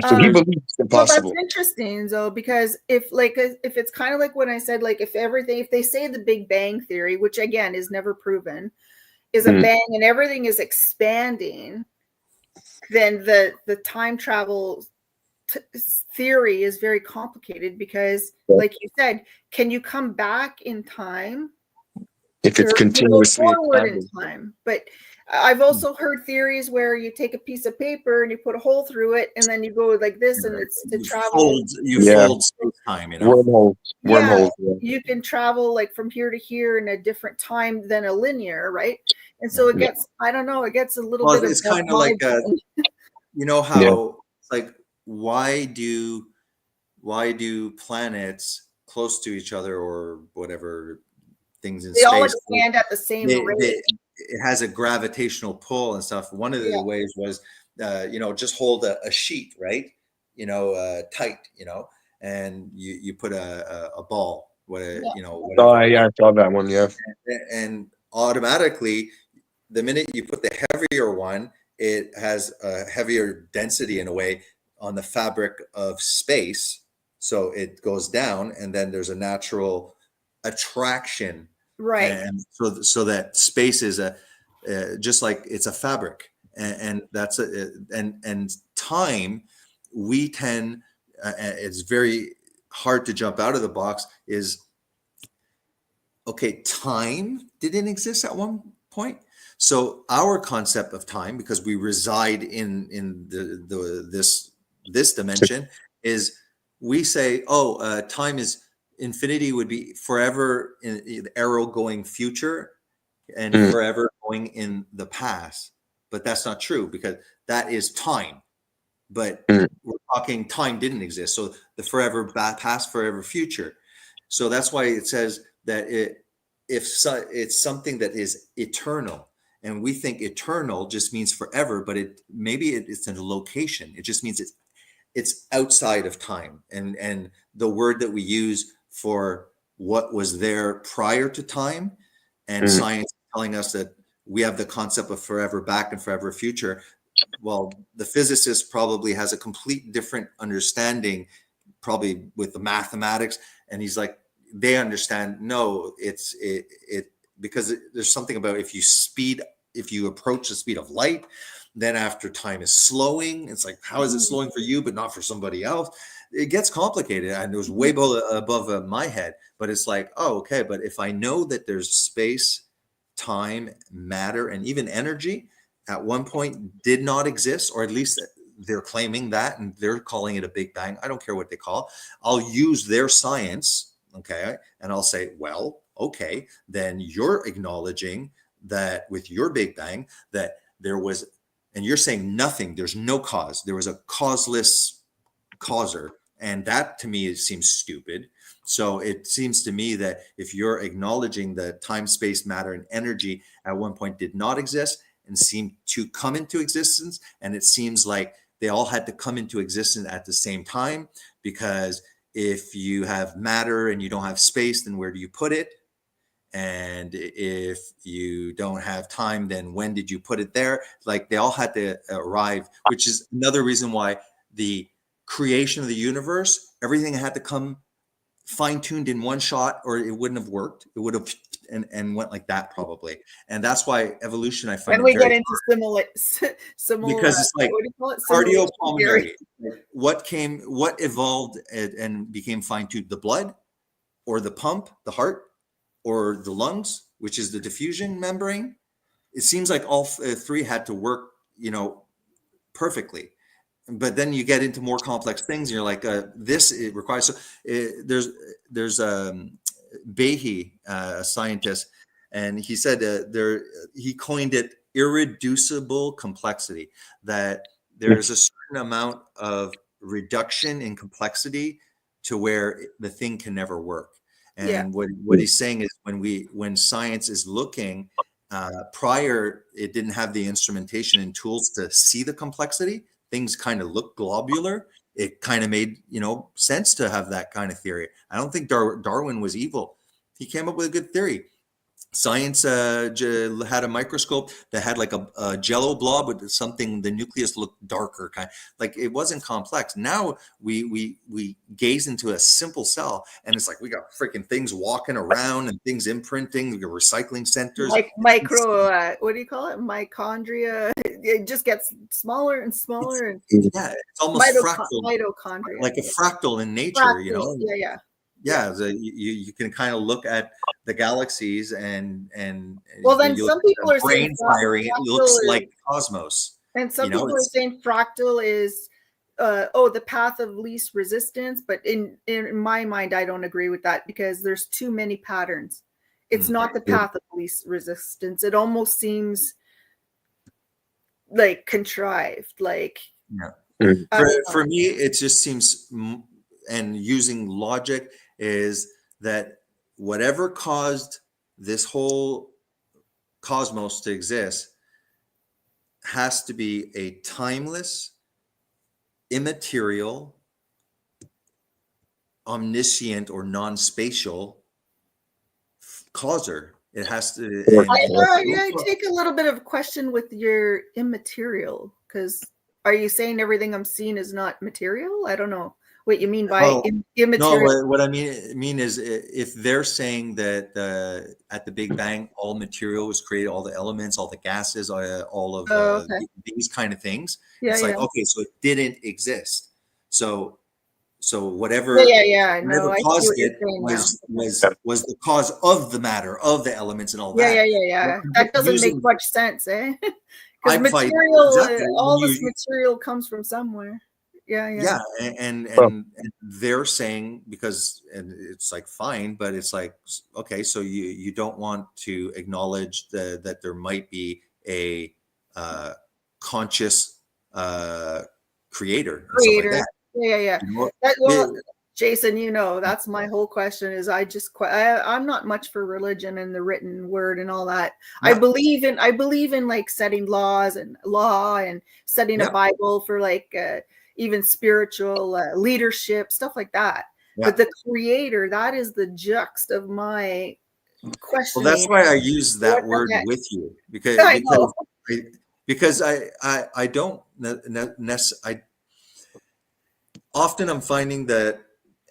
So he believes it's impossible. Well, that's interesting though, because if it's kind of like when I said, like if they say the Big Bang Theory, which again is never proven, is a bang and everything is expanding, then the time travel theory is very complicated because, like you said, can you come back in time if it's continuously forward in time? But I've also heard theories where you take a piece of paper and you put a hole through it, and then you go like this, and it's to travel. Fold space time, Wormholes. Yeah, you can travel like from here to here in a different time than a linear, right? And so it gets, I don't know, it gets a little bit. It's kind of like how it's like why do planets close to each other or whatever things in space all expand at the same rate? It has a gravitational pull and stuff. One of the ways was, just hold a sheet, right? Tight, and you put a ball. I saw that one. Yeah. And automatically, the minute you put the heavier one, it has a heavier density in a way on the fabric of space. So it goes down, and then there's a natural attraction. Right. And so that space is just like it's a fabric, and that's and time. We tend, it's very hard to jump out of the box. Is okay. Time didn't exist at one point. So our concept of time, because we reside in this dimension, is we say, time is. Infinity would be forever in the arrow going future and forever going in the past. But that's not true because that is time. But we're talking time didn't exist. So the forever past, forever future. So that's why it says that it's something that is eternal. And we think eternal just means forever, but it's in a location. It just means it's outside of time. And the word that we use for what was there prior to time, and science telling us that we have the concept of forever back and forever future. Well, the physicist probably has a complete different understanding, probably with the mathematics, and he's like, they understand. No, it's because there's something about if you approach the speed of light, then after time is slowing, it's like, how is it slowing for you but not for somebody else? It gets complicated, and it was way above my head. But it's like, oh, okay. But if I know that there's space, time, matter, and even energy at one point did not exist, or at least they're claiming that, and they're calling it a Big Bang. I don't care what they call it. I'll use their science, okay, and I'll say, well, okay, then you're acknowledging that with your Big Bang that there was, and you're saying nothing, there's no cause. There was a causeless causer. And that to me, it seems stupid. So it seems to me that if you're acknowledging that time, space, matter, and energy at one point did not exist and seemed to come into existence, and it seems like they all had to come into existence at the same time, because if you have matter and you don't have space, then where do you put it? And if you don't have time, then when did you put it there? Like they all had to arrive, which is another reason why the creation of the universe, everything had to come fine-tuned in one shot, or it wouldn't have worked. It would have and went like that probably. And that's why evolution, I find, And we get into similar because it's like what do you call it? cardiopulmonary. What evolved and became fine-tuned? The blood, or the pump, the heart, or the lungs, which is the diffusion membrane. It seems like all three had to work, perfectly. But then you get into more complex things, and you're like, this it requires. So there's Behe, a scientist, and he said he coined it irreducible complexity. That there's a certain amount of reduction in complexity to where the thing can never work. And what he's saying is when science is looking prior, it didn't have the instrumentation and tools to see the complexity. Things kind of look globular. It kind of made, sense to have that kind of theory. I don't think Darwin was evil. He came up with a good theory. Science had a microscope that had like a jello blob with something, the nucleus looked darker, kind of, like it wasn't complex. Now we gaze into a simple cell, and it's like we got freaking things walking around and things imprinting. We got recycling centers, like micro. What do you call it? Mitochondria. It just gets smaller and smaller. It's almost fractal, mitochondria, like a fractal in nature. Yeah. You can kind of look at the galaxies and well, then some people are brain saying firing. It looks like cosmos. And some people are saying fractal is the path of least resistance. But in my mind, I don't agree with that, because there's too many patterns. It's not the path of least resistance. It almost seems like contrived. Like for me, it just seems, and using logic, is that whatever caused this whole cosmos to exist has to be a timeless, immaterial, omniscient, or non-spatial causer. It has to. I take a little bit of a question with your immaterial, because are you saying everything I'm seeing is not material? I don't know what you mean by immaterial. No, what I mean is, if they're saying that at the Big Bang all material was created, all the elements, all the gases, all of these kind of things, it's like, okay, so it didn't exist. So whatever whatever caused it was the cause of the matter, of the elements, and all that. Yeah. That doesn't make much sense, eh? Because material, all this material comes from somewhere. Yeah. And they're saying, because, and it's like, fine, but it's like, okay, so you don't want to acknowledge that there might be a conscious creator. And stuff like that. Yeah. Jason, that's my whole question. Is I'm not much for religion and the written word and all that. I believe in like setting laws and law and setting a Bible for like even spiritual leadership, stuff like that. But the creator, that is the juxt of my question. Well, that's why I use that word with you, because I don't necessarily. Often I'm finding that,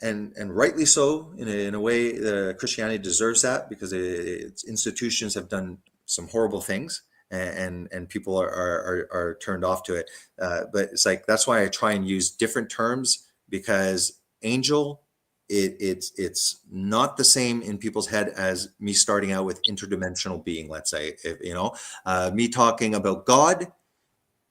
and rightly so, in a way, Christianity deserves that, because its institutions have done some horrible things, and people are turned off to it. But it's like, that's why I try and use different terms, because angel it's not the same in people's head as me starting out with interdimensional being. Let's say, if, me talking about God.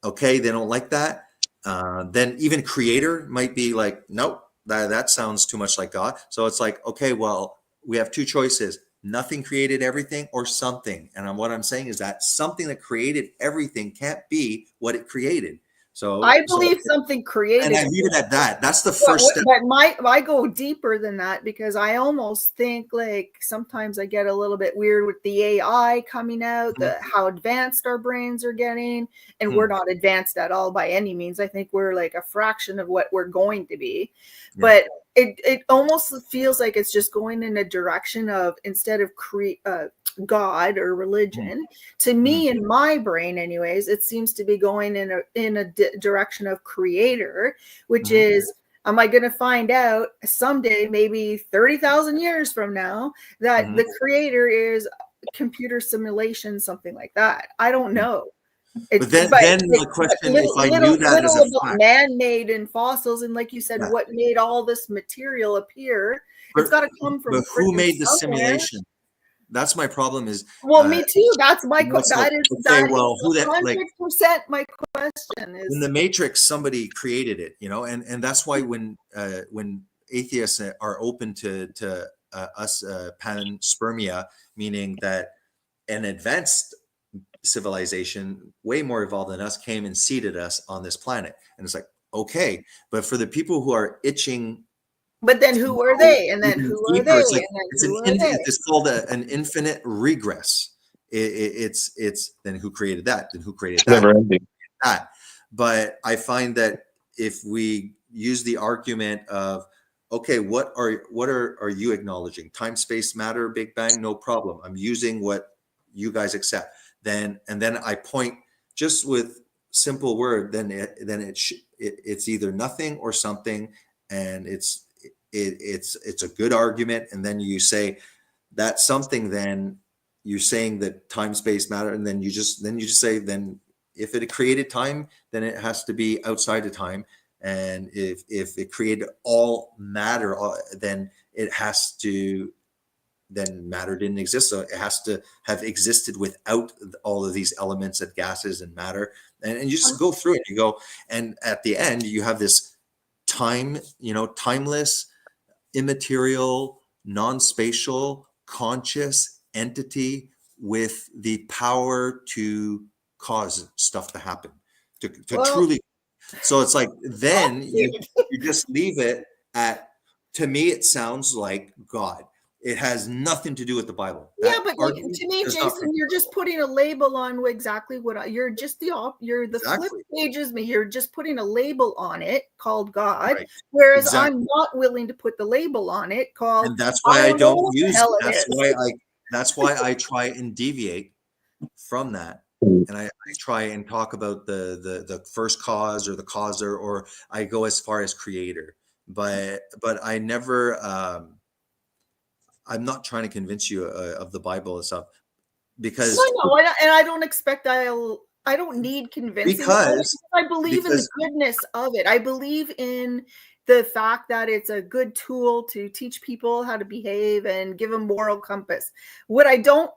Okay, they don't like that. Then even creator might be like, nope, that sounds too much like God. So it's like, okay, well, we have two choices: nothing created everything, or something. And what I'm saying is that something that created everything can't be what it created. I believe something created. And I leave it at that. That's the first step. But I go deeper than that, because I almost think, like, sometimes I get a little bit weird with the AI coming out, how advanced our brains are getting, and we're not advanced at all by any means. I think we're like a fraction of what we're going to be. Yeah. But it almost feels like it's just going in a direction of, instead of God or religion, to me, in my brain anyways, it seems to be going in a direction of creator, which is, am I going to find out someday, maybe 30,000 years from now, that the creator is computer simulation, something like that? I don't know. But then the question, if I knew that as a fact, man-made and fossils, and like you said, what made all this material appear? It's got to come from. But who made the simulation? That's my problem. Is me too. That's my question. That is 100% my question. Is in the Matrix, somebody created it, and that's why when atheists are open to us panspermia, meaning that an advanced civilization way more evolved than us came and seeded us on this planet, and it's like, okay, but for the people who are itching, but then who are they? And then who are they? It's called an infinite regress. It's then who created that? Then who created that? Never ending. But I find that if we use the argument of, okay, what are you acknowledging? Time, space, matter, Big Bang, no problem. I'm using what you guys accept. Then I point just with simple word. Then it's either nothing or something, and it's a good argument. And then you say that something. Then you're saying that time, space, matter, and then you just say, then if it created time, then it has to be outside of time. And if it created all matter, then it has to. Then matter didn't exist, so it has to have existed without all of these elements and gases and matter. And you just go through it. You go, and at the end, you have this timeless, immaterial, non-spatial, conscious entity with the power to cause stuff to happen, to truly. So it's like, then you just leave it at, to me, it sounds like God. It has nothing to do with the Bible. But to me, Jason, you're just putting a label on exactly what you're just the flip pages. You're just putting a label on it called God, whereas I'm not willing to put the label on it called. And that's why I don't use it. That's why I try and deviate from that, and I try and talk about the first cause or the causer, or I go as far as creator. But I never. I'm not trying to convince you of the Bible and stuff, because I don't expect I don't need convincing, because I believe in the goodness of it. I believe in the fact that it's a good tool to teach people how to behave and give them moral compass. What I don't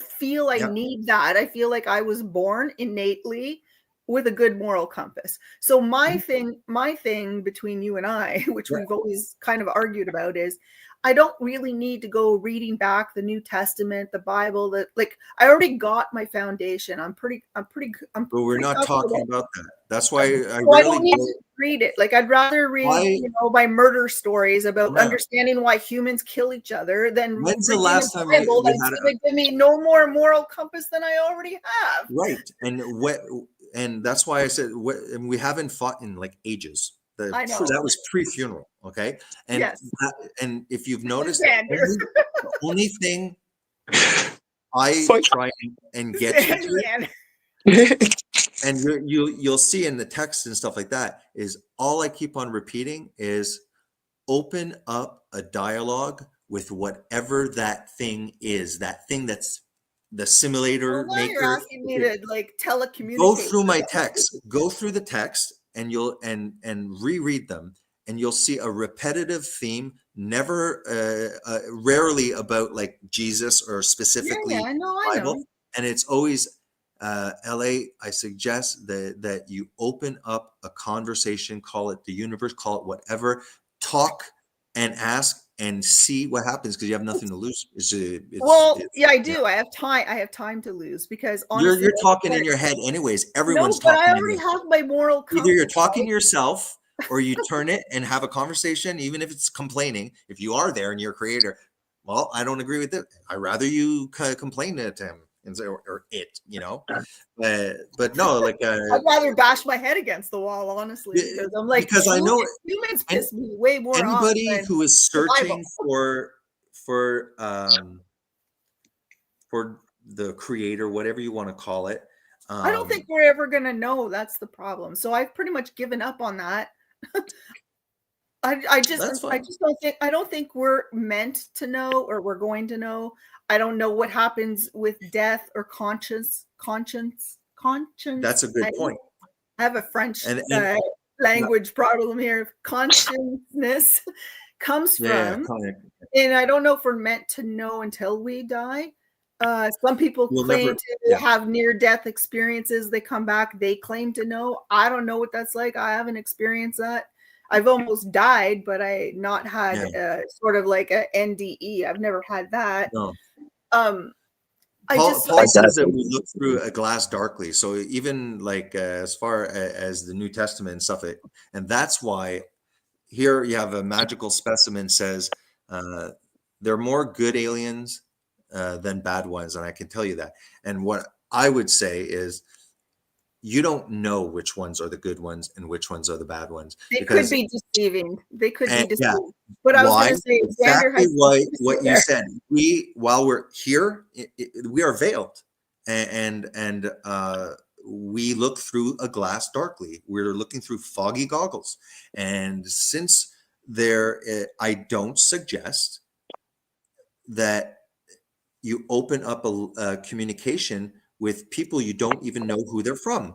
feel I need that. I feel like I was born innately with a good moral compass. So my thing between you and I, which we've always kind of argued about, is I don't really need to go reading back the New Testament, the Bible. I already got my foundation. I'm pretty. But we're not talking about that. That's why I don't need to read it. Like, I'd rather read, my murder stories about understanding why humans kill each other than when's the last time Bible that's going to give me no more moral compass than I already have. Right, and that's why I said we haven't fought in like ages. I know. That was pre-funeral, okay? And and if you've noticed, the only thing I try and get you to, and you'll see in the text and stuff like that, is all I keep on repeating is open up a dialogue with whatever that thing is, that thing that's the simulator maker. You're asking me to telecommunicate. Go through my text. Go through the text. And you'll and reread them, and you'll see a repetitive theme, never, rarely about like Jesus or specifically I know, I Bible. know. And it's always, LA, I suggest that you open up a conversation, call it the universe, call it whatever, talk and ask and see what happens, because you have nothing to lose. Well, yeah, I you know, do. I have time to lose because you're honestly, talking in your head anyways. no, Everyone's but I talking in already their have my moral Either you're compass, talking right? to yourself or you turn it and have a conversation, even if it's complaining. If you are there and you're a creator, well, I don't agree with it. I'd rather you complain to him and say, or it, but no, like, I'd rather bash my head against the wall, honestly, because I'm like, because I know humans and piss me way more off anybody than who is survival. searching for the creator, whatever you want to call it. I don't think we're ever gonna know. That's the problem. So I've pretty much given up on that. I just That's fine. I don't think we're meant to know or we're going to know. I don't know what happens with death or conscience. That's a good I point. have a French And language problem here. Consciousness comes yeah, from, and I don't know if we're meant to know until we die. Some people we'll claim never. to Yeah. have near-death experiences. They come back, they claim to know. I don't know what that's like. I haven't experienced that. I've almost died, but I not had sort of like a NDE. I've never had that. No. Paul says that we look through a glass darkly. So even like as far as the New Testament and stuff, and that's why here you have a magical specimen says there are more good aliens than bad ones, and I can tell you that. And what I would say is, you don't know which ones are the good ones and which ones are the bad ones. They could be deceiving. They could be deceiving. Yeah. But I was Why? going to say, Exactly what you said. While we're here, we are veiled, and we look through a glass darkly. We're looking through foggy goggles, and since I don't suggest that you open up a communication with people you don't even know who they're from.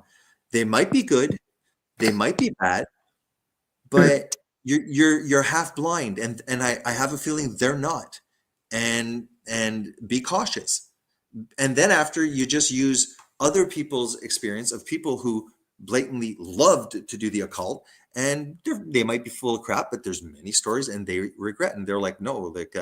They might be good, they might be bad, but you're half blind, and I have a feeling they're not. And be cautious. And then after, you just use other people's experience of people who blatantly loved to do the occult, and they might be full of crap, but there's many stories and they regret, and they're like, no, like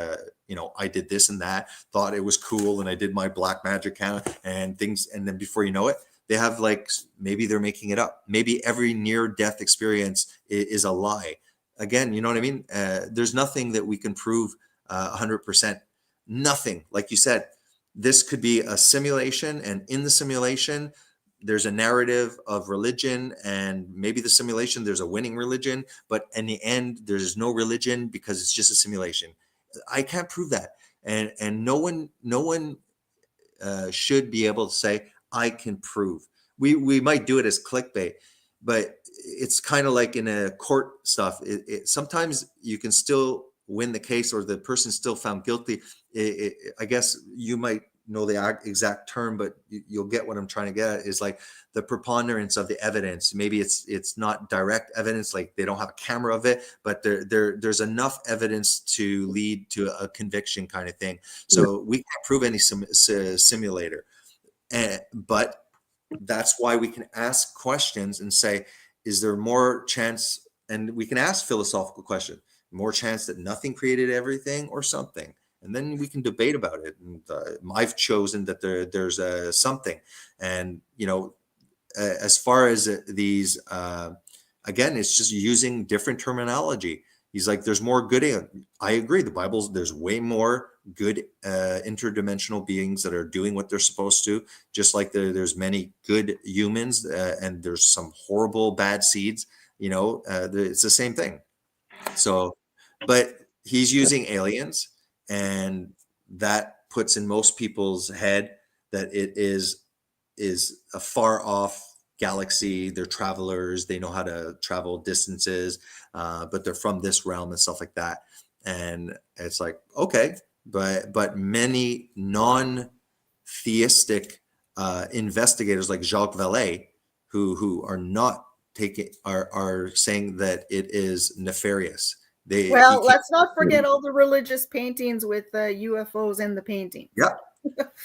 I did this and that, thought it was cool, and I did my black magic kind of and things, and then before you know it, they have, like, maybe they're making it up. Maybe every near death experience is a lie. Again, you know what I mean? There's nothing that we can prove 100%. Nothing. Like you said, this could be a simulation, and in the simulation, there's a narrative of religion, and maybe the simulation, there's a winning religion, but in the end, there's no religion because it's just a simulation. I can't prove that. And no one should be able to say, I can prove. We might do it as clickbait, but it's kind of like in a court stuff. Sometimes you can still win the case, or the person still found guilty. I guess you might know the exact term, but you'll get what I'm trying to get at, is like the preponderance of the evidence. Maybe it's not direct evidence, like they don't have a camera of it, but there's enough evidence to lead to a conviction kind of thing. So we can't prove any simulator, but that's why we can ask questions and say, is there more chance? And we can ask philosophical questions. More chance that nothing created everything, or something, and then we can debate about it. And I've chosen that there's something. And as far as these, again, it's just using different terminology. He's like, there's more good. I agree. The Bible's, there's way more good interdimensional beings that are doing what they're supposed to. Just like there's many good humans, and there's some horrible bad seeds. It's the same thing. So, but he's using aliens, and that puts in most people's head that it is a far off galaxy. They're travelers. They know how to travel distances, but they're from this realm and stuff like that. And it's like, okay, but many non-theistic investigators like Jacques Vallée, who are not are saying that it is nefarious. You Well, can't, let's not forget all the religious paintings with UFOs in the paintings. yeah,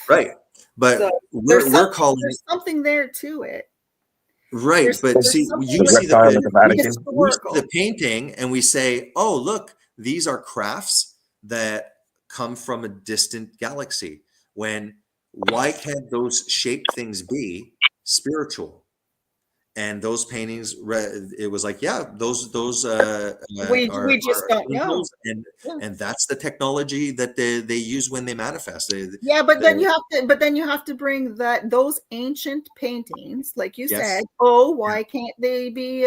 right. But So we're calling there's something there to it. right. But There's see, something you The see reptile of the we Vatican. historical. see the painting and we say, oh, look, these are crafts that come from a distant galaxy. When why can't those shaped things be spiritual? And those paintings, it was like, yeah, those We just are don't know. angels, and Yeah. that's the technology that they use when they manifest. Yeah, but then The- you have to bring those ancient paintings, like you yes, said. Oh, why can't they be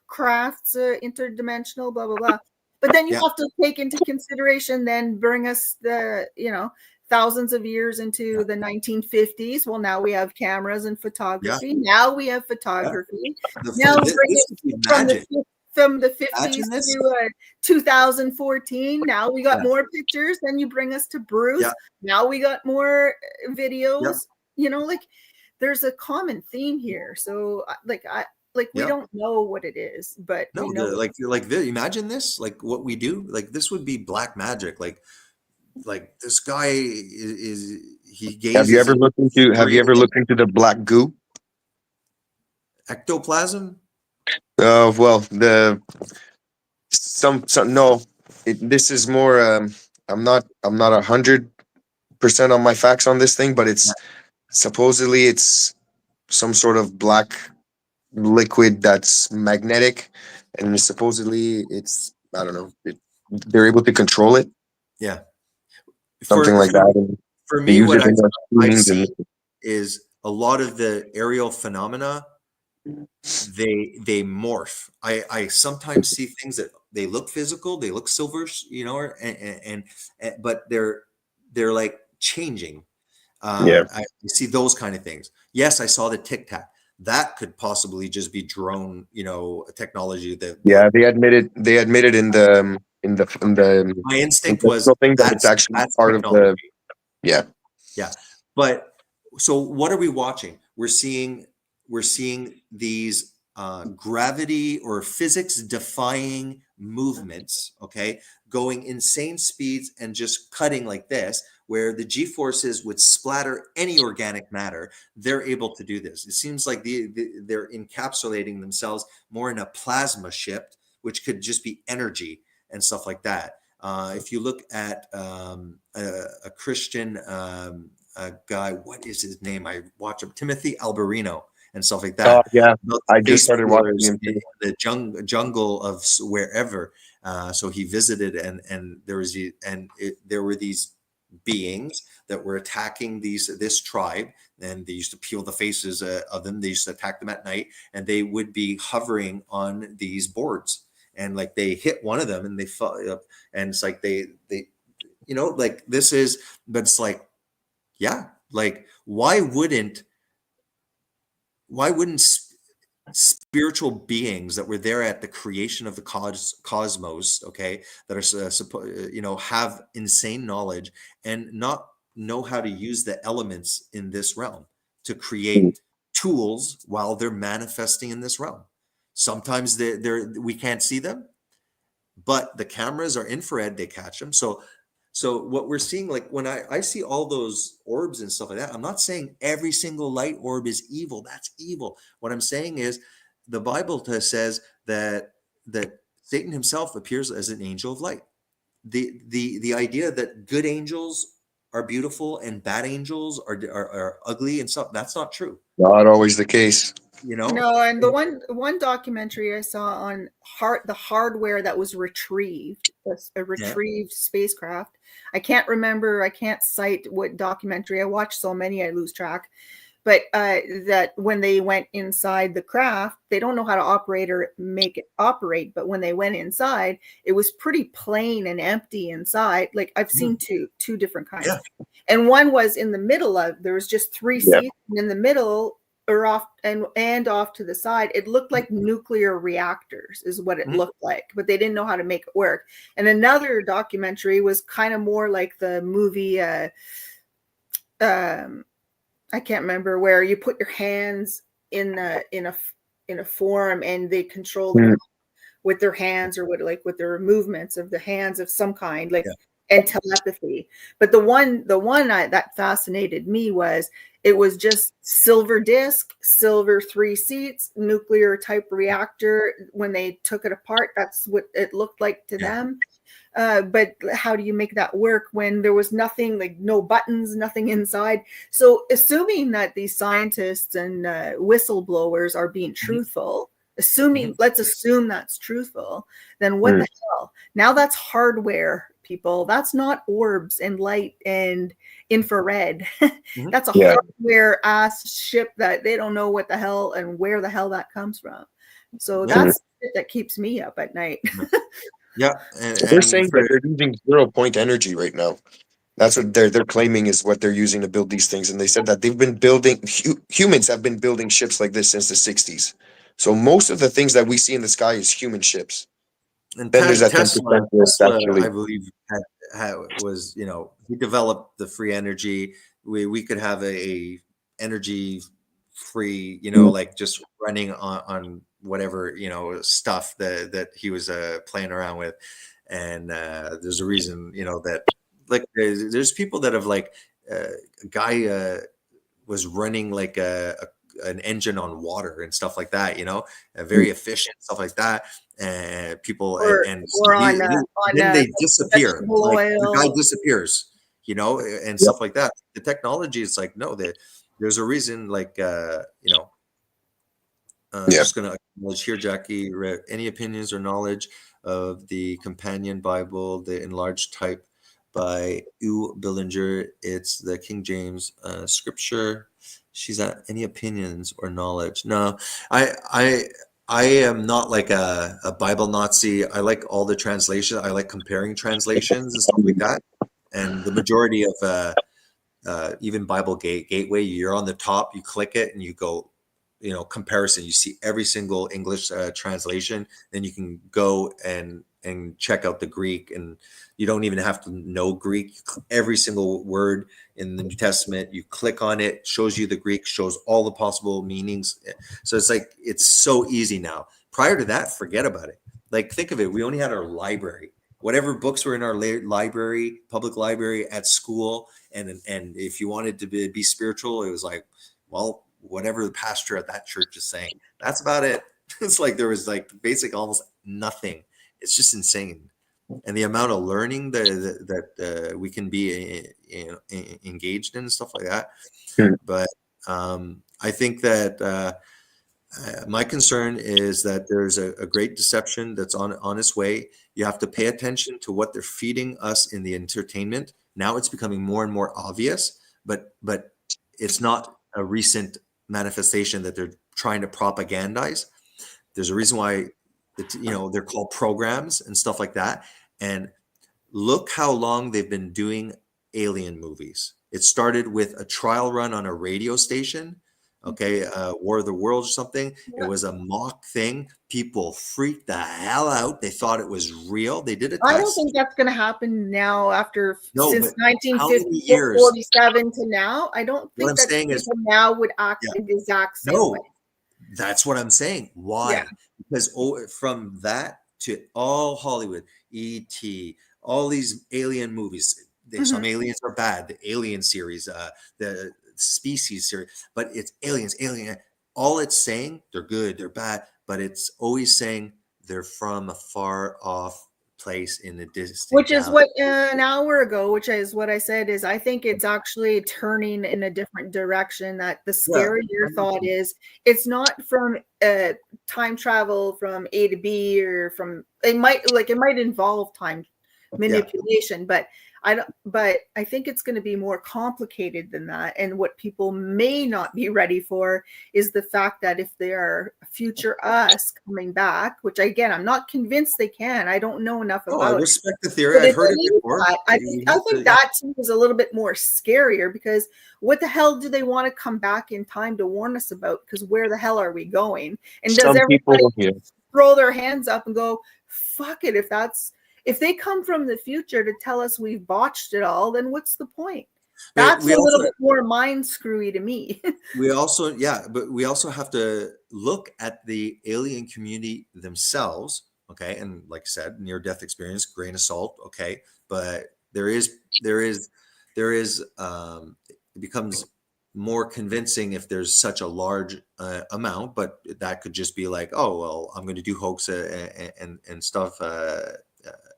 crafts, interdimensional, blah blah blah. But then you yeah, have to take into consideration, then bring us the thousands of years into yeah, the 1950s. Well, now we have cameras and yeah, photography. Now we have yeah. photography. Now bring This it would be from magic. the 50s Imagine this. to 2014. Now we got Yeah, more pictures. Then you bring us to yeah, Bruce. Now we got more yeah, videos. Like there's a common theme here. So we yeah. don't know what it is, but No, we know imagine this, like what we do, like this would be black magic. Like this guy he Have you gazes ever into looked into Have you ever breathing looked into the black goo? ectoplasm. Well, the some no. This is more. I'm not 100% on my facts on this thing, but Yeah, it's supposedly it's some sort of black liquid that's magnetic, and supposedly it's I don't know. They're able to control it, yeah. something For like for that, and for they me, use what it in their I've scenes. And seen is a lot of the aerial phenomena. They morph. I sometimes see things that they look physical, they look silver, but they're like changing. yeah, I see those kind of things. Yes, I saw the Tic Tac. That could possibly just be drone, technology. yeah, they admitted in the My instinct was congressional thing that it's that's actually that's part of the technology. yeah. Yeah. But so what are we watching? We're seeing these gravity or physics defying movements, okay, going insane speeds and just cutting like this, where the G forces would splatter any organic matter. They're able to do this. It seems like they're encapsulating themselves more in a plasma ship, which could just be energy and stuff like that. If you look at a Christian guy, what is his name? I watch him, Timothy Alberino, and stuff like Oh that. yeah, About I the just face started watching peelers him in too. the jungle of wherever. So he visited, and there were these beings that were attacking this tribe, and they used to peel the faces of them. They used to attack them at night, and they would be hovering on these boards, and like they hit one of them, and they fell up, and it's like they like this is, but it's like, yeah, like why wouldn't spiritual beings that were there at the creation of the cosmos, okay, that are have insane knowledge and not know how to use the elements in this realm to create tools while they're manifesting in this realm? Sometimes we can't see them, but the cameras are infrared, they catch them. So what we're seeing, like when I see all those orbs and stuff like that, I'm not saying every single light orb is evil. That's evil. What I'm saying is the Bible says that Satan himself appears as an angel of light. The idea that good angels are beautiful and bad angels are ugly and stuff, that's not true. Not always the case. No, and the one documentary I saw on the hardware that was retrieved, a Yeah. retrieved spacecraft. I can't remember. I can't cite what documentary. I watched so many, I lose track. But that when they went inside the craft, they don't know how to operate or make it operate. But when they went inside, it was pretty plain and empty inside. Like I've seen two different kinds, Yeah. and one was in the middle of. There was just three Yeah. seats, and in the middle or off and off to the side, it looked like nuclear reactors is what it looked like, but they didn't know how to make it work. And another documentary was kind of more like the movie I can't remember, where you put your hands in a in a form, and they control their with their hands, or with their movements of the hands of some kind, like, and telepathy. But the one that fascinated me was, it was just silver disc, silver 3 seats, nuclear type reactor. When they took it apart, that's what it looked like to them. But how do you make that work when there was nothing, like no buttons, nothing inside? So assuming that these scientists and whistleblowers are being truthful, let's assume that's truthful, then what the hell? Now that's hardware, people. That's not orbs and light and infrared. That's a hardware ass ship that they don't know what the hell and where the hell that comes from. So that's it that keeps me up at night. Yeah, they're saying that they're using 0 point energy right now. That's what they're claiming is what they're using to build these things. And they said that they've been building, humans have been building ships like this since the 60s. So most of the things that we see in the sky is human ships. And then there's that Tesla, 10% that's actually, I believe, was, he developed the free energy. We could have a energy free, like just running on whatever, stuff that he was playing around with. And there's a reason, that, like, there's people that have, like, a guy was running like an engine on water and stuff like that, very efficient, stuff like that. And people then they disappear. Like, the guy disappears, and stuff like that. The technology is like, no, there's a reason, like, just going to acknowledge here, Jackie, any opinions or knowledge of the companion Bible, the enlarged type by U. Billinger? It's the King James scripture. She's at any opinions or knowledge? No, I am not like a Bible Nazi. I like all the translations. I like comparing translations and stuff like that. And the majority of even Bible Gateway, you're on the top, you click it and you go, comparison. You see every single English translation. Then you can go and check out the Greek, and you don't even have to know Greek. Every single word in the New Testament, you click on it, shows you the Greek, shows all the possible meanings. So it's like, it's so easy now. Prior to that, forget about it. Like, think of it. We only had our library, whatever books were in our library, public library at school. And if you wanted to be spiritual, it was like, well, whatever the pastor at that church is saying, that's about it. It's like, there was like basic almost nothing. It's just insane. And the amount of learning that we can be engaged in and stuff like that. But I think that my concern is that there's a great deception that's on its way. You have to pay attention to what they're feeding us in the entertainment. Now it's becoming more and more obvious, but it's not a recent manifestation that they're trying to propagandize. There's a reason why they're called programs and stuff like that. And look how long they've been doing alien movies. It started with a trial run on a radio station. Okay, War of the Worlds or something. It was a mock thing. People freaked the hell out. They thought it was real. They did a test. I don't think that's going to happen now since 1947 to now. I don't think that people now would act in the exact same way. That's what I'm saying. Why? Yeah. Because from that to all Hollywood, E.T., all these alien movies, some aliens are bad. The Alien series, the Species series, but it's aliens. All it's saying, they're good, they're bad, but it's always saying they're from a far off place in the distance. Which is what an hour ago, which is what I said, is I think it's actually turning in a different direction. That the scarier thought is it's not from time travel from A to B, or it might involve time manipulation, but I think it's going to be more complicated than that. And what people may not be ready for is the fact that if they are future us coming back, which again, I'm not convinced they can. I don't know enough about it. I respect the theory. I've heard it before. I think that is a little bit more scarier, because what the hell do they want to come back in time to warn us about? Because where the hell are we going? And does everybody throw their hands up and go, fuck it, if they come from the future to tell us we've botched it all, then what's the point? That's we a little also bit more mind screwy to me. but we also have to look at the alien community themselves. Okay, and like I said, near death experience, grain of salt. Okay, but it becomes more convincing if there's such a large amount, but that could just be like, oh well, I'm going to do hoax and stuff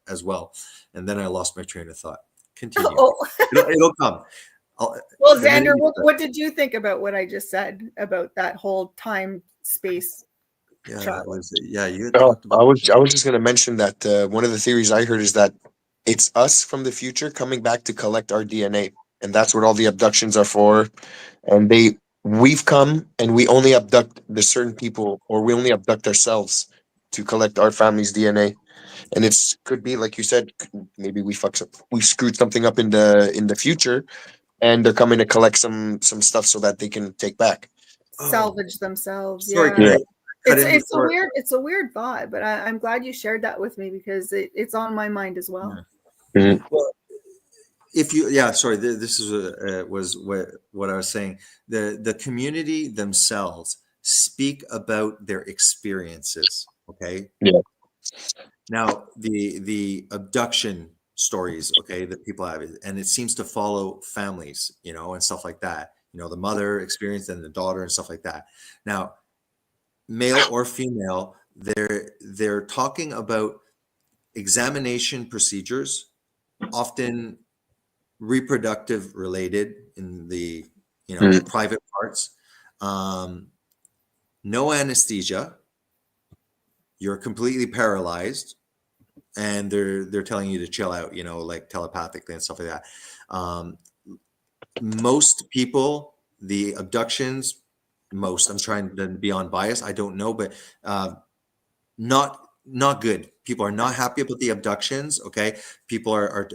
as well. And then I lost my train of thought. Continue. Oh. It'll come. Well, The minute Xander, you what did you think about what I just said about that whole time space Yeah, travel? you had Oh, talked about. I was just gonna mention that one of the theories I heard is that it's us from the future coming back to collect our DNA, and that's what all the abductions are for. And we've come and we only abduct the certain people, or we only abduct ourselves to collect our family's DNA. And it's could be like you said, maybe we screwed something up in the future, and they're coming to collect some stuff so that they can take back. Oh, Salvage themselves. sorry, Yeah. can I cut in It's before? it's a weird thought, but I'm glad you shared that with me because it's on my mind as well. Mhm. Well, if you, yeah, sorry, this is was what I was saying. The community themselves speak about their experiences. Okay. Yeah. Now the abduction stories, okay, that people have, and it seems to follow families, and stuff like that. The mother experience and the daughter and stuff like that. Now, male or female, they're talking about examination procedures, often reproductive related in the Mhm. private parts. No anesthesia. You're completely paralyzed, and they're telling you to chill out, like telepathically and stuff like that. Most people, the abductions, most, I'm trying to be on bias, I don't know, but not good. People are not happy about the abductions. Okay, people are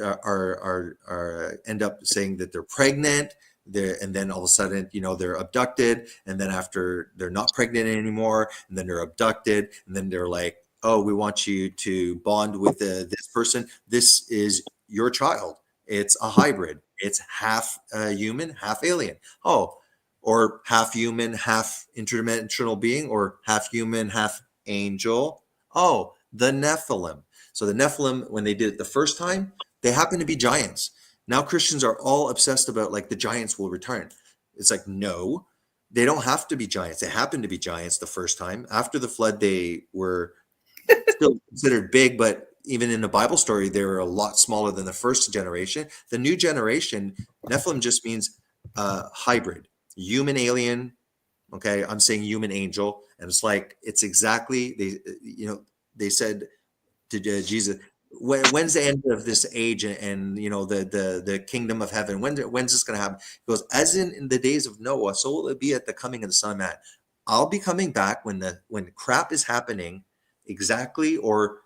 end up saying that they're pregnant. And then all of a sudden, they're abducted, and then after they're not pregnant anymore, and then they're abducted, and then they're like, "Oh, we want you to bond with this person. This is your child. It's a hybrid. It's half human, half alien. Oh, or half human, half interdimensional being, or half human, half angel. Oh, the Nephilim. So the Nephilim, when they did it the first time, they happen to be giants. Now Christians are all obsessed about like the giants will return. It's like, no, they don't have to be giants. They happen to be giants the first time. After the flood, they were still considered big, but even in the Bible story, they were a lot smaller than the first generation. The new generation, Nephilim just means hybrid, human alien. Okay, I'm saying human angel, and it's like it's exactly they said to Jesus, when's the end of this age, and the kingdom of heaven? When's this going to happen? He goes, as in the days of Noah, so will it be at the coming of the Son of Man. I'll be coming back when crap is happening, exactly, or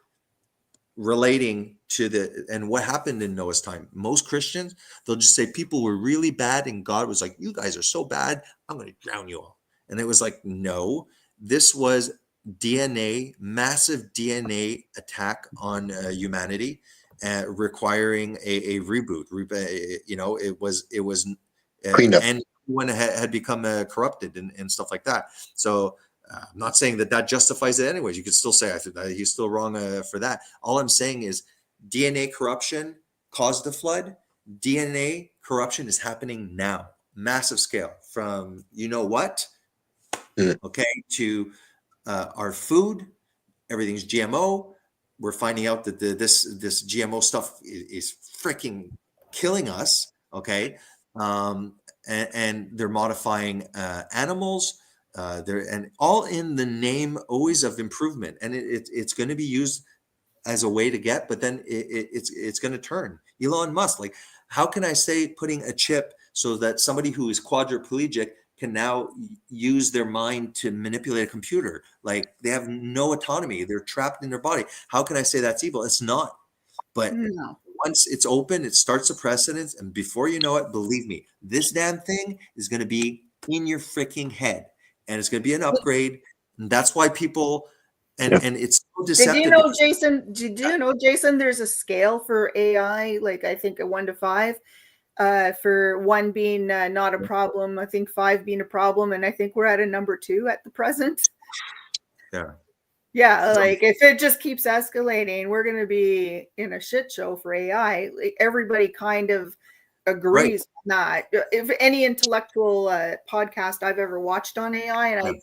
relating to and what happened in Noah's time. Most Christians, they'll just say people were really bad, and God was like, you guys are so bad, I'm going to drown you all. And it was like, no, this was massive DNA attack on humanity, requiring a reboot. It was Cleanup. and when it had become corrupted and stuff like that. So I'm not saying that justifies it anyways. You could still say I think that he's still wrong for that. All I'm saying is DNA corruption caused the flood. DNA corruption is happening now, massive scale, from what, Mhm. okay, to our food. Everything's GMO. We're finding out that this GMO stuff is freaking killing us. Okay, and they're modifying animals. And all in the name always of improvement, and it's going to be used as a way to get, but then it's going to turn. Elon Musk, like, how can I say putting a chip so that somebody who is quadriplegic can now use their mind to manipulate a computer? Like, they have no autonomy. They're trapped in their body. How can I say that's evil? It's not. But No. once it's open, it starts a precedence. And before you know it, believe me, this damn thing is going to be in your freaking head. And it's going to be an upgrade. And that's why people, and it's so Did you deceptive. know, Jason? Did you know, Jason? There's a scale for AI. Like I think a 1 to 5. for 1 being not a problem, I think 5 being a problem, and I think we're at a number 2 at the present. Yeah. Yeah, like if it just keeps escalating, we're going to be in a shit show for AI. Like, everybody kind of agrees on that. If any intellectual podcast I've ever watched on AI, and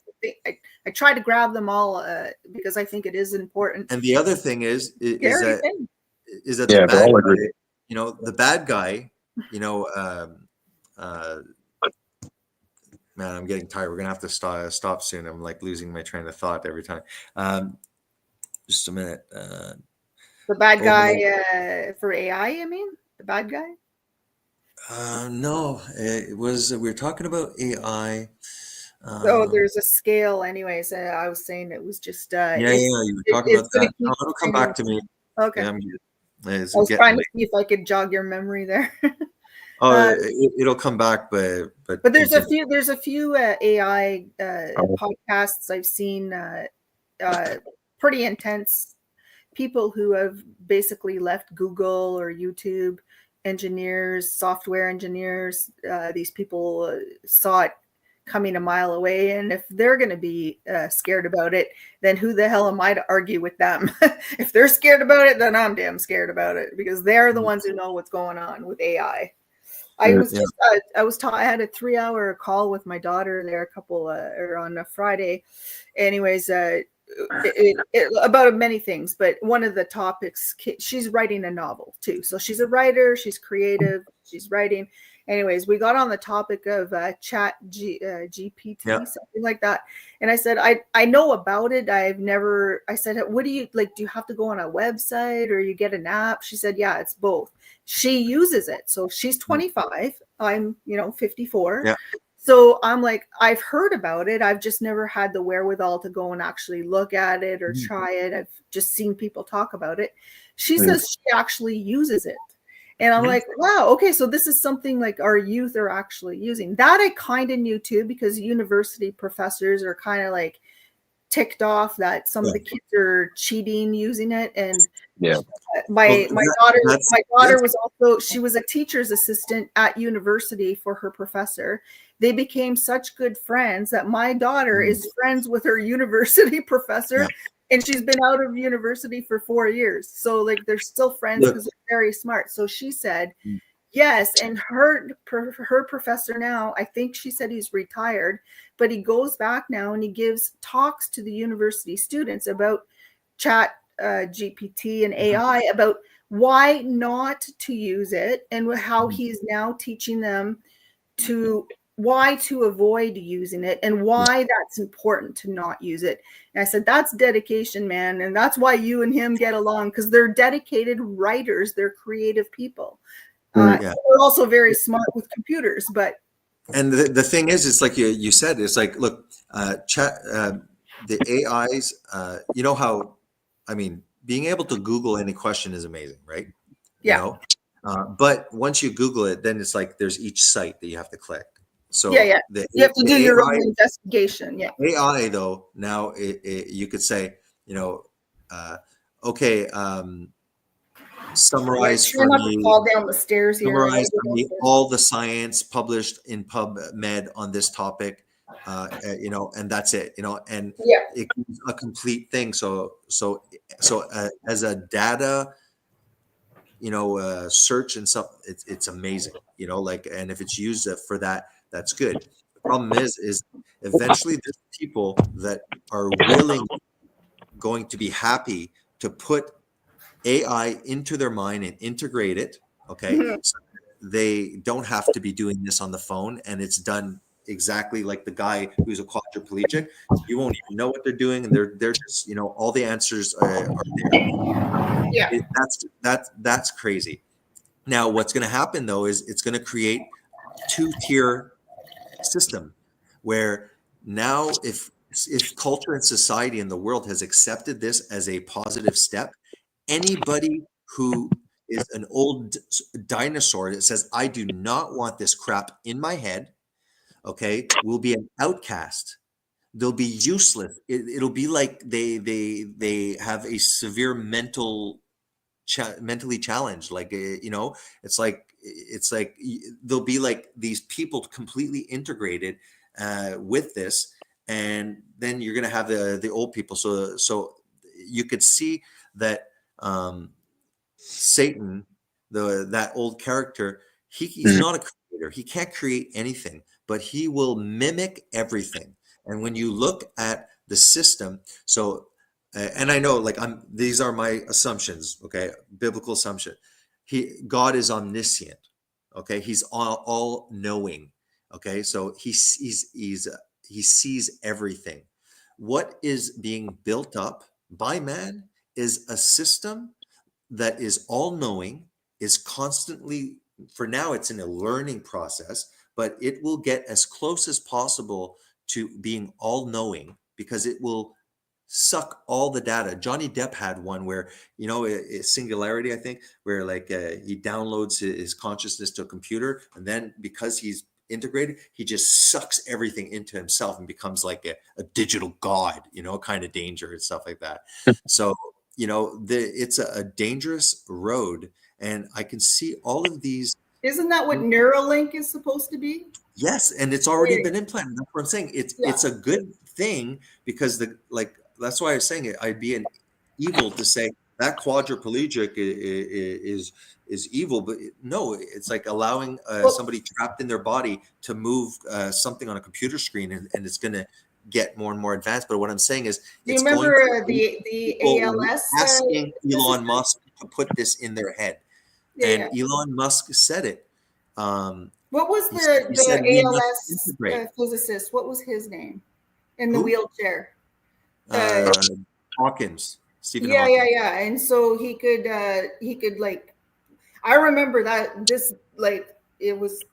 I try to grab them all because I think it is important. And the other thing is Scary that thing. the Yeah, they bad all guy, agree. the bad guy, man, I'm getting tired. We're gonna have to stop soon. I'm like losing my train of thought every time. Just a minute. The bad guy for AI, I mean? The bad guy? No, it was, we were talking about AI. Oh, there's a scale anyways. I was saying it was just Yeah, you were talking about that. No, it'll come back to me. Okay. Yeah, I was trying to see if I could jog your memory there. It'll come back, but there's a few AI podcasts I've seen, pretty intense people who have basically left Google or YouTube, engineers, software engineers. These people saw it coming a mile away, and if they're going to be scared about it, then who the hell am I to argue with them? If they're scared about it, then I'm damn scared about it, because they're the ones who know what's going on with AI. I had a 3-hour call with my daughter there or on a Friday. Anyways, about many things, but one of the topics, she's writing a novel too. So she's a writer, she's creative, she's writing. Anyways, we got on the topic of GPT, something like that. And I said, I know about it. I said, what do you like? Do you have to go on a website or you get an app? She said, yeah, it's both. She uses it. So she's 25. I'm, 54. Yeah. So I'm like, I've heard about it. I've just never had the wherewithal to go and actually look at it or try it. I've just seen people talk about it. She says she actually uses it. And I'm like, wow, okay, so this is something like our youth are actually using. That I kind of knew too, because university professors are kind of like ticked off that some of the kids are cheating using it. And my daughter was also, she was a teacher's assistant at university for her professor. They became such good friends that my daughter is friends with her university professor. And she's been out of university for 4 years. So like they're still friends because they're very smart. So she said, yes. And her professor now, I think she said he's retired, but he goes back now and he gives talks to the university students about chat GPT and AI, about why not to use it, and how he's now teaching them why to avoid using it and why that's important to not use it. And I said, that's dedication, man. And that's why you and him get along, because they're dedicated writers. They're creative people. They're also very smart with computers, but. And the thing is, it's like you said, it's like, look, the AIs, you know how, I mean, being able to Google any question is amazing, right? Yeah. But once you Google it, then it's like there's each site that you have to click. So you have to do your own investigation. Yeah. AI though, now you could say, okay, summarize for me. Fall down the stairs here. Summarize for me all the science published in PubMed on this topic, and that's it. And it gives a complete thing. So as a data, search and stuff, it's amazing. And if it's used for that, that's good. The problem is eventually there's people that are going to be happy to put AI into their mind and integrate it. Okay. So they don't have to be doing this on the phone, and it's done exactly like the guy who's a quadriplegic. You won't even know what they're doing, and they're just, all the answers are there. Yeah. That's crazy. Now, what's going to happen though is it's going to create two-tier system where now if culture and society in the world has accepted this as a positive step, anybody who is an old dinosaur that says, I do not want this crap in my head, okay, will be an outcast. They'll be useless. It'll be like they have a severe mentally challenged, like, it's like it's like there'll be like these people completely integrated with this, and then you're going to have the old people. So you could see that Satan, that old character, he's not a creator. He can't create anything, but he will mimic everything. And when you look at the system, so and I know, like, these are my assumptions, okay, biblical assumption. God is omniscient, okay, he's all knowing, okay, so he sees everything. What is being built up by man is a system that is all knowing, is constantly, for now it's in a learning process, but it will get as close as possible to being all knowing, because it will suck all the data. Johnny Depp had one where, Singularity, I think, where like he downloads his consciousness to a computer, and then because he's integrated, he just sucks everything into himself and becomes like a digital god, kind of danger and stuff like that. So it's a dangerous road, and I can see all of these. Isn't that what Neuralink is supposed to be? Yes, and it's already been implanted. That's what I'm saying. It's a good thing, because that's why I was saying it. I'd be an evil to say that quadriplegic is evil, but no, it's like allowing somebody trapped in their body to move something on a computer screen, and it's going to get more and more advanced. But what I'm saying is, you remember the ALS asking Elon Musk to put this in their head, and Elon Musk said it. What was the ALS physicist? What was his name in the wheelchair? Hawkins. Stephen yeah, Hawking. yeah. And so he could like, I remember that it was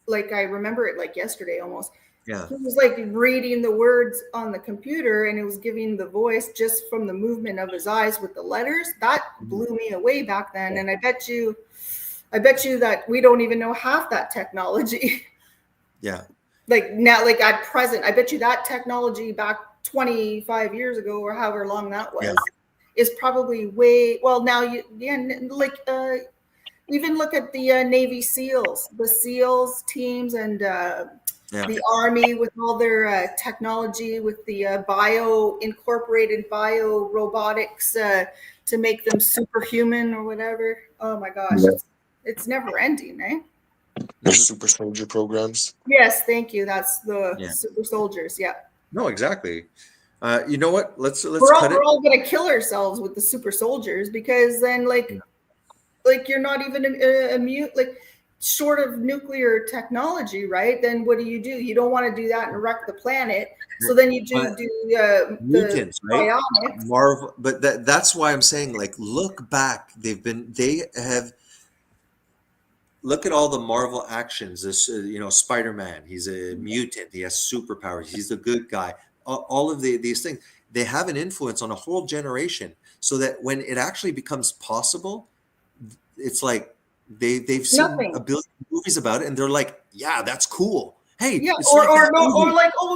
like, I remember it like yesterday almost. Yeah. He was like reading the words on the computer, and it was giving the voice just from the movement of his eyes with the letters. That blew me away back then. And I bet you that we don't even know half that technology. Yeah. Like now, like at present, I bet you that technology back 25 years ago, or however long that was, is probably way, well, now even look at the Navy SEALs, the SEALs teams, and the Army with all their technology, with the incorporated bio robotics to make them superhuman or whatever. Oh my gosh, it's never ending, right? The super soldier programs. Yes, thank you. That's the super soldiers. Yeah. No, exactly. You know what? Let's We're cut it. all gonna kill ourselves with the super soldiers, because then like you're not even immune, like short of nuclear technology, right? Then what do? You don't want to do that and wreck the planet. So then you do mutants, the right? bionics. Marvel, but that's why I'm saying, like, look back. Look at all the Marvel actions. This, Spider-Man, he's a mutant. He has superpowers. He's the good guy. All of these things, they have an influence on a whole generation, so that when it actually becomes possible, it's like they've seen a billion movies about it, and they're like, yeah, that's cool. Hey, or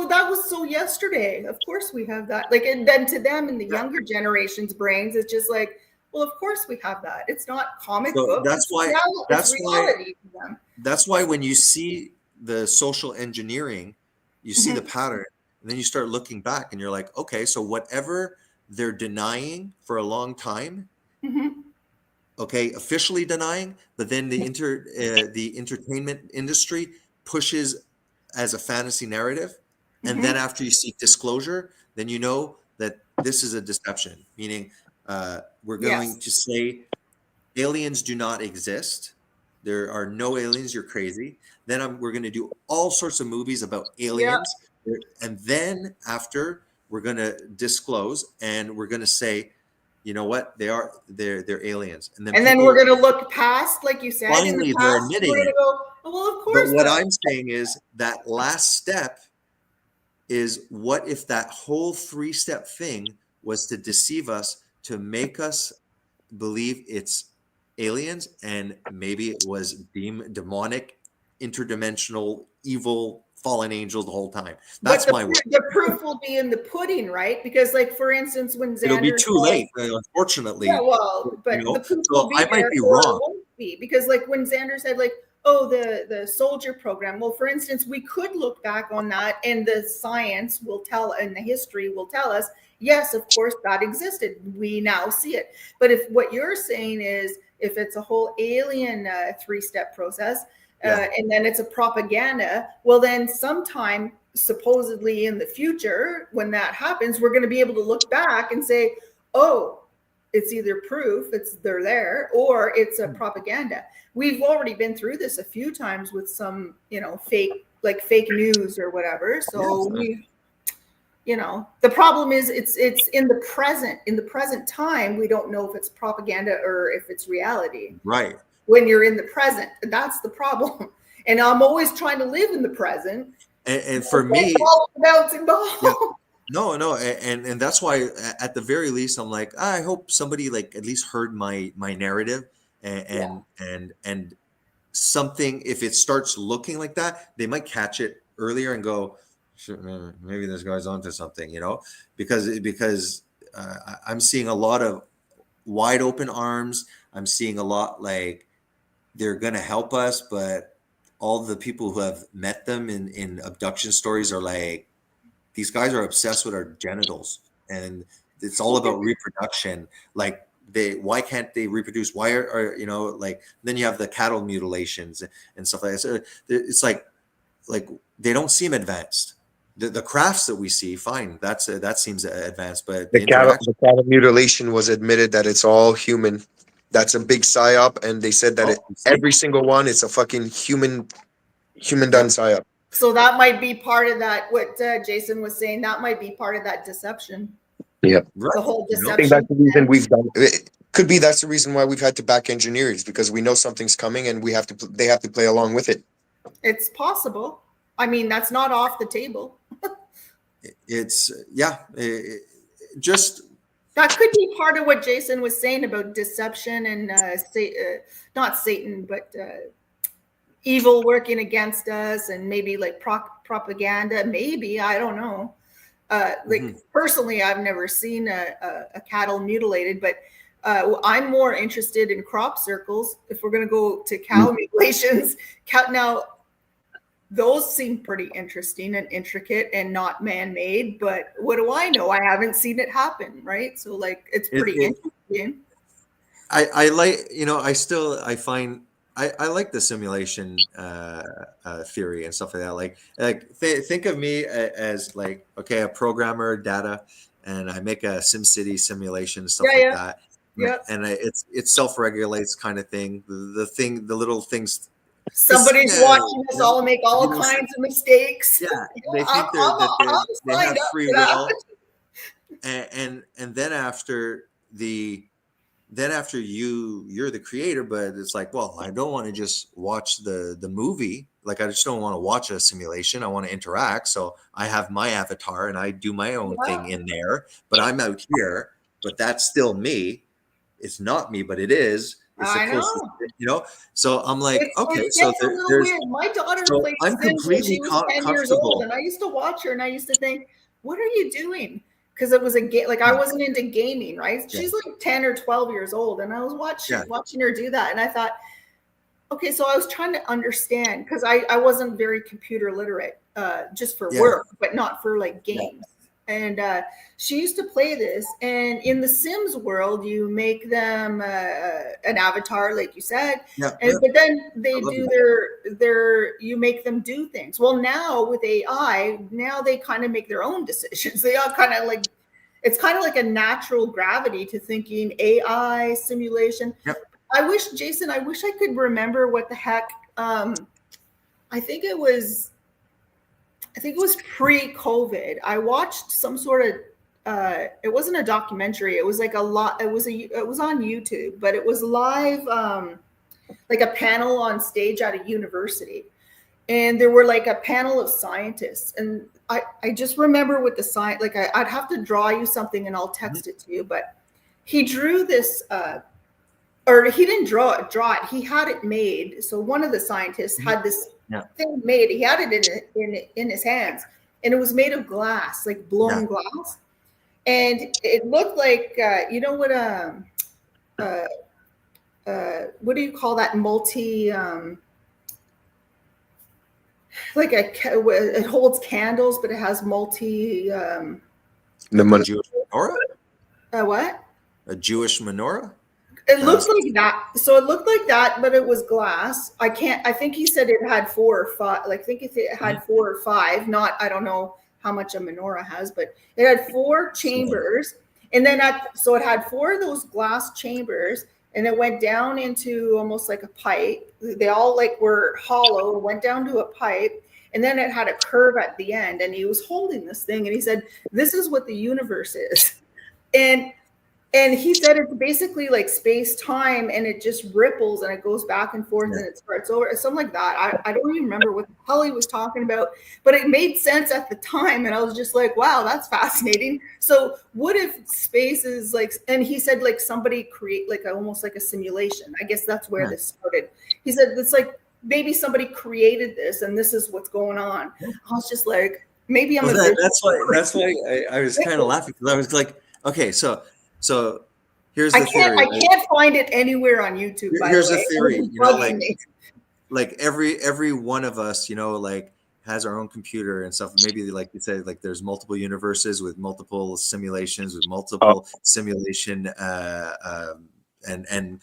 that was so yesterday. Of course we have that. Like, and then to them in the younger generation's brains, it's just like, well, of course we have that. It's not comic book. That's why reality to them. That's why when you see the social engineering, you see the pattern, and then you start looking back, and you're like, okay, so whatever they're denying for a long time, okay, officially denying, but then the entertainment industry pushes as a fantasy narrative, and then after you seek disclosure, then you know that this is a deception, meaning we're going to say aliens do not exist. There are no aliens. You're crazy. Then we're going to do all sorts of movies about aliens. And then after, we're going to disclose, and we're going to say, you know what? They're aliens. And then we're going to look past, like you said. Finally, they're admitting it. Go, oh, well, of course. But what I'm saying is that last step is, what if that whole 3-step thing was to deceive us, to make us believe it's aliens, and maybe it was demonic, interdimensional, evil, fallen angels the whole time. That's the proof will be in the pudding, right? Because, like, for instance, when Xander, it'll be too late, unfortunately. Yeah, well, but the proof will be I might be wrong. be, because like when Xander said like, oh, the soldier program. Well, for instance, we could look back on that, and the science will tell, and the history will tell us, yes, of course, that existed. We now see it. But if what you're saying is, if it's a whole alien 3-step process, and then it's a propaganda, well, then sometime supposedly in the future, when that happens, we're going to be able to look back and say, oh, it's either proof they're there, or it's a propaganda. We've already been through this a few times with some, fake news or whatever. So the problem is it's in the present time. We don't know if it's propaganda or if it's reality. Right. When you're in the present, that's the problem. And I'm always trying to live in the present. And for me, bouncing ball. Yeah. No, and that's why at the very least I'm like, I hope somebody like at least heard my narrative and something, if it starts looking like that, they might catch it earlier and go, maybe this guy's onto something, because I'm seeing a lot of wide open arms. I'm seeing a lot like they're gonna help us, but all the people who have met them in abduction stories are like, these guys are obsessed with our genitals, and it's all about reproduction. Like why can't they reproduce? Why are like, then you have the cattle mutilations and stuff like that. So it's like they don't seem advanced. The crafts that we see, fine, that seems advanced, but the cattle mutilation was admitted that it's all human. That's a big psyop, and they said that every single one is a fucking human done psyop. So that might be part of that. What Jason was saying, that might be part of that deception. Yeah, the whole deception. I think that's the reason we've done. It could be that's the reason why we've had to back engineer is because we know something's coming, and they have to play along with it. It's possible. I mean, that's not off the table. It's just. That could be part of what Jason was saying about deception and not Satan, but evil working against us, and maybe like propaganda. Maybe, I don't know. Personally, I've never seen a cattle mutilated, but I'm more interested in crop circles. If we're going to go to cow mutilations, now those seem pretty interesting and intricate and not man-made, but what do I know? I haven't seen it happen, right? So like, it's pretty interesting. I like, I find I like the simulation theory and stuff like that. Like think of me as like, okay, a programmer, data, and I make a SimCity simulation and stuff like that. Yeah. And it self-regulates kind of thing. The little things. Somebody's watching us all make all kinds of mistakes. Yeah, they think they have free will. And then after you're the creator, but it's like, well, I don't want to just watch the movie. Like, I just don't want to watch a simulation. I want to interact. So I have my avatar and I do my own thing in there, but I'm out here, but that's still me. It's not me, but it is. It's I know. So I'm like, okay, so there's weird. My daughter played I'm completely when she was 10 years old, and I used to watch her and I used to think, what are you doing? Because it was a game, like I wasn't into gaming, right? She's like 10 or 12 years old, and I was watching her do that, and I thought, okay, so I was trying to understand, because I wasn't very computer literate, just for work, but not for like games. And she used to play this, and in the Sims world, you make them an avatar, like you said, but then they do you make them do things. Well, now with AI, now they kind of make their own decisions. They all kind of like, it's kind of like a natural gravity to thinking AI simulation. I wish I could remember what the heck. I think it was pre-COVID. I watched some sort of it wasn't a documentary. It was like it was on YouTube, but it was live, like a panel on stage at a university. And there were like a panel of scientists. And I just remember with the science, like I'd have to draw you something and I'll text it to you, but he drew this, or he didn't draw it. He had it made. So one of the scientists had this thing made. He had it in his hands, and it was made of glass, like blown glass, and it looked like you know what a what do you call that, multi like it holds candles, but it has multi The Like a mon- Jewish menorah? what? A Jewish menorah? It looked like that. So it looked like that, but it was glass. I think he said it had 4 or 5. Like, I think it had 4 or 5. Not, I don't know how much a menorah has, but it had 4 chambers. And then so it had 4 of those glass chambers, and it went down into almost like a pipe. They all like were hollow, went down to a pipe, and then it had a curve at the end. And he was holding this thing, and he said, "This is what the universe is." And he said it's basically like space time, and it just ripples and it goes back and forth and it starts over, something like that. I don't even remember what the hell he was talking about, but it made sense at the time. And I was just like, wow, that's fascinating. So what if space is like, and he said like somebody create like almost like a simulation. I guess that's where this started. He said it's like maybe somebody created this and this is what's going on. I was just like, maybe I'm that's why I was kind of laughing, because I was like, okay, so here's the theory. I can't find it anywhere on YouTube. Here's the theory. Like every one of us, like has our own computer and stuff. Maybe like you said, like there's multiple universes with multiple simulations, with multiple simulation, and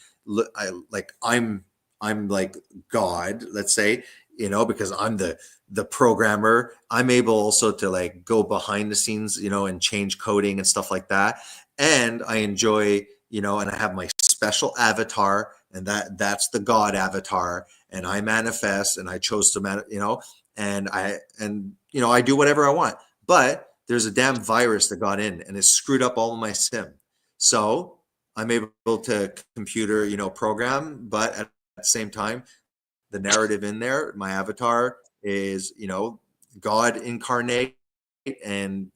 I'm like God, let's say, because I'm the programmer. I'm able also to like go behind the scenes, and change coding and stuff like that. And I enjoy, and I have my special avatar, and that's the God avatar, and I manifest, and I chose to, and I do whatever I want. But there's a damn virus that got in and it screwed up all of my sim. So I'm able to computer, program, but at the same time, the narrative in there, my avatar is, God incarnate, and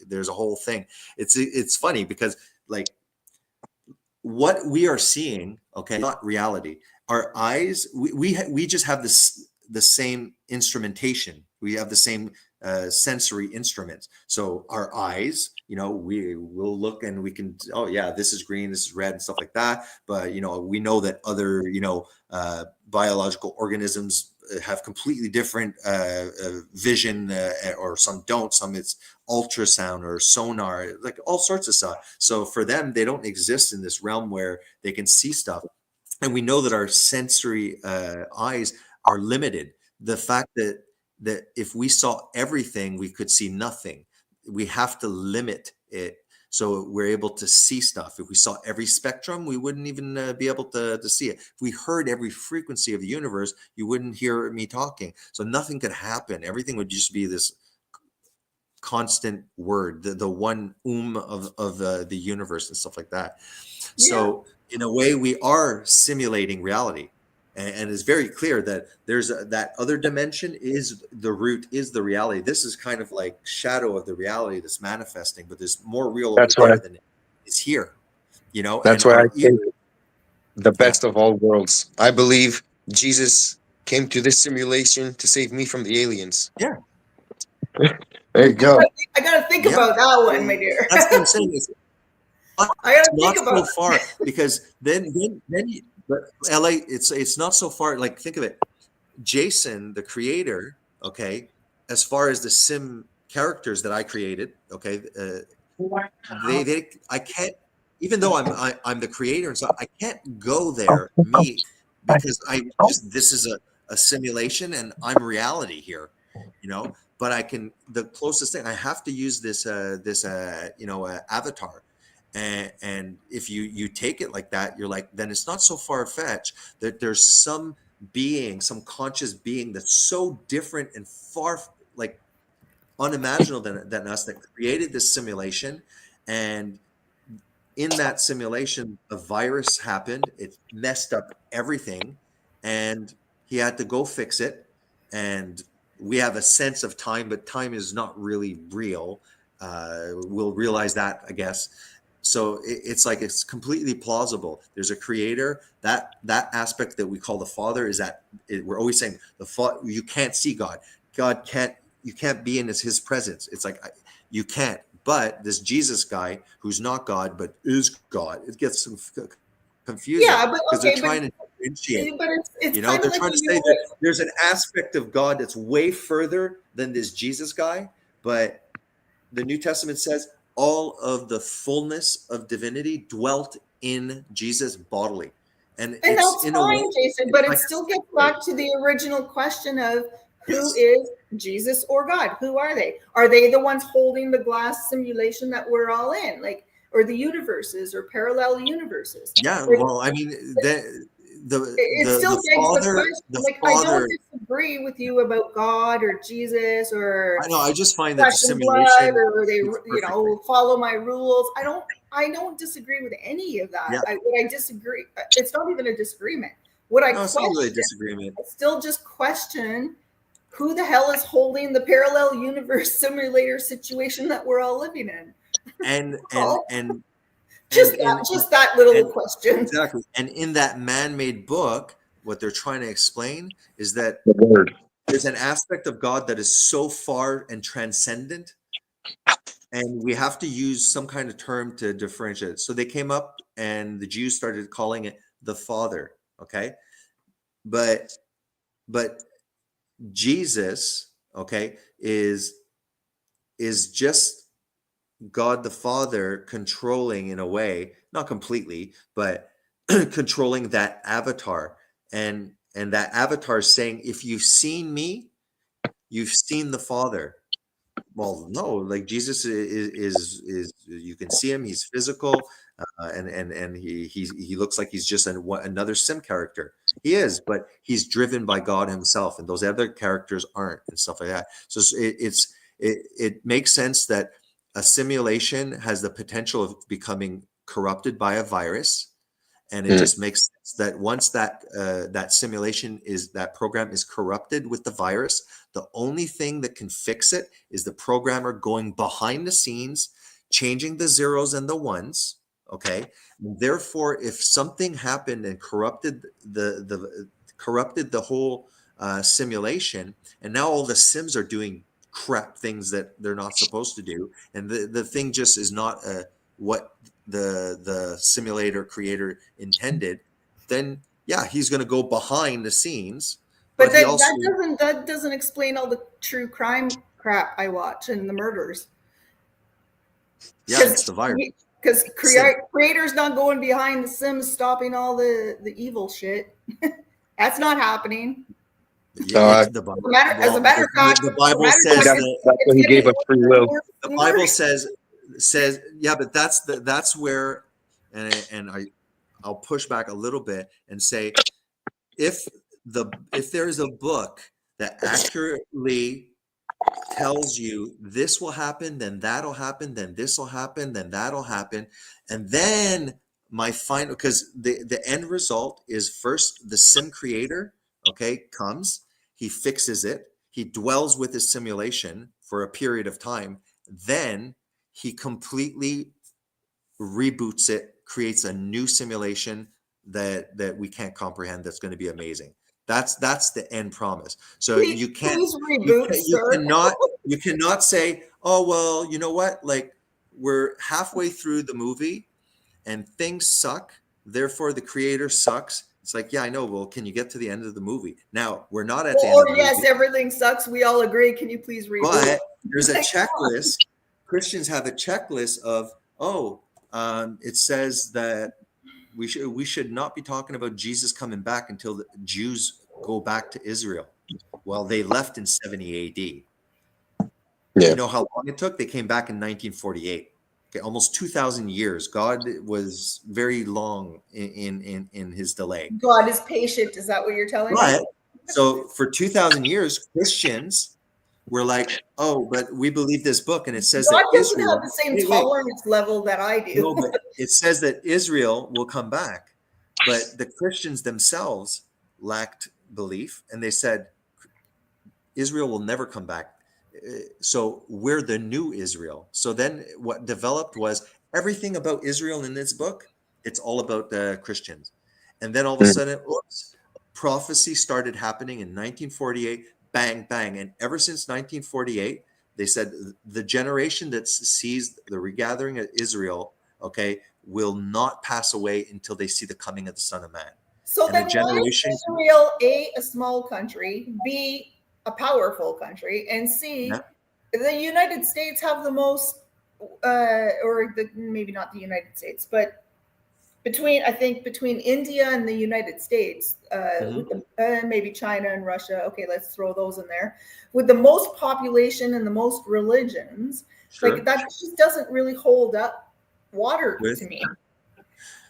there's a whole thing. It's funny because like what we are seeing, okay, not reality. Our eyes, we just have the same instrumentation. We have the same sensory instruments. So our eyes, we will look and we can, oh yeah, this is green, this is red, and stuff like that. But we know that other biological organisms have completely different vision, or some don't. Some it's ultrasound or sonar, like all sorts of stuff. So for them, they don't exist in this realm where they can see stuff. And we know that our sensory eyes are limited. The fact that if we saw everything, we could see nothing. We have to limit it so we're able to see stuff. If we saw every spectrum, we wouldn't even be able to see it. If we heard every frequency of the universe, you wouldn't hear me talking. So nothing could happen. Everything would just be this constant word, the one of the universe and stuff like that. So in a way, we are simulating reality. And it's very clear that there's that other dimension is the root, is the reality. This is kind of like shadow of the reality that's manifesting, but there's more real over there than it's here. That's why I think the best of all worlds. I believe Jesus came to this simulation to save me from the aliens. Yeah. There you go. I gotta think about that one, my dear. That's what I'm saying. I gotta not think about so far, because then but LA, it's not so far. Like, think of it, Jason, the creator. Okay, as far as the sim characters that I created, okay, I can't. Even though I'm the creator and stuff, I can't go there, me, because this is a simulation and I'm reality here, But I can, the closest thing, I have to use this avatar. And if you take it like that, you're like, then it's not so far-fetched that there's some conscious being that's so different and far, like, unimaginable than us, that created this simulation. And in that simulation, a virus happened. It messed up everything, and he had to go fix it. And we have a sense of time, but time is not really real. We'll realize that, I guess. So it's like, it's completely plausible. There's a creator. That aspect that we call the Father is that we're always saying you can't see God. You can't be in his presence. It's like, you can't. But this Jesus guy, who's not God but is God, it gets confusing Yeah, but because okay, they're trying to differentiate. but it's You know, kind they're of like trying to the say old, that there's an aspect of God that's way further than this Jesus guy, but the New Testament says all of the fullness of divinity dwelt in Jesus bodily. And and it's that's in a way, fine, Jason, it's but it like still gets back to the original question of who is Jesus or God? Who are they? Are they the ones holding the glass simulation that we're all in? Like, or the universes or parallel universes? yeah. Like, Well, I mean, it still begs the question. the Like, I don't father. disagree with you about God or Jesus or I know. I just find that the flesh and blood, simulation or they, fits perfectly. follow my rules. I don't disagree with any of that. Yeah. What I disagree, it's not even a disagreement. What I No, it's not really a question, disagreement. I still just question who the hell is holding the parallel universe simulator situation that we're all living in. And Oh, and just and that, in just that little and question. exactly. And in that man-made book, what they're trying to explain is that The word. there's an aspect of God that is so far and transcendent, and we have to use some kind of term to differentiate it. So they came up and the Jews started calling it the Father. Okay. But but Jesus, okay, is just God the Father controlling in a way, not completely, but controlling that avatar. And that avatar is saying, if you've seen me, you've seen the Father. Well, no, like Jesus is you can see him, he's physical, and he looks like he's just another sim character. He is, but he's driven by God himself, and those other characters aren't, and stuff like that. So it makes sense that a simulation has the potential of becoming corrupted by a virus, and it Mm. just makes sense that once that simulation that program is corrupted with the virus, the only thing that can fix it is the programmer going behind the scenes, changing the zeros and the ones. Okay, therefore, if something happened and corrupted the whole simulation, and now all the sims are doing crap things that they're not supposed to do, and the thing just is not what the simulator creator intended, then yeah, he's going to go behind the scenes. But But he that, also, that doesn't explain all the true crime crap I watch and the murders. yeah, it's the virus. Because Sim. creators not going behind the Sims stopping all the evil shit. That's not happening. Yeah, the Bible. As a matter of fact, the Bible says That's what he gave us free will. the Bible says yeah, but that's where, and I'll push back a little bit and say, if there is a book that accurately tells you this will happen, then that'll happen, then this will happen, then that'll happen, and then my final, because the end result is first the sim creator, okay, comes, he fixes it, he dwells with his simulation for a period of time, then he completely reboots it, creates a new simulation that we can't comprehend, that's going to be amazing. That's the end promise. So you cannot say, oh well, you know what, like we're halfway through the movie and things suck, therefore the creator sucks. It's like, yeah, I know. Well, can you get to the end of the movie? Now we're not at the end of the yes, movie. everything sucks. We all agree. Can you please reboot? But there's a checklist. Christians have a checklist of, it says that we should not be talking about Jesus coming back until the Jews go back to Israel. Well, they left in 70 AD. Yeah. You know how long it took? They came back in 1948. Okay, almost 2,000 years. God was very long in his delay. God is patient. Is that what you're telling me? So for 2,000 years, Christians were like, oh, but we believe this book, and it says God that doesn't Israel. have the same tolerance level that I do. No, but it says that Israel will come back, but the Christians themselves lacked belief, and they said Israel will never come back. So we're the new Israel. So then what developed was everything about Israel in this book, it's all about the Christians. And then all of a sudden, prophecy started happening in 1948, bang, bang. And ever since 1948, they said the generation that sees the regathering of Israel, okay, will not pass away until they see the coming of the Son of Man. So And then the generation, why is Israel a small country, B, a powerful country, and C, yeah, the United States have the most, maybe not the United States, but between India and the United States, maybe China and Russia. Okay, let's throw those in there. With the most population and the most religions, sure. like that just doesn't really hold up water With, to me.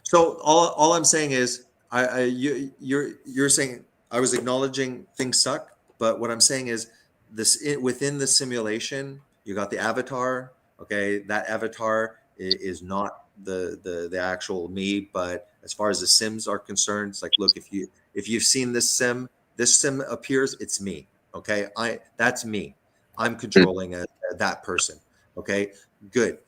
so all I'm saying is, you're saying I was acknowledging things suck, but what I'm saying is within the simulation, you got the avatar. Okay, that avatar is not the actual me, but as far as the sims are concerned, it's like, look, if you've seen this sim appears, it's me. Okay, that's me. I'm controlling that person. Okay, good.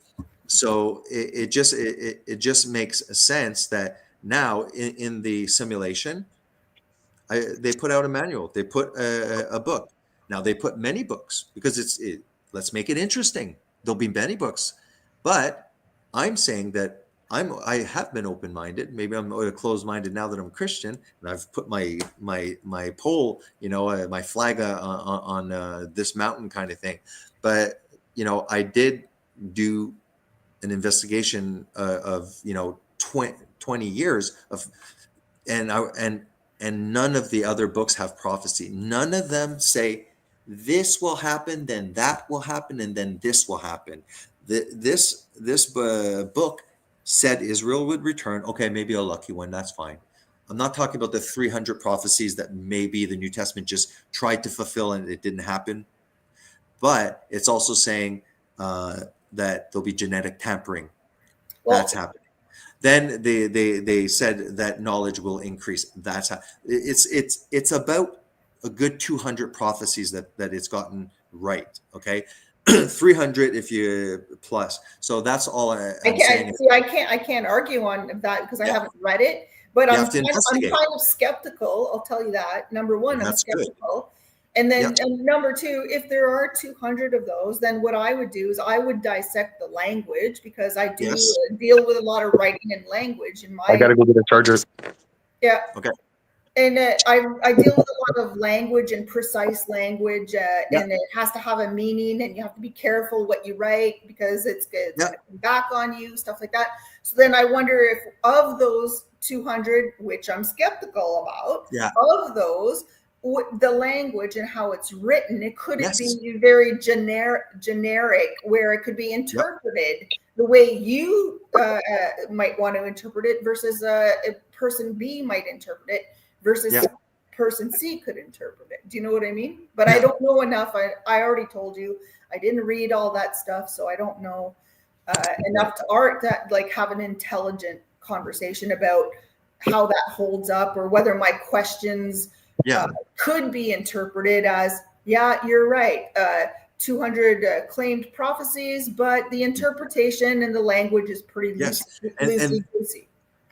So it just makes sense that now in the simulation, they put out a manual, they put a book. Now they put many books because let's make it interesting. There'll be many books, but I'm saying that I have been open-minded. Maybe I'm closed-minded now that I'm Christian, and I've put my pole, my flag on this mountain kind of thing. But I did do an investigation of 20 years of, and none of the other books have prophecy. None of them say this will happen, then that will happen, and then this will happen. This book said Israel would return. Okay, maybe a lucky one, that's fine. I'm not talking about the 300 prophecies that maybe the New Testament just tried to fulfill and it didn't happen. But it's also saying that there'll be genetic tampering. That's happening. Then they said that knowledge will increase. That's how it's about a good 200 prophecies that it's gotten right. Okay, 300 if you plus. So that's all I'm saying. I can't argue on that because I haven't read it. But I'm kind of skeptical. I'll tell you that. Number one, I'm skeptical. Good. And then and number two, if there are 200 of those, then what I would do is I would dissect the language because I do deal with a lot of writing and language in my. I gotta go get the chargers. Yeah. Okay. And I deal with a lot of language and precise language, and it has to have a meaning, and you have to be careful what you write because it's going to come back on you, stuff like that. So then I wonder if of those 200, which I'm skeptical about, of those, the language and how it's written, it could be very generic, where it could be interpreted the way you might want to interpret it versus person B might interpret it versus person C could interpret it. Do you know what I mean? But I don't know enough. I already told you I didn't read all that stuff, so I don't know enough to have an intelligent conversation about how that holds up or whether my questions could be interpreted as, you're right, 200 claimed prophecies, but the interpretation and the language is pretty loosey-goosey.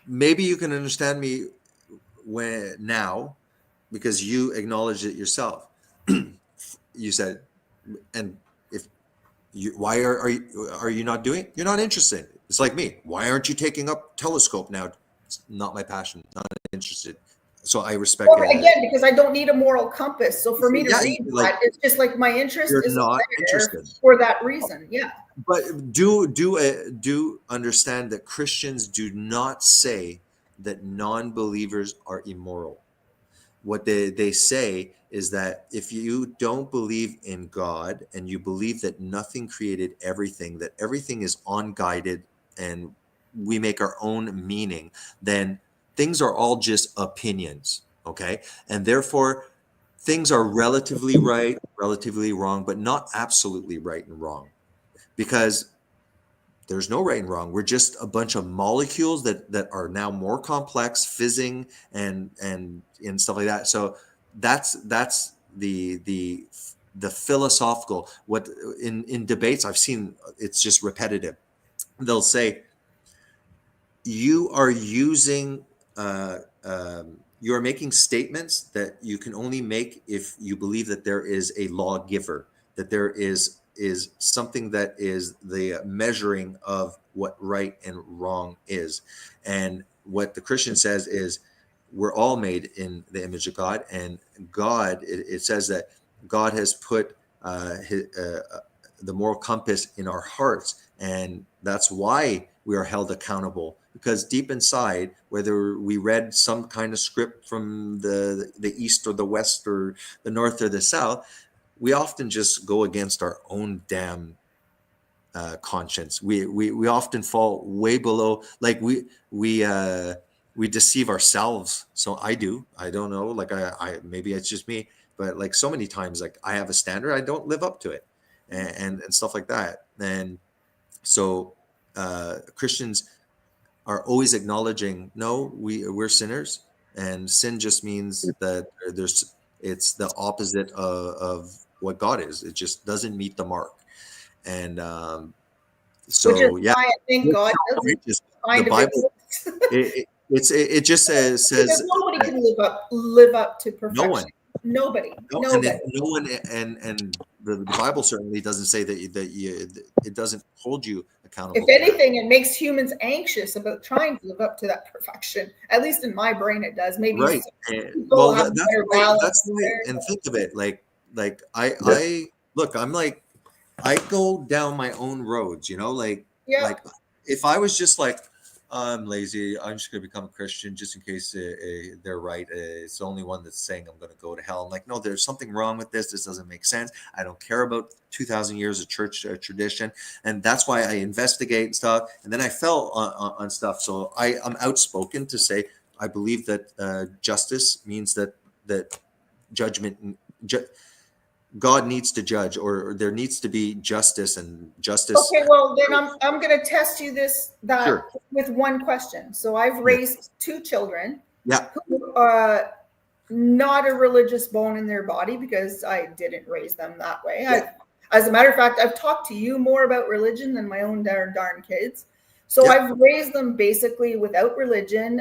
Maybe you can understand me now because you acknowledged it yourself. You said, and if you, why are you not doing it? You're not interested. It's like me. Why aren't you taking up telescope now? It's not my passion. Not interested. So I respect it. Again, because I don't need a moral compass. So for me to read that, it's just like my interest is not interested for that reason. Yeah. But do understand that Christians do not say that non-believers are immoral. What they say is that if you don't believe in God and you believe that nothing created everything, that everything is unguided and we make our own meaning, then things are all just opinions, okay? And therefore, things are relatively right, relatively wrong, but not absolutely right and wrong. Because there's no right and wrong. We're just a bunch of molecules that are now more complex, fizzing and stuff like that. So that's the philosophical. What in debates I've seen, it's just repetitive. They'll say you are using you are making statements that you can only make if you believe that there is a lawgiver, that there is is something that is the measuring of what right and wrong is. And what the Christian says is we're all made in the image of God, and God, it says that God has put the moral compass in our hearts, and that's why we are held accountable, because deep inside, whether we read some kind of script from the east or the west or the north or the south, we often just go against our own damn conscience. We often fall way below, like we deceive ourselves. So I don't know, like I maybe it's just me, but like so many times, like I have a standard, I don't live up to it, and stuff like that. And so Christians are always acknowledging, no, we're sinners, and sin just means that it's the opposite of what God is. It just doesn't meet the mark. And Which is yeah, why I think God doesn't the Bible, it just says because nobody can live up to perfection. no one. Nobody. And no one, and the Bible certainly doesn't say that it doesn't hold you accountable. If anything, it makes humans anxious about trying to live up to that perfection. At least in my brain, it does. Maybe right. Well, that's right. And think of it, like I look, I'm like, I go down my own roads, like if I was just like, I'm lazy, I'm just going to become a Christian just in case they're right. It's the only one that's saying I'm going to go to hell. I'm like, no, there's something wrong with this. This doesn't make sense. I don't care about 2,000 years of church tradition. And that's why I investigate stuff. And then I fell on stuff. So I'm outspoken to say, I believe that justice means that judgment, God needs to judge, or there needs to be justice, and justice. Okay, well then I'm going to test you Sure. with one question. So I've raised two children. Yeah. Who, not a religious bone in their body, because I didn't raise them that way. Yeah. As a matter of fact, I've talked to you more about religion than my own darn kids. So I've raised them basically without religion.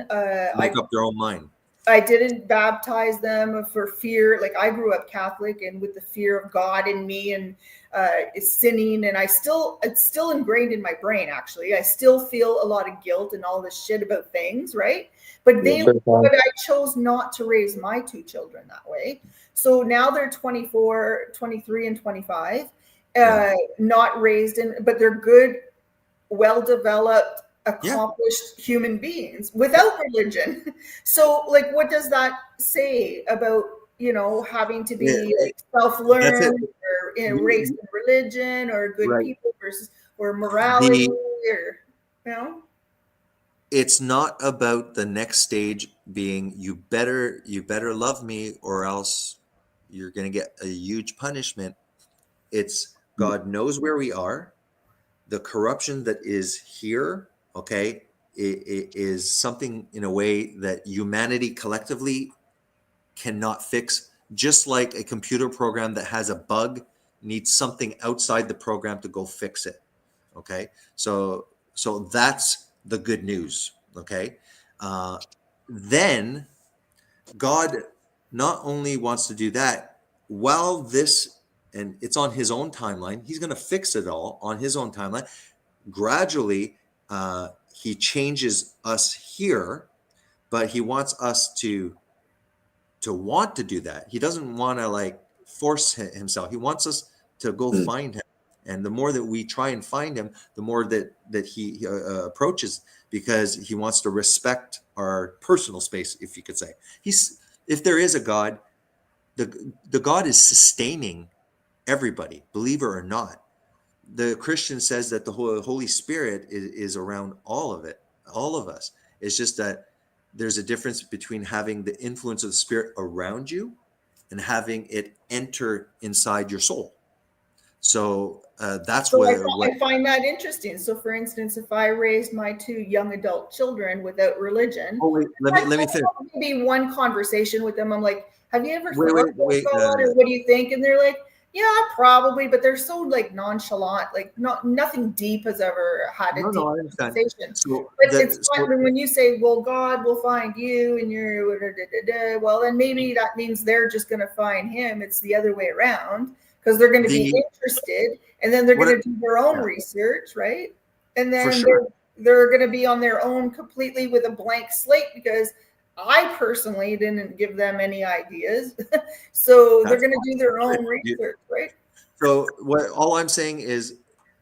Make up their own mind. I didn't baptize them for fear. Like I grew up Catholic and with the fear of God in me and sinning. And it's still ingrained in my brain, actually. I still feel a lot of guilt and all this shit about things, right? But I chose not to raise my two children that way. So now they're 24, 23, and 25, not raised but they're good, well-developed, accomplished human beings without religion. So like, what does that say about, having to be self-learned or raised in religion, or good people versus, or morality, or, It's not about the next stage being, you better love me or else you're going to get a huge punishment. It's God knows where we are. The corruption that is here, it is something in a way that humanity collectively cannot fix. Just like a computer program that has a bug needs something outside the program to go fix it. Okay, so that's the good news. Okay, then God not only wants to do that, while this, and it's on his own timeline, he's going to fix it all on his own timeline. Gradually, he changes us here, but he wants us to want to do that. He doesn't want to like force himself. He wants us to go find him. And the more that we try and find him, the more that he approaches, because he wants to respect our personal space, if you could say. If there is a God, the God is sustaining everybody, believer or not. The Christian says that the Holy Spirit is around all of it, all of us. It's just that there's a difference between having the influence of the Spirit around you and having it enter inside your soul. So that's what I find that interesting. So, for instance, if I raised my two young adult children without religion, let me finish. Maybe one conversation with them, I'm like, "Have you ever thought about God, or what do you think?" And they're like, "Yeah, probably," but they're so like nonchalant, like nothing deep has ever had a deep conversation. So, but it's fun when you say, "Well, God will find you," and you're well, then maybe that means they're just going to find him. It's the other way around. because they're going to be The interested, and then they're what going to do their own yeah, research, right? And for then sure. they're going to be on their own completely with a blank slate because I personally didn't give them any ideas. So they're That's going to do their fine. own research, right? So what all I'm saying is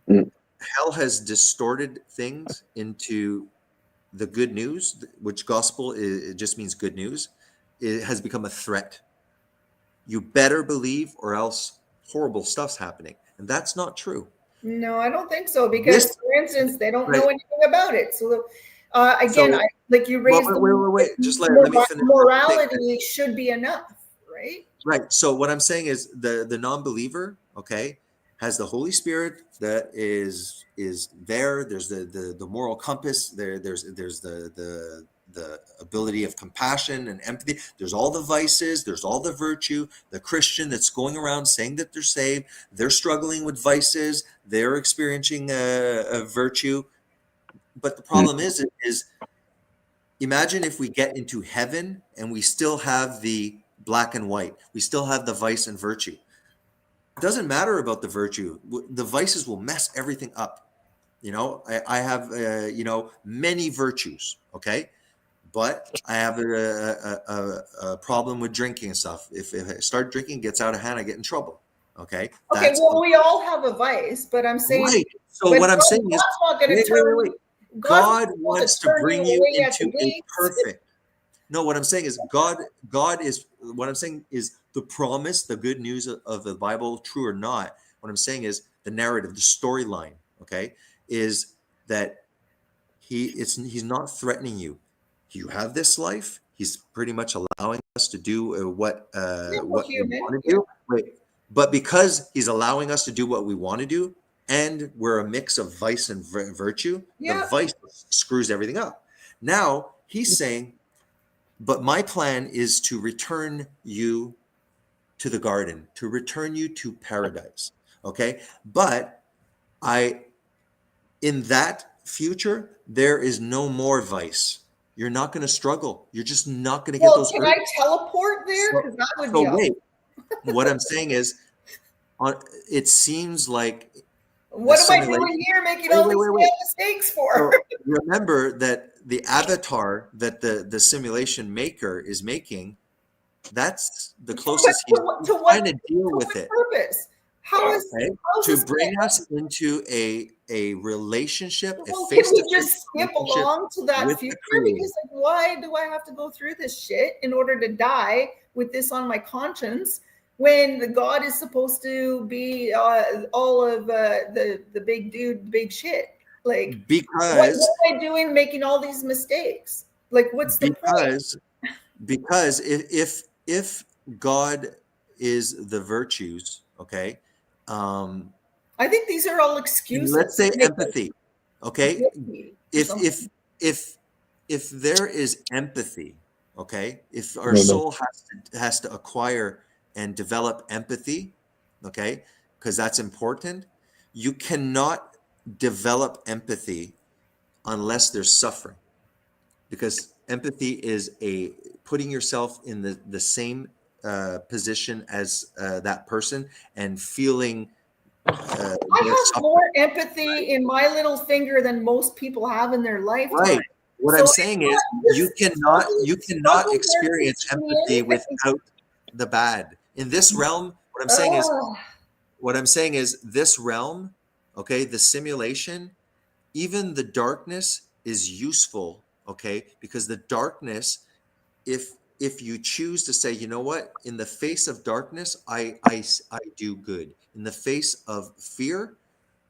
Mm. hell has distorted things into the good news, which gospel it just means good news. It has become a threat. You better believe, or else horrible stuff's happening, and that's not true. No, I don't think so because, This for instance, they don't right. know anything about it. So, again, So I like you well, raised wait. Just let me finish. morality should be enough, right? Right. So what I'm saying is the non-believer, okay, has the Holy Spirit that is there. There's the moral compass. There's the ability of compassion and empathy. There's all the vices. There's all the virtue. The Christian that's going around saying that they're saved. They're struggling with vices. They're experiencing a virtue. But the problem is imagine if we get into heaven and we still have the black and white. We still have the vice and virtue. It doesn't matter about the virtue. The vices will mess everything up. I have, many virtues. Okay. But I have a problem with drinking and stuff. If I start drinking, it gets out of hand, I get in trouble. Okay. Okay, That's well, we all have a vice, but I'm saying, right. So but what I'm saying is, God's not going to wait. turn. God's God not going wants to to turn you bring you away at into the a gates. perfect. No, what I'm saying is God is what I'm saying is the promise, the good news of the Bible, true or not. What I'm saying is the narrative, the storyline, okay, is that he's not threatening you. You have this life. He's pretty much allowing us to do what Yeah, we're we human. want to Yeah. do. Wait, but because he's allowing us to do what we want to do, and we're a mix of vice and virtue, the Yeah. vice screws everything up. Now he's saying, but my plan is to return you to the garden, to return you to paradise. Okay. But I, in that future, there is no more vice. You're not going to struggle. You're just not going to get Well, those can urges. I teleport there? So, Because that would so be awesome. wait, what I'm saying is, it seems like the What am I simulation. doing here making all these Wait. mistakes for? So remember that the avatar that the simulation maker is making, that's the closest he's trying to deal with it. Purpose? How is Okay? how's To this bring us into a relationship, a well, can we face-to-face just skip relationship along to that with future? the Creator. Because like, why do I have to go through this shit in order to die with this on my conscience when the God is supposed to be all of the big dude, big shit? Like, what Because am I doing making all these mistakes? Like, what's the point? because if God is the virtues, okay, I think these are all and excuses. let's say to make us empathy, okay, guilty for if something. if there is empathy, okay, if our No. soul has to acquire and develop empathy, okay, because that's important. You cannot develop empathy unless there's suffering, because empathy is a putting yourself in the same position as that person and feeling I their have suffering. more empathy in my little finger than most people have in their lifetime. Right. What So I'm saying is you cannot experience empathy without the bad. In this realm, what I'm saying is this realm, okay, the simulation, even the darkness is useful, okay? Because the darkness, if you choose to say, you know what, in the face of darkness, I do good. In the face of fear,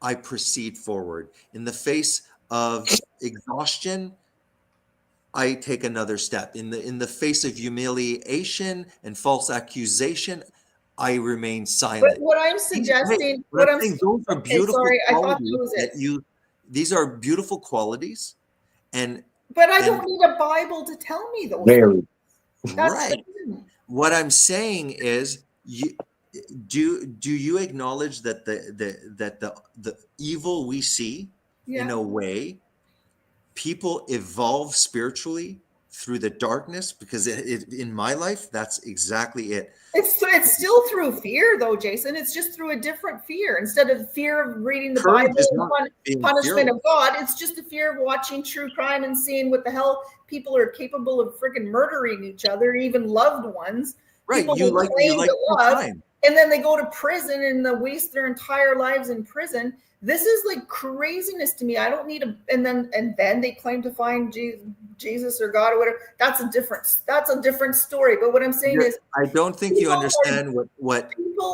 I proceed forward. In the face of exhaustion, I take another step. In the face of humiliation and false accusation, I remain But silent. what I'm Hey, suggesting, what I'm saying, those are okay, beautiful sorry, I thought that qualities was it. these are beautiful qualities, and But I don't need a Bible to tell me those. Very. That's right. What I'm saying is, do you acknowledge that the evil we see, Yeah. in a way, people evolve spiritually through the darkness, because in my life, that's exactly it. It's still through fear, though, Jason. It's just through a different fear. Instead of fear of reading the Courage Bible is and not being punishment fearless. of God, it's just a fear of watching true crime and seeing what the hell people are capable of freaking murdering each other, even loved ones. Right. People You who like claim to true love, crime. and then they go to prison and they waste their entire lives in prison. This is like craziness to me. I don't need and then they claim to find Jesus or God or whatever. That's a different story. But what I'm saying is, I don't think you understand what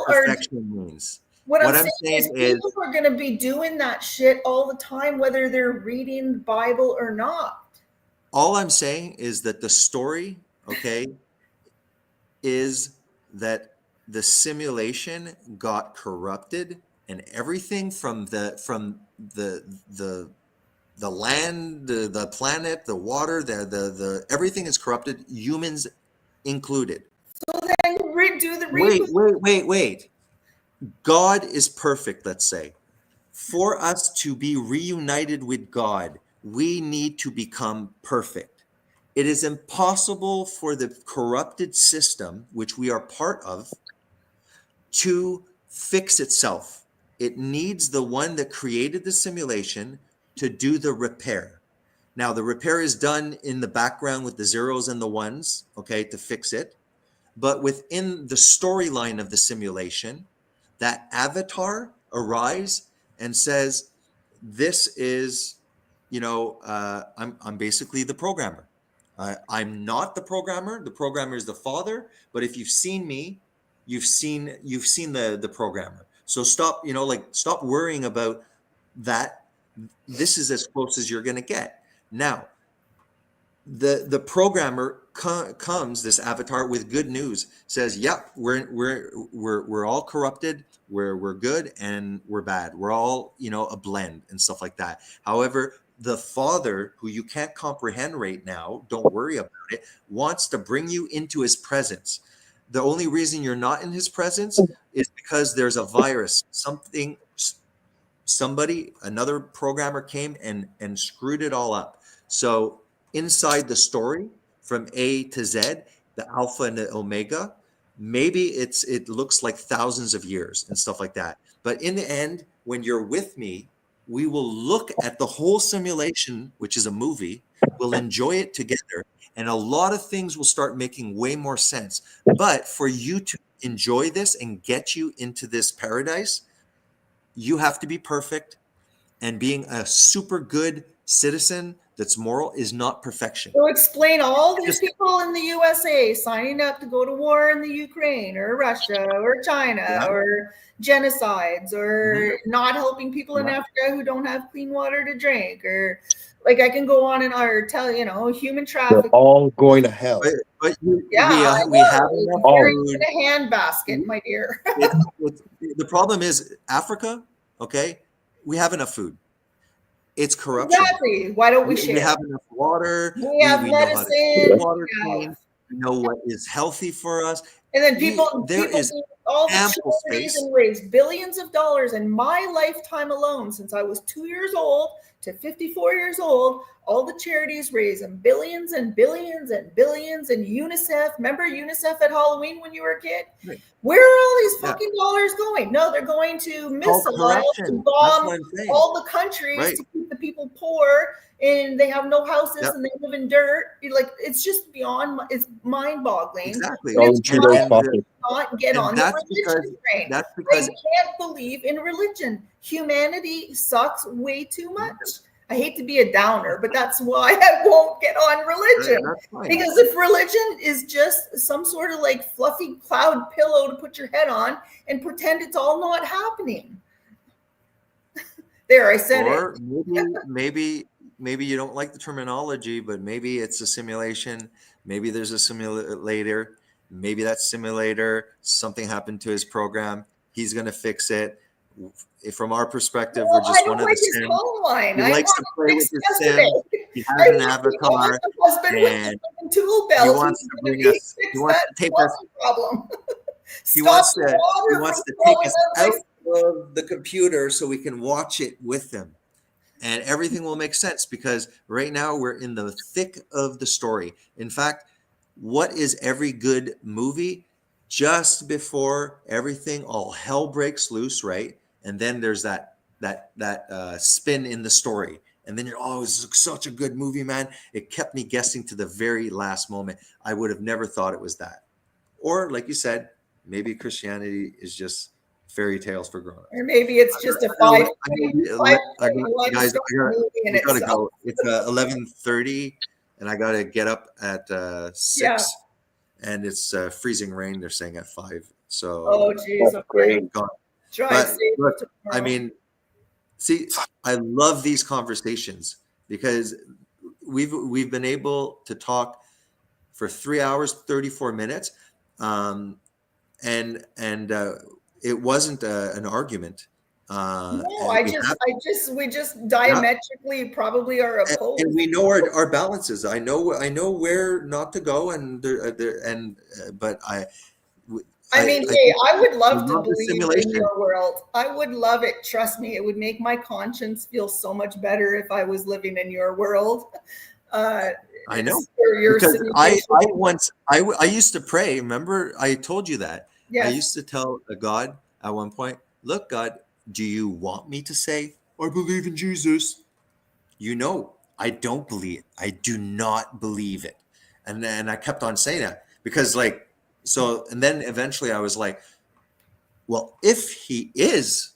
perfection means. What I'm saying is people are going to be doing that shit all the time, whether they're reading the Bible or not. All I'm saying is that the story, okay, is that the simulation got corrupted, and everything from the land, the planet, the water, the everything is corrupted, humans included. So then do the Wait. God is perfect, let's say. For us to be reunited with God, we need to become perfect. It is impossible for the corrupted system, which we are part of, to fix itself. It needs the one that created the simulation to do the repair. Now, the repair is done in the background with the zeros and the ones, okay, to fix it. But within the storyline of the simulation, that avatar arrives and says, this is, I'm basically the programmer. I'm not the programmer. The programmer is the father. But if you've seen me, you've seen the programmer. So stop worrying about that. This is as close as you're going to get. Now, the programmer comes, this avatar, with good news, says, yep, we're all corrupted, we're good and we're bad, we're all a blend and stuff like that. However, the father, who you can't comprehend right now, don't worry about it, wants to bring you into his presence. The only reason you're not in his presence is because there's a virus, another programmer came and screwed it all up. So inside the story, from A to Z, the alpha and the omega, maybe it looks like thousands of years and stuff like that. But in the end, when you're with me, we will look at the whole simulation, which is a movie. We'll enjoy it together, and a lot of things will start making way more sense. But for you to enjoy this and get you into this paradise, you have to be perfect, and being a super good citizen that's moral is not perfection. So explain all these people in the USA signing up to go to war in the Ukraine or Russia or China or genocides or not helping people in Africa who don't have clean water to drink, or like I can go on and tell human trafficking. They're all going to hell. But we have enough food in a handbasket, my dear. The problem is Africa. Okay, we have enough food. It's corruption. Exactly. Why don't we share? We have enough water. We have medicine. Know water clean. We know what is healthy for us. And then people is all the ample space and raise billions of dollars in my lifetime alone, since I was 2 years old to 54 years old. All the charities raise billions and billions and billions, and UNICEF. Remember UNICEF at Halloween when you were a kid? Right. Where are all these fucking dollars going? No, they're going to missiles to bomb all the countries to keep the people poor, and they have no houses and they live in dirt. It's just it's mind-boggling. Exactly. Not get on the religion train. That's because I can't believe in religion. Humanity sucks way too much. I hate to be a downer, but that's why I won't get on religion. Because if religion is just some sort of like fluffy cloud pillow to put your head on and pretend it's all not happening. There, I said it. Maybe you don't like the terminology, but maybe it's a simulation. Maybe there's a simulator. Maybe that simulator, something happened to his program. He's going to fix it. From our perspective, we're just one of the Sims. He likes to play with his Sim. He has an avatar, and he wants to bring us. He wants to take us. He wants to take us out of the computer so we can watch it with him. and everything will make sense, because right now we're in the thick of the story. In fact, what is every good movie? Just before everything, all hell breaks loose, right? And then there's that spin in the story, and then you're, oh, this is such a good movie, man. It kept me guessing to the very last moment. I would have never thought it was that. Or like you said, maybe Christianity is just fairy tales for grown-ups. Or maybe it's just a Guys, movie in we gotta itself. go. It's 11:30, and I gotta get up at 6, and it's freezing rain. They're saying at 5. So, Oh, geez. That's great. God. Drive But safe look, tomorrow. I mean, see, I love these conversations because we've been able to talk for 3 hours 34 minutes, and it wasn't an argument. No, And we just diametrically probably are opposed. and we know our balances. I know where not to go, and but I would love to love the believe in simulation. your world. I would love it. Trust me, it would make my conscience feel so much better if I was living in your world. I know, your because simulation. I used to pray. Remember, I told you that. I Yes. used to tell God at one point, look, God, do you want me to say, I believe in Jesus? You know, I don't believe it. I do not believe it. And then I kept on saying that because and then eventually I was like, well, if he is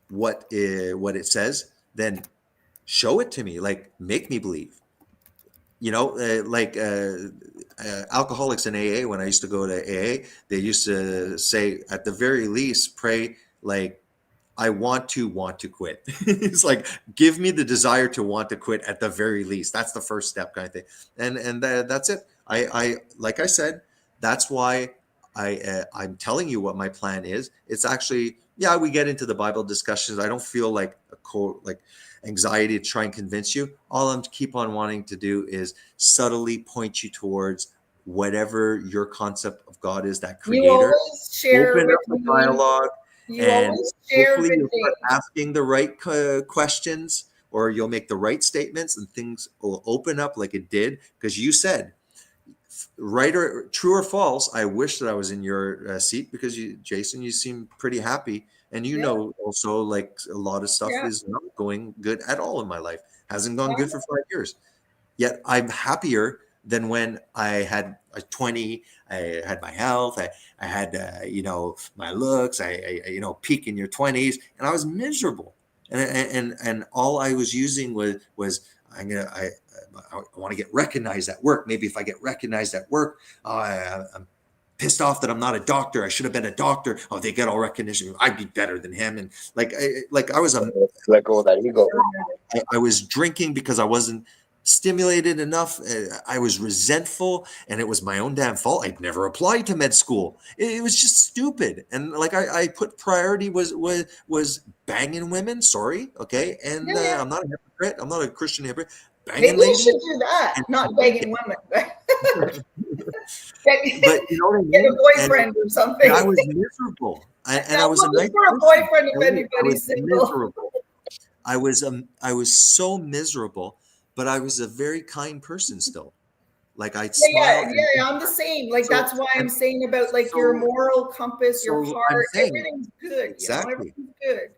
what it says, then show it to me, like make me believe. Alcoholics in AA, when I used to go to AA, they used to say, at the very least, pray like, I want to quit. It's like, give me the desire to want to quit at the very least. That's the first step, kind of thing. And that's it. I like I said, that's why I'm telling you what my plan is. It's actually, yeah, we get into the Bible discussions. I don't feel like anxiety to try and convince you. All I'm keep on wanting to do is subtly point you towards whatever your concept of God is, that creator. You always share Open with up the me. dialogue, You and always share hopefully with you'll me. start asking the right questions, or you'll make the right statements, and things will open up like it did. Because you said, right or true or false, I wish that I was in your seat, because Jason, you seem pretty happy. And know also, like, a lot of stuff is not going good at all in my life. Hasn't gone good for 5 years. Yet I'm happier than when I had 20. I had my health. I had my looks. I peak in your 20s, and I was miserable. And all I was using was I want to get recognized at work. Maybe if I get recognized at work, I'm pissed off that I'm not a doctor. I should have been a doctor. Oh, they get all recognition. I'd be better than him. And I was let go of that ego. I was drinking because I wasn't stimulated enough. I was resentful, and it was my own damn fault. I'd never applied to med school. It was just stupid. And I put priority was banging women. Sorry, okay. And I'm not a hypocrite. I'm not a Christian hypocrite. Maybe you should do that, not begging women. But you know what I mean? Get a boyfriend or something. I was miserable. I was a boyfriend if anybody's single. Miserable. I was so miserable, but I was a very kind person still. Like, I'd smile. Yeah, I'm the same. Like, that's why I'm saying about your moral compass, your heart, everything's good. Exactly. Everything's good.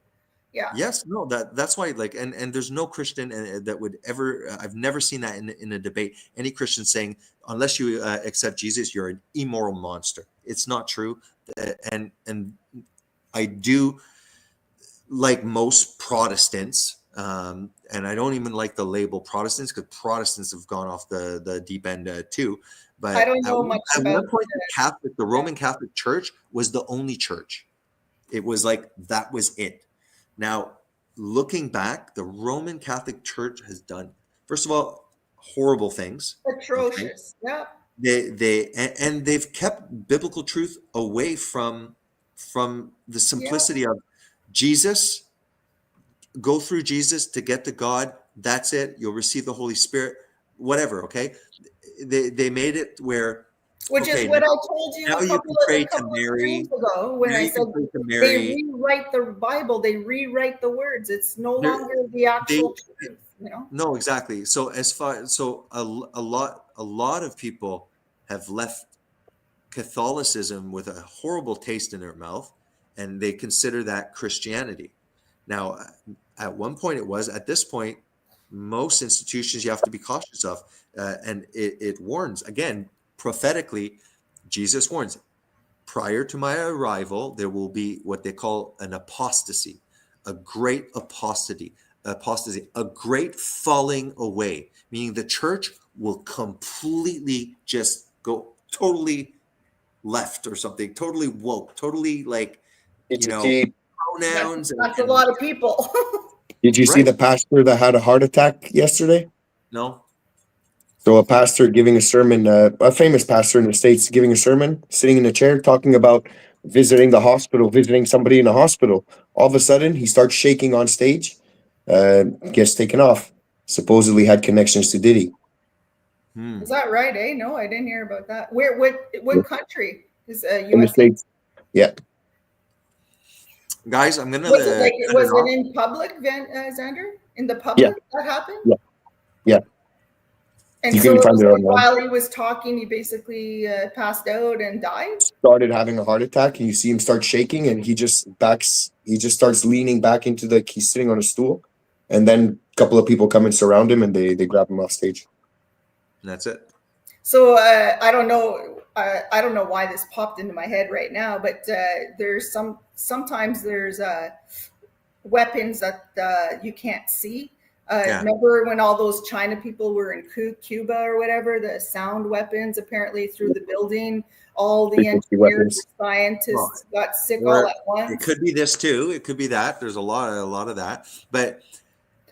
Yeah. Yes, no, that's why, and there's no Christian that would ever, I've never seen that in a debate, any Christian saying, unless you accept Jesus, you're an immoral monster. It's not true. And I do, like most Protestants, and I don't even like the label Protestants, because Protestants have gone off the deep end too. But I don't know much about one point, the Roman Catholic Church was the only church. It was like, that was it. Now, looking back, the Roman Catholic Church has done, first of all, horrible things. Atrocious. Okay? Yeah. They've kept biblical truth away from the simplicity of Jesus. Go through Jesus to get to God. That's it. You'll receive the Holy Spirit. Whatever. Okay. They made it where Which is Okay, what I told you now a you can couple pray of to Mary. streams ago when Now I you said can pray to they Mary. rewrite the Bible, they rewrite the words. It's no They're- longer the actual truth, you know? No, exactly. So a lot of people have left Catholicism with a horrible taste in their mouth, and they consider that Christianity. Now, at one point it was. At this point, most institutions you have to be cautious of, and it warns again prophetically. Jesus warns, prior to my arrival, there will be what they call an apostasy, a great apostasy, a great falling away, meaning the church will completely just go totally left or something, totally woke, totally like, Did you see? pronouns That's a lot of people. Did you see right? the pastor that had a heart attack yesterday? No. So a pastor giving a sermon, a famous pastor in the States giving a sermon, sitting in a chair, talking about visiting the hospital, visiting somebody in the hospital. All of a sudden, he starts shaking on stage, gets taken off. Supposedly had connections to Diddy. Is that right? Eh? No, I didn't hear about that. Where? What country is In the USA? States. Yeah. Guys, I'm gonna Was it like cut was it off. it in public, Xander? In the Yeah. public that happened? Yeah. Yeah. And You so can it find was it like online. while he was talking, he basically passed out and died. Started having a heart attack, and you see him start shaking, and he just starts leaning back into he's sitting on a stool, and then a couple of people come and surround him, and they grab him off stage. And that's it. So I don't know. I don't know why this popped into my head right now, but there's sometimes there's weapons that you can't see. Yeah. Remember when all those China people were in Cuba or whatever? The sound weapons apparently through the building. All the Frequency engineers, weapons. scientists got sick Or all at once. it could be this too. It could be that. There's a lot of that. But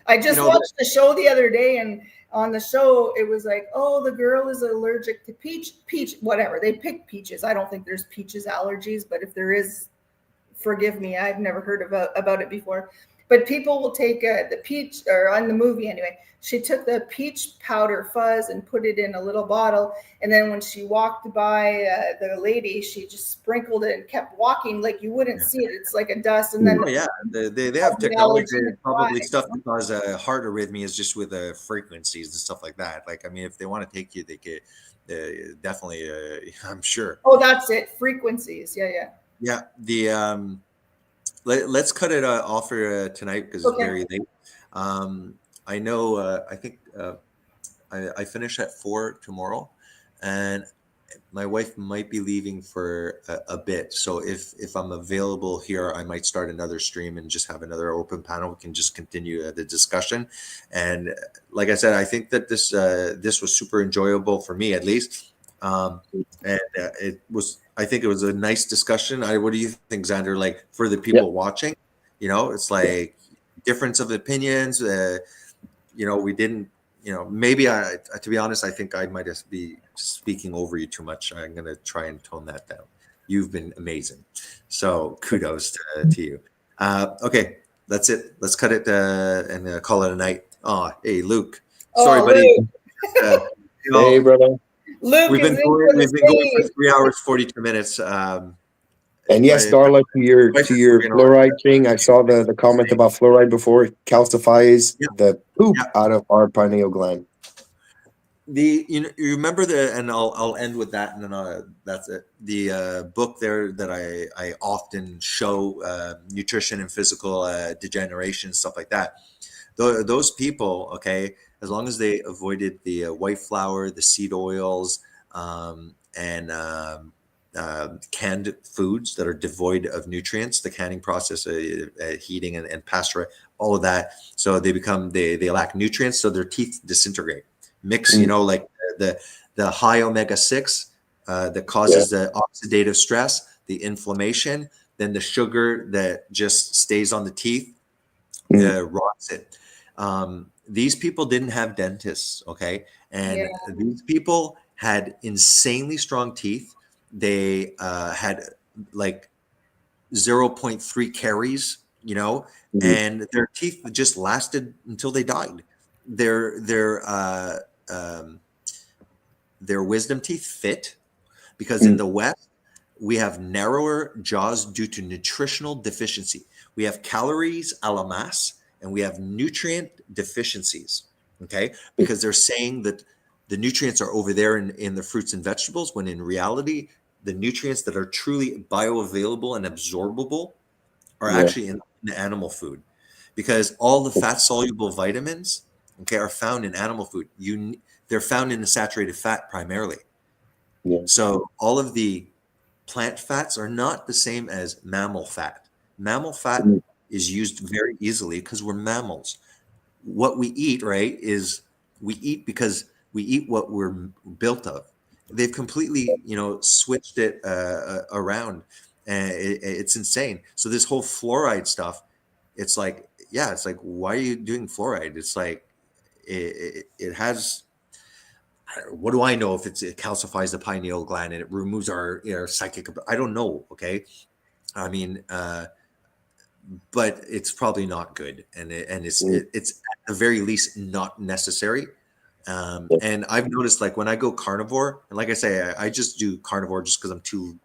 I just watched the show the other day, and on the show it was like, oh, the girl is allergic to peach, whatever. They pick peaches. I don't think there's peaches allergies, but if there is, forgive me. I've never heard about it before. But people will take the peach, or on the movie anyway, she took the peach powder fuzz and put it in a little bottle. And then when she walked by the lady, she just sprinkled it and kept walking like you wouldn't see it. It's like a dust. And then they have technology, probably stuff to cause heart arrhythmias just with frequencies and stuff like that. Like, I mean, if they want to take you, they could definitely, I'm sure. Oh, that's it. Frequencies. Yeah. The let's cut it off for tonight because it's very late. I know. I think I finish at 4 tomorrow, and my wife might be leaving for a bit. So if I'm available here, I might start another stream and just have another open panel. We can just continue the discussion. And like I said, I think that this was super enjoyable for me, at least. And it was. I think it was a nice discussion. What do you think, Xander? Like, for the people watching, it's like difference of opinions. We didn't. Maybe to be honest, I think I might just be speaking over you too much. I'm going to try and tone that down. You've been amazing. So kudos to you. Okay, that's it. Let's cut it and call it a night. Oh, hey, Luke. Sorry, buddy. Hey, brother. Luke we've been going for 3 hours, 42 minutes. And yes, Darla, to your fluoride thing, I saw the comment about fluoride before. It calcifies the poop out of our pineal gland. You remember and I'll end with that, and then that's it. The book there that I often show, nutrition and physical degeneration, stuff like that. Those people, okay, as long as they avoided the white flour, the seed oils, and canned foods that are devoid of nutrients, the canning process, heating and pasture, all of that. So they lack nutrients, so their teeth disintegrate. Mix, like the high omega-6 that causes the oxidative stress, the inflammation, then the sugar that just stays on the teeth, rots it. These people didn't have dentists, okay? And these people had insanely strong teeth. They had like 0.3 caries, and their teeth just lasted until they died. Their wisdom teeth fit, because in the West, we have narrower jaws due to nutritional deficiency. We have calories a la masse, and we have nutrient deficiencies. Okay, because they're saying that the nutrients are over there in the fruits and vegetables, when in reality, the nutrients that are truly bioavailable and absorbable are actually in the animal food, because all the fat soluble vitamins, okay, are found in animal food. They're found in the saturated fat primarily. So all of the plant fats are not the same as mammal fat. Mammal fat is used very easily because we're mammals. What we eat, right, is we eat because we eat what we're built of. They've completely, switched it around, and it's insane. So this whole fluoride stuff, it's like, why are you doing fluoride? It's like it has. What do I know if it calcifies the pineal gland and it removes our psychic? I don't know. Okay, I mean, but it's probably not good, and it's at the very least not necessary. And I've noticed, like, when I go carnivore, and like I say, I just do carnivore just because I'm too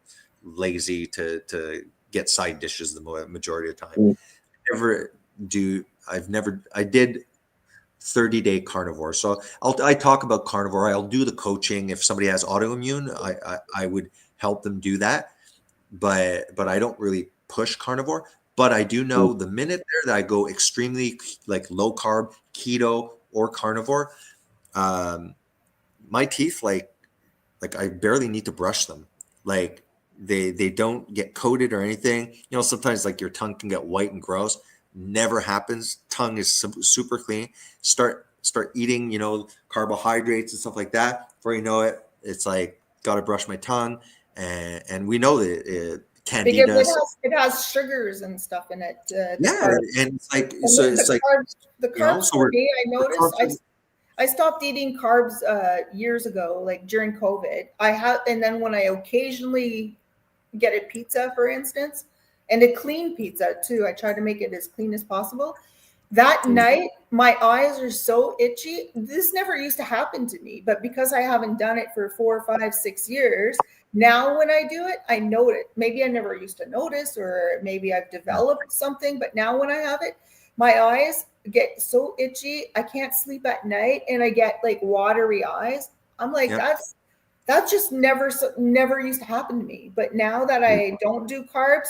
lazy to get side dishes the majority of the time. I did 30-day carnivore. So I talk about carnivore. I'll do the coaching. If somebody has autoimmune, I would help them do that. But I don't really push carnivore. But I do know the minute there that I go extremely like low carb, keto, or carnivore, my teeth, like I barely need to brush them. Like they don't get coated or anything. Sometimes like your tongue can get white and gross. Never happens. Tongue is super clean. Start eating, carbohydrates and stuff like that. Before you know it, it's like, got to brush my tongue. And we know that candida. Because it has sugars and stuff in it. And it's like, so it's like, the carbs for me, I noticed. I stopped eating carbs years ago, like during COVID. And then when I occasionally get a pizza, for instance, and a clean pizza too, I try to make it as clean as possible. That night, my eyes are so itchy. This never used to happen to me, but because I haven't done it for 4, 5, 6 years, now when I do it, I know it. Maybe I never used to notice, or maybe I've developed something, but now when I have it, my eyes get so itchy. I can't sleep at night, and I get like watery eyes. I'm like, that just never used to happen to me. But now that I don't do carbs,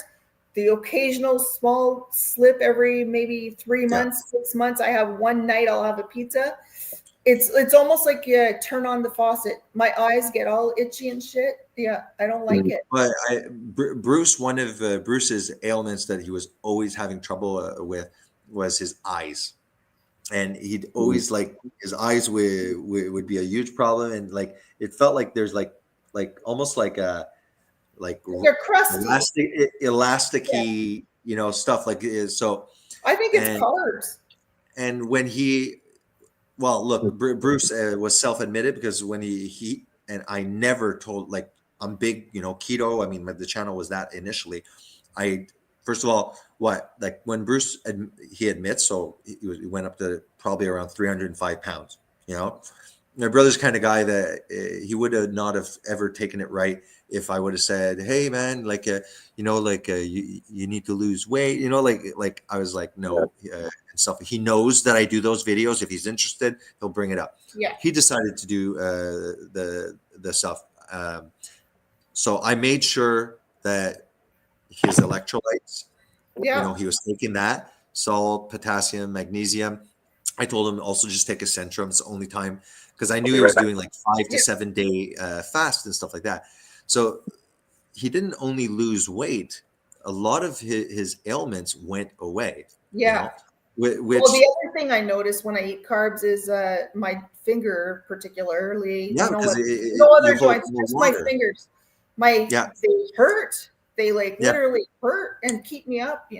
the occasional small slip every maybe 3 months, 6 months, I have one night I'll have a pizza. It's almost like you turn on the faucet. My eyes get all itchy and shit. Yeah, I don't like it. But Bruce, one of Bruce's ailments that he was always having trouble with was his eyes. And he'd always like his eyes would be a huge problem. And like, it felt like there's like almost like a, like they're crusty, elasticy, stuff like is. So I think it's carbs. And when Bruce was self-admitted, because when he and I never told, like, I'm big, keto. I mean, the channel was that initially. First of all, when Bruce, he admits, so he went up to probably around 305 pounds, My brother's kind of guy that he would have not have ever taken it right if I would have said, "Hey man, you need to lose weight," like I was like, no, and stuff. He knows that I do those videos. If he's interested, he'll bring it up. Yeah. He decided to do the stuff. So I made sure that his electrolytes, he was taking that, salt, potassium, magnesium. I told him also just take a Centrum. It's the only time, because I knew he was doing like 5 to 7 day fast and stuff like that. So he didn't only lose weight, a lot of his ailments went away. Yeah. Which, the other thing I notice when I eat carbs is my finger, particularly. Yeah, no other joints, just my fingers. They hurt. They literally hurt and keep me up.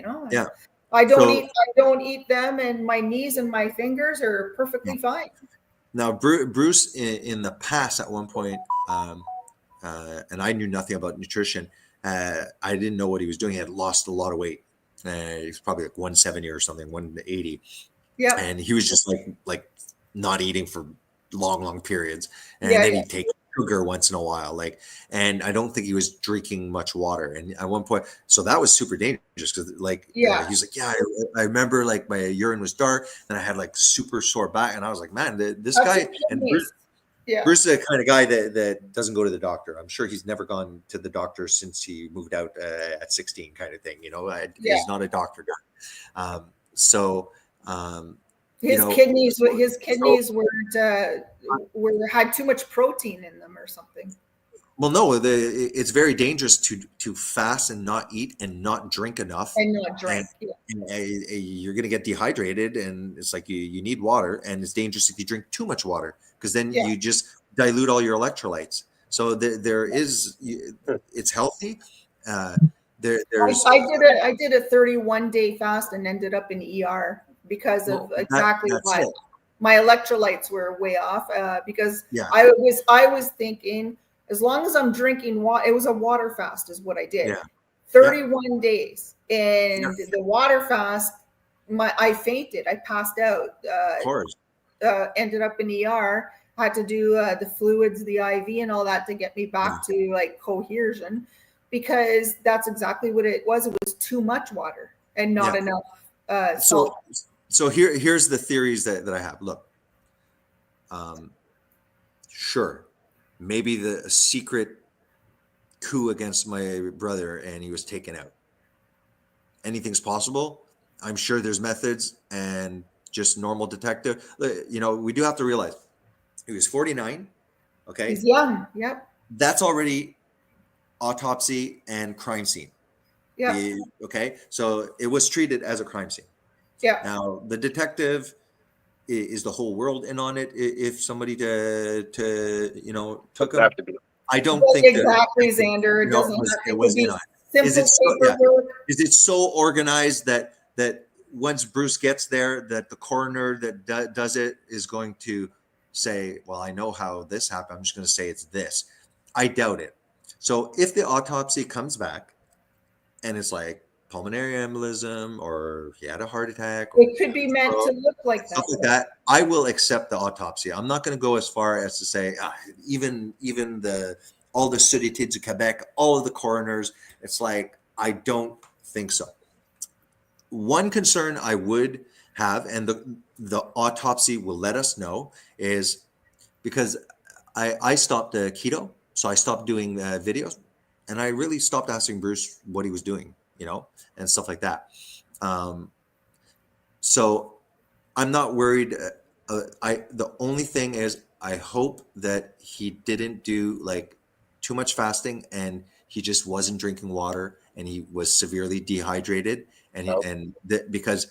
I don't eat them, and my knees and my fingers are perfectly fine. Now, Bruce, in the past, at one point, and I knew nothing about nutrition. I didn't know what he was doing. He had lost a lot of weight. He was probably like 170 or something, 180. Yeah. And he was just like not eating for long periods. And then he'd take sugar once in a while, like, and I don't think he was drinking much water. And at one point, so that was super dangerous because, like, he's like, yeah, I remember like my urine was dark, and I had like super sore back, and I was like, man, this guy and Bruce is the kind of guy that doesn't go to the doctor. I'm sure he's never gone to the doctor since he moved out at 16, kind of thing. He's not a doctor guy. His kidneys had too much protein in them or something. Well, no, it's very dangerous to fast and not eat and not drink enough. And not drink. And you're going to get dehydrated, and it's like you need water, and it's dangerous if you drink too much water because then you just dilute all your electrolytes. So it's healthy. I did a 31-day fast and ended up in ER because of exactly why my electrolytes were way off. Because I was thinking, as long as I'm drinking water, it was a water fast is what I did. 31 days. And the water fast, I fainted. I passed out. Of course. Ended up in ER. Had to do the fluids, the IV and all that to get me back to like cohesion, because that's exactly what it was. It was too much water and not enough salt. So here's the theories that I have. Look, sure, maybe a secret coup against my brother and he was taken out. Anything's possible. I'm sure there's methods, and just normal detective. We do have to realize he was 49. Okay. He's young. Yep. That's already autopsy and crime scene. Yeah. Okay. So it was treated as a crime scene. Yeah. Now the detective is the whole world in on it. If somebody took him, I don't think exactly, Xander. It doesn't. It was in on. Is it so organized that once Bruce gets there, that the coroner that does it is going to say, well, I know how this happened, I'm just going to say it's this. I doubt it. So if the autopsy comes back and it's like pulmonary embolism, or he had a heart attack, it could be meant to look like that. Stuff like that, I will accept the autopsy. I'm not going to go as far as to say even all the Sûretés du Québec, all of the coroners. It's like, I don't think so. One concern I would have, and the autopsy will let us know, is because I stopped keto, so I stopped doing videos, and I really stopped asking Bruce what he was doing, and stuff like that. So I'm not worried. The only thing is, I hope that he didn't do like too much fasting, and he just wasn't drinking water, and he was severely dehydrated, because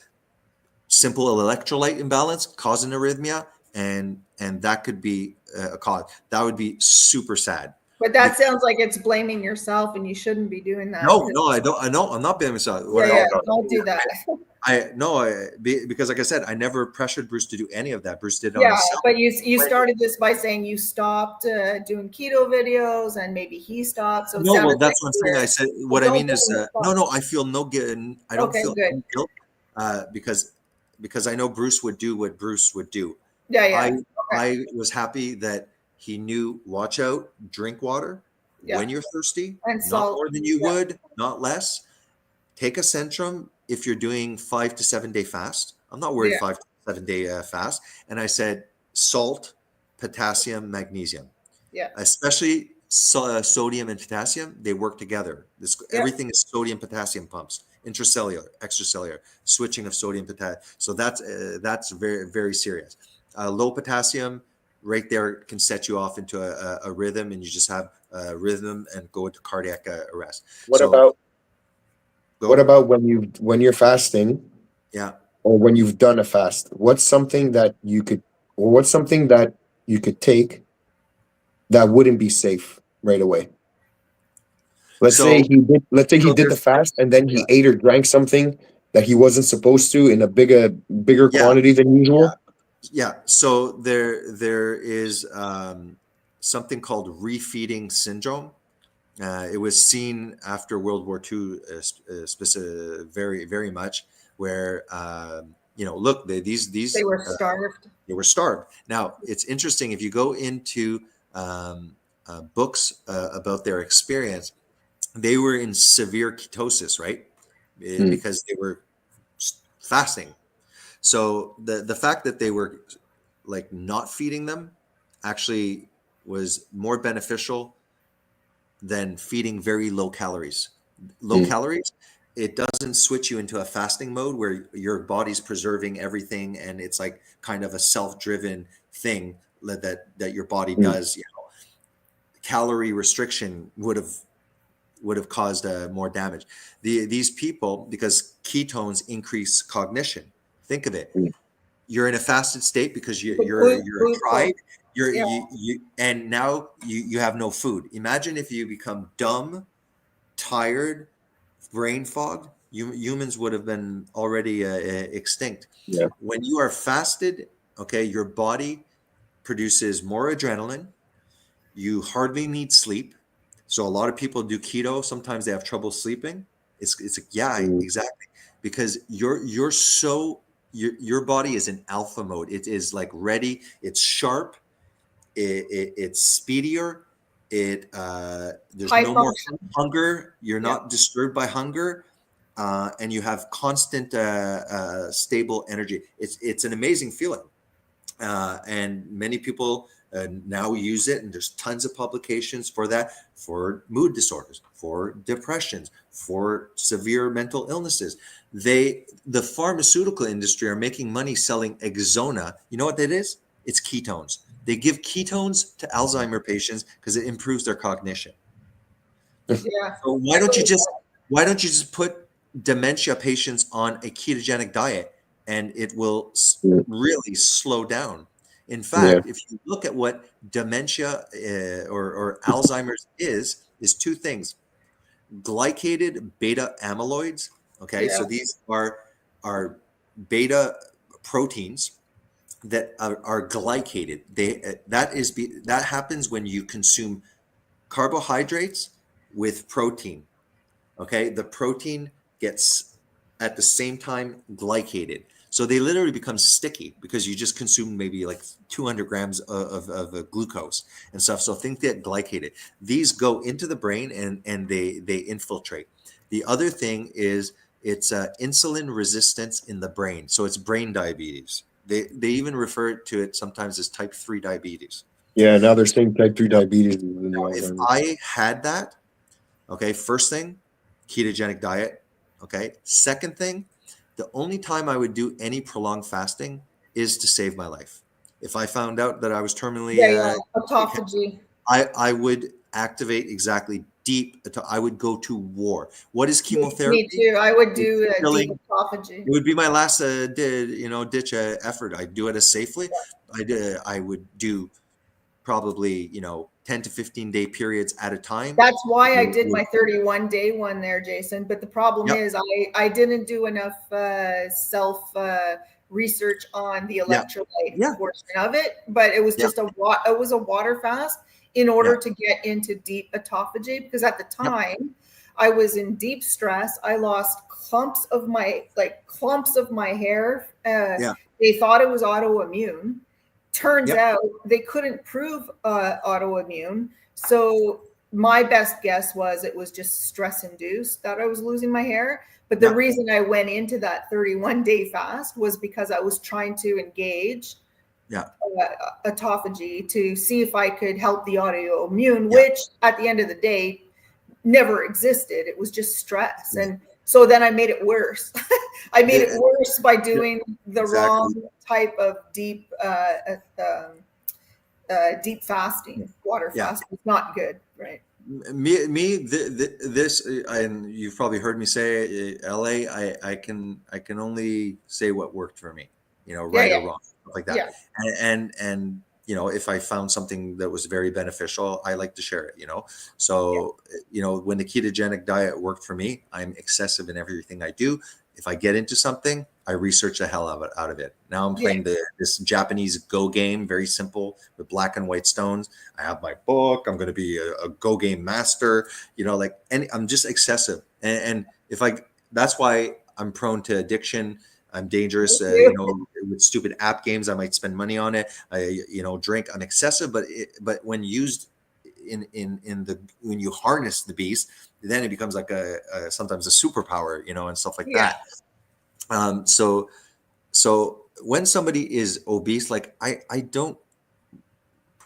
simple electrolyte imbalance cause an arrhythmia, and that could be a cause. That would be super sad. But that sounds like it's blaming yourself, and you shouldn't be doing that. No, I don't. I know I'm not blaming myself. Don't do that. Because like I said, I never pressured Bruce to do any of that. Bruce did it on himself. But you started this by saying you stopped doing keto videos, and maybe he stopped. So that's one thing I said. What I mean is, I feel no guilt. I don't feel any guilt because I know Bruce would do what Bruce would do. I was happy that he knew, watch out, drink water when you're thirsty, and not more than you would, not less. Take a Centrum if you're doing 5 to 7 day fast. I'm not worried 5 to 7 day fast. And I said salt, potassium, magnesium. Yeah. Especially sodium and potassium, they work together. Everything is sodium potassium pumps, intracellular, extracellular, switching of sodium potassium. So that's very, very serious. Low potassium right there can set you off into a rhythm, and you just have a rhythm and go into cardiac arrest. What about when you're fasting? Yeah. Or when you've done a fast? What's something that you could take that wouldn't be safe right away? Let's say he did the fast, and then he ate or drank something that he wasn't supposed to in a bigger quantity than usual. Yeah. So there is something called refeeding syndrome. It was seen after World War II, very, very much, where look, these they were starved. They were starved. Now it's interesting if you go into books about their experience, they were in severe ketosis, right? Because they were fasting. So the fact that they were like not feeding them actually was more beneficial than feeding very low calories. Low calories, it doesn't switch you into a fasting mode where your body's preserving everything, and it's like kind of a self-driven thing that your body does. You know, calorie restriction would have caused more damage. These people, because ketones increase cognition. Think of it. You're in a fasted state because you're tried. You and now you have no food. Imagine if you become dumb, tired, brain fogged. Humans would have been already extinct. Yeah. When you are fasted, okay, your body produces more adrenaline. You hardly need sleep. So a lot of people do keto. Sometimes they have trouble sleeping. It's like, yeah, exactly. Because your body is in alpha mode. It is like ready. It's sharp. It's speedier. There's High no more function. hunger. You're not disturbed by hunger, and you have constant, stable energy. It's an amazing feeling, and many people now use it. And there's tons of publications for that, for mood disorders, for depressions, for severe mental illnesses. The pharmaceutical industry are making money selling Exona. You know what that is? It's ketones. They give ketones to Alzheimer patients because it improves their cognition. Yeah. So why don't you just put dementia patients on a ketogenic diet, and it will really slow down. In Yeah. fact, if you look at what dementia or Alzheimer's is two things: glycated beta amyloids. Okay, so these are beta proteins that are glycated. That happens when you consume carbohydrates with protein. Okay, the protein gets at the same time glycated. So they literally become sticky because you just consumed maybe like 200 grams of glucose and stuff. So things get glycated. These go into the brain and they infiltrate. The other thing is it's insulin resistance in the brain. So it's brain diabetes. They even refer to it sometimes as type 3 diabetes. Yeah, now they're saying type 2 diabetes is in the If Alzheimer's. I had that, okay, first thing, ketogenic diet. Okay. Second thing, the only time I would do any prolonged fasting is to save my life. If I found out that I was terminally, Autophagy. I would activate exactly deep. I would go to war. What is chemotherapy? Me too. I would do It's a deep killing. autophagy. It would be my last ditch effort. I'd do it as safely. I would do probably 10 to 15 day periods at a time. That's why I did my 31-day one there, Jason. But the problem is I didn't do enough self research on the electrolyte portion of it. But it was just it was a water fast in order to get into deep autophagy, because at the time I was in deep stress. I lost clumps of my hair. They thought it was autoimmune. Turns out they couldn't prove autoimmune. So my best guess was it was just stress induced that I was losing my hair. But the reason I went into that 31-day fast was because I was trying to engage autophagy to see if I could help the autoimmune, which at the end of the day never existed. It was just stress. And so then I made it worse. I made it worse by doing the wrong type of deep fasting. Water fast is not good, right? This, and you've probably heard me say, LA. I can only say what worked for me. Right or wrong, stuff like that. And if I found something that was very beneficial, I like to share it. So when the ketogenic diet worked for me, I'm excessive in everything I do. If I get into something, I research the hell out of it. Now I'm playing this Japanese Go game, very simple, with black and white stones. I have my book. I'm going to be a Go game master. I'm just excessive, and that's why I'm prone to addiction. I'm dangerous, with stupid app games. I might spend money on it. I drink. I'm excessive, but when used in the when you harness the beast, then it becomes like a sometimes a superpower, you know, and stuff like Yeah. that. So when somebody is obese, like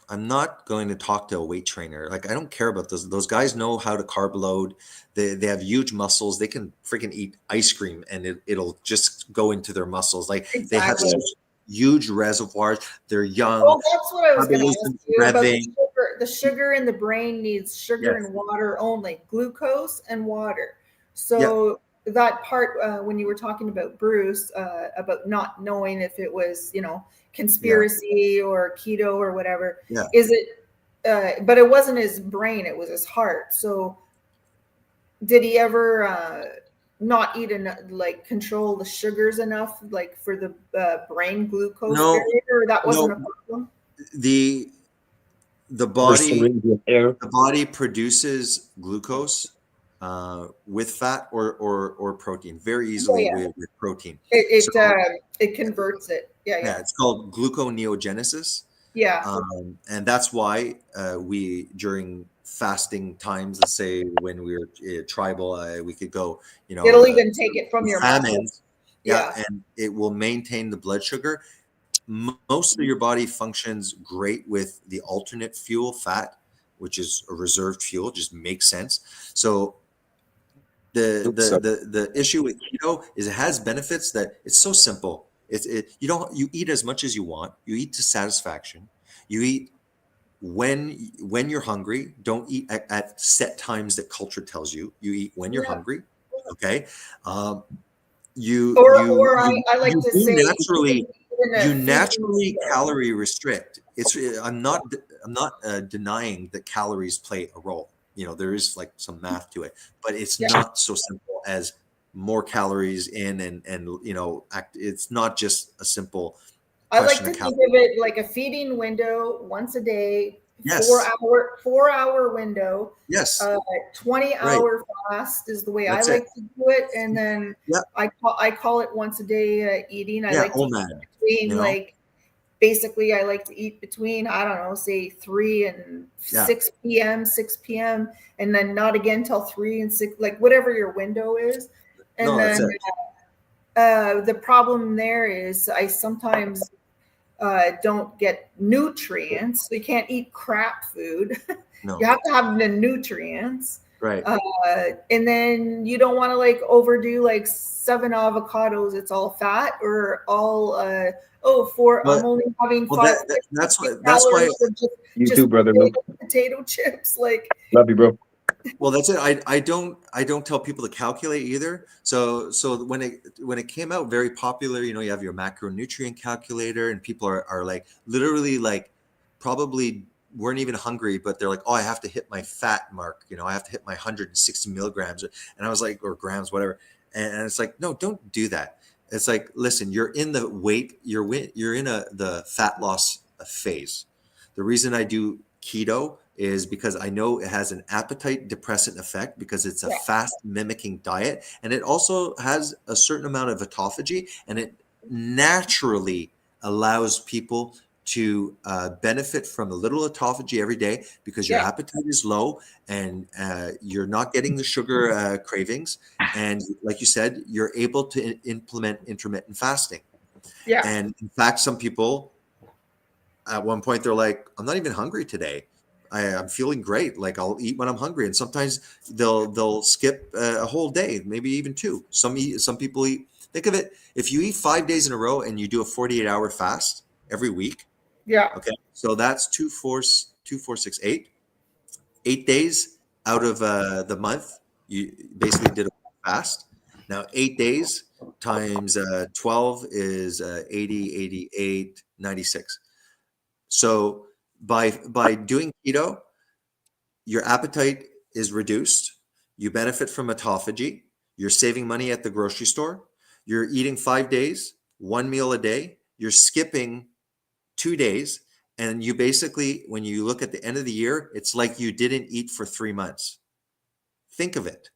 I'm not going to talk to a weight trainer. Like, I don't care about those. Those guys know how to carb load. They have huge muscles. They can freaking eat ice cream and it'll just go into their muscles. Like, they have Exactly. such huge reservoirs. They're young. Oh, that's what I was going to ask Metabolism's you about the revving. sugar. The sugar in the brain needs sugar Yes. and water only, glucose and water. Yeah. So that part, when you were talking about Bruce, about not knowing if it was, you know, conspiracy or keto or whatever, Yeah. is it, but it wasn't his brain, it was his heart. So did he ever not eat enough, like control the sugars enough, like for the brain glucose No, barrier, or that wasn't no. a problem? The Or body syringe air. the body produces glucose with fat or protein very easily yeah. with protein. It converts it. Yeah, it's called gluconeogenesis. Yeah. And that's why we, during fasting times, let's say when we were tribal, we could go, you know, It'll even take it from your muscles. famines. Yeah, and it will maintain the blood sugar. Most of your body functions great with the alternate fuel, fat, which is a reserved fuel. Just makes sense. So the issue with keto is it has benefits that it's so simple. You eat as much as you want. You eat to satisfaction. You eat when you're hungry. Don't eat at set times that culture tells you. You eat when you're hungry. Okay. Or I like to do say naturally even a you feeding naturally window. calorie restrict. I'm not denying that calories play a role. You know, there is like some math to it, but it's not so simple as more calories in and you know, it's not just a simple I like question to of think calories. of it like a feeding window once a day, Yes. 4 hour window. Yes. 20-hour fast is the way That's I like it. to do it, and then Yep. I call it once a day eating. I like to eat between, you know? like, basically I like to eat between, I don't know, say 3 and 6 p.m., and then not again till 3 and 6, like whatever your window is. And That's then the problem there is I sometimes don't get nutrients. So you can't eat crap food. No. You have to have the nutrients. Right. And then you don't want to like overdo like 7 avocados. It's all fat, or all I'm only having 5. That's why you too, brother. Potato chips, like. Love you, bro. Well, that's it. I don't tell people to calculate either. So when it came out very popular, you know, you have your macronutrient calculator, and people are like literally like probably weren't even hungry, but they're like, oh, I have to hit my fat mark. You know, I have to hit my 160 milligrams. And I was like, or grams, whatever. And it's like, no, don't do that. It's like, listen, you're in the you're in the fat loss phase. The reason I do keto is because I know it has an appetite depressant effect because it's a fast mimicking diet, and it also has a certain amount of autophagy, and it naturally allows people to benefit from a little autophagy every day because your appetite is low and you're not getting the sugar cravings, and like you said, you're able to implement intermittent fasting. And in fact, some people at one point they're like, I'm not even hungry today. I'm feeling great. Like, I'll eat when I'm hungry. And sometimes they'll skip a whole day, maybe even 2. Some people eat. Think of it. If you eat 5 days in a row and you do a 48-hour fast every week. Yeah. Okay. So that's 2, 4, 6, 8. 8 days out of the month, you basically did a fast. Now 8 days times 12 is 80, 88, 96. So by doing keto, your appetite is reduced. You benefit from autophagy. You're saving money at the grocery store. You're eating 5 days, 1 meal a day. You're skipping 2 days. And you basically, when you look at the end of the year, it's like you didn't eat for 3 months. Think of it.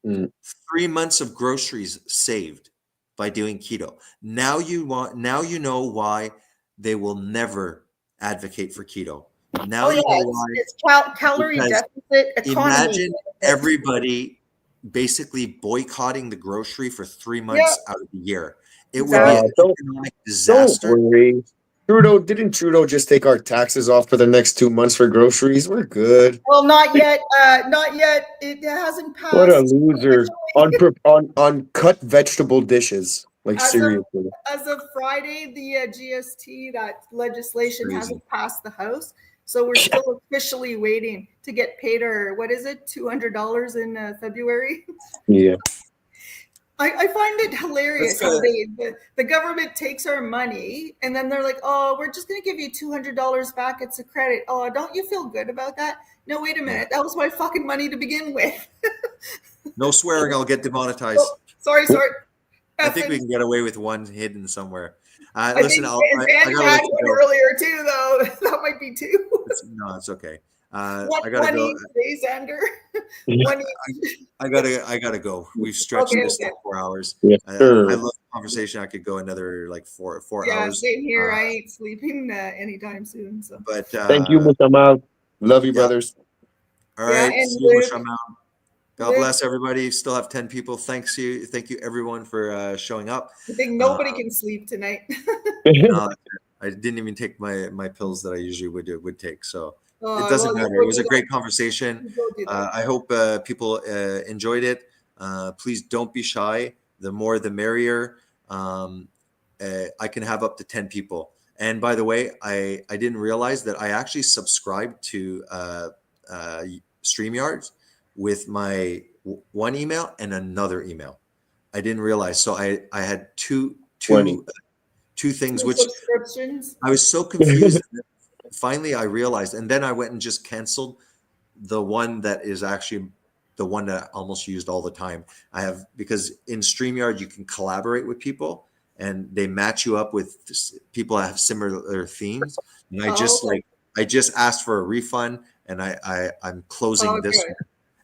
3 months of groceries saved by doing keto. Now you know why they will never advocate for keto, Now Oh you yeah, know why. it's calorie Because deficit economy. imagine everybody basically boycotting the grocery for 3 Yeah, months out of the year. It would be exactly. an Don't economic don't disaster. worry. Trudeau just take our taxes off for the next 2 months for groceries? We're good. Well, not yet. Not yet. It hasn't What a passed. loser on cut vegetable dishes. Like As of seriously. as of Friday, the GST, that legislation Crazy. hasn't passed the House, so we're still officially waiting to get paid our, what is it, $200 in February. Yeah. I find it hilarious how the government takes our money and then they're like, oh, we're just going to give you $200 back. It's a credit. Oh, don't you feel good about that? No, wait a minute. That was my fucking money to begin with. No swearing, I'll get demonetized. Oh, sorry. I think we can get away with one hidden somewhere. I Listen, think I Danny gotta had let you one go. earlier too, though. That might be two. No, it's okay. One, I gotta one go. each day, Xander. One each. I gotta go. We've stretched Okay, this okay. to 4 hours. Yes, I sir. love the conversation. I could go another like four Yeah, hours. same here. I ain't sleeping anytime soon. So But Thank you, Musamal. Love you, yeah. brothers. All yeah, right. and See you, Luke, Mushamal. God Luke, bless everybody. Still have 10 people. Thank you everyone for showing up. I think nobody can sleep tonight. No, I didn't even take my pills that I usually would take. So it doesn't Well, you matter. It go was do a that. great conversation. You go do that. I hope people enjoyed it. Please don't be shy. The more, the merrier. I can have up to 10 people. And by the way, I didn't realize that I actually subscribed to StreamYards with my one email and another email. I didn't realize. So I had two 20. things, Two which subscriptions. I was so confused. Finally, I realized, and then I went and just canceled the one that is actually the one that I almost used all the time. I have, because in StreamYard you can collaborate with people and they match you up with people that have similar themes. And Okay. I just asked for a refund, and I'm closing this Okay. one.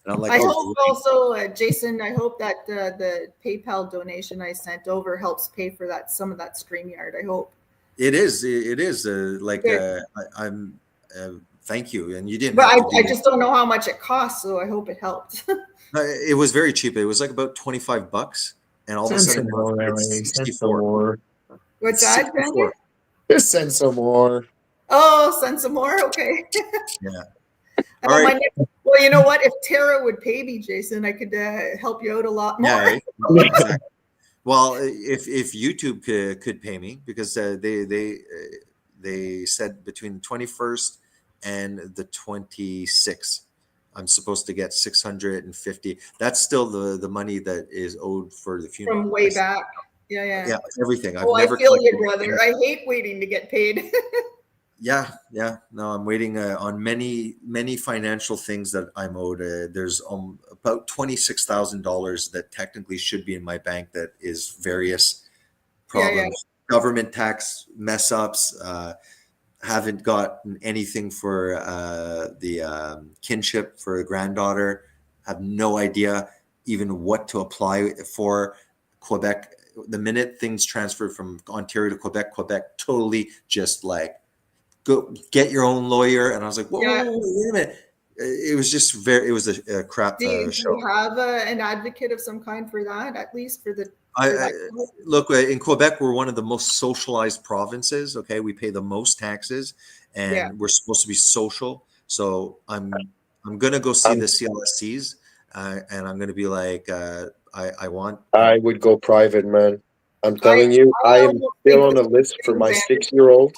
And I'm like, I oh, hope great. also, Jason, I hope that the PayPal donation I sent over helps pay for that, some of that StreamYard. I hope. It is. Okay. I'm. Thank you, and you didn't But have to I do. just don't know how much it costs, so I hope it helped. It was very cheap. It was like about $25, and all of a Send sudden some more, it's Larry. Send some 64. more. What's It's that, Xander? 64. Just send some more. Oh, send some more. Okay. Yeah. And All then right. well, you know what? If Tara would pay me, Jason, I could help you out a lot more. Yeah. Exactly. Well, if YouTube could pay me, because they said between the 21st and the 26th, I'm supposed to get 650. That's still the money that is owed for the funeral. From way back. Yeah. Yeah, everything. I've Oh, I never feel you, collected brother. I hate waiting to get paid. Yeah. No, I'm waiting on many financial things that I'm owed. There's about $26,000 that technically should be in my bank that is various problems, government tax mess ups. Haven't gotten anything for the kinship for a granddaughter. Have no idea even what to apply for. Quebec, the minute things transferred from Ontario to Quebec totally just like, go get your own lawyer. And I was like, whoa, Yeah. wait a minute. It was just it was a crap Do you show. have an advocate of some kind for that, at least for the? Look, in Quebec, we're one of the most socialized provinces. Okay, we pay the most taxes, and we're supposed to be social. So I'm gonna go see the CLSCs, and I'm gonna be like, I want. I would go private, man. I'm telling you, I am still on a list for my 6-year-old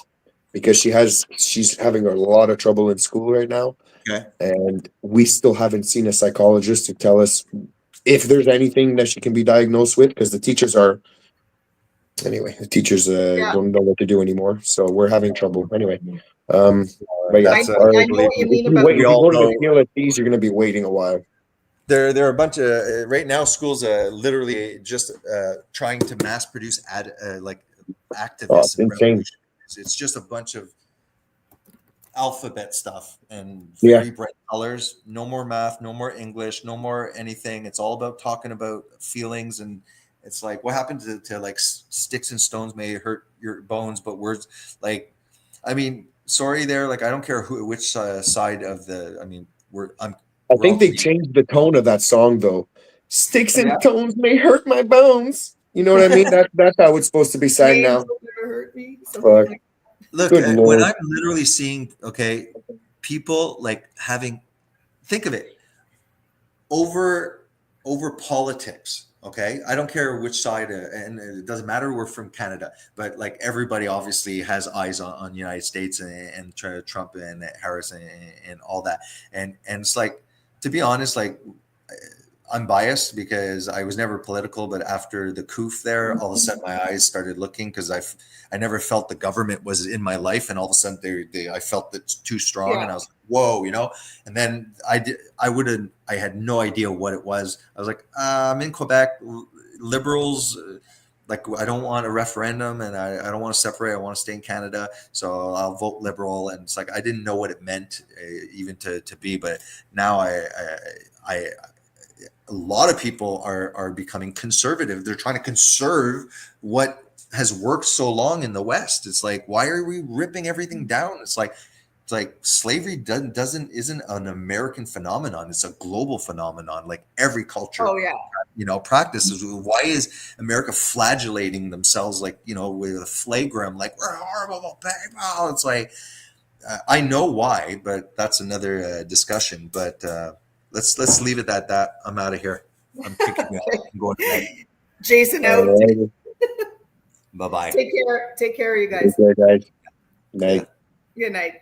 because she's having a lot of trouble in school right now. Okay. And we still haven't seen a psychologist to tell us if there's anything that she can be diagnosed with, because the teachers don't know what to do anymore. So we're having trouble anyway. But yeah, I know what you mean about. if you go to the CLSCs, you're going to be waiting a while. There are a bunch of right now schools literally just trying to mass produce activists and insane. It's just a bunch of alphabet stuff and very bright colors. No more math, no more English, no more anything. It's all about talking about feelings, and it's like, what happened to like sticks and stones may hurt your bones, but words, like, I mean, sorry there. Like, I don't care which side of the. I mean, I we're all think they Canadian. changed the tone of that song though. Sticks and Yeah. stones may hurt my bones. You know what I mean? That's how it's supposed to be sang Names now. will never hurt me. Something Fuck. like Look, Good when lord. I'm literally seeing, okay, people like having, think of it, over politics. Okay, I don't care which side, and it doesn't matter. We're from Canada, but like everybody obviously has eyes on the United States and Trump and Harris and all that. And it's like, to be honest, like, I'm biased because I was never political, but after the coup there, all of a sudden my eyes started looking because I never felt the government was in my life, and all of a sudden I felt it's too strong, and I was like, whoa, you know. And then I had no idea what it was. I was like, I'm in Quebec, liberals. Like, I don't want a referendum, and I don't want to separate. I want to stay in Canada, so I'll vote liberal. And it's like I didn't know what it meant even to be, but now I a lot of people are becoming conservative. They're trying to conserve what has worked so long in the West. It's like, why are we ripping everything down? It's like slavery isn't an American phenomenon. It's a global phenomenon. Like every culture, oh yeah. practices. Why is America flagellating themselves like, with a flagram, like we're horrible people? It's like, I know why, but that's another discussion. But let's leave it at that. I'm out of here. I'm kicking you out. I'm going to bed. Jason out. Alrighty. Bye bye. Take care. Take care, you guys. Take care, guys. Night. Yeah. Good night.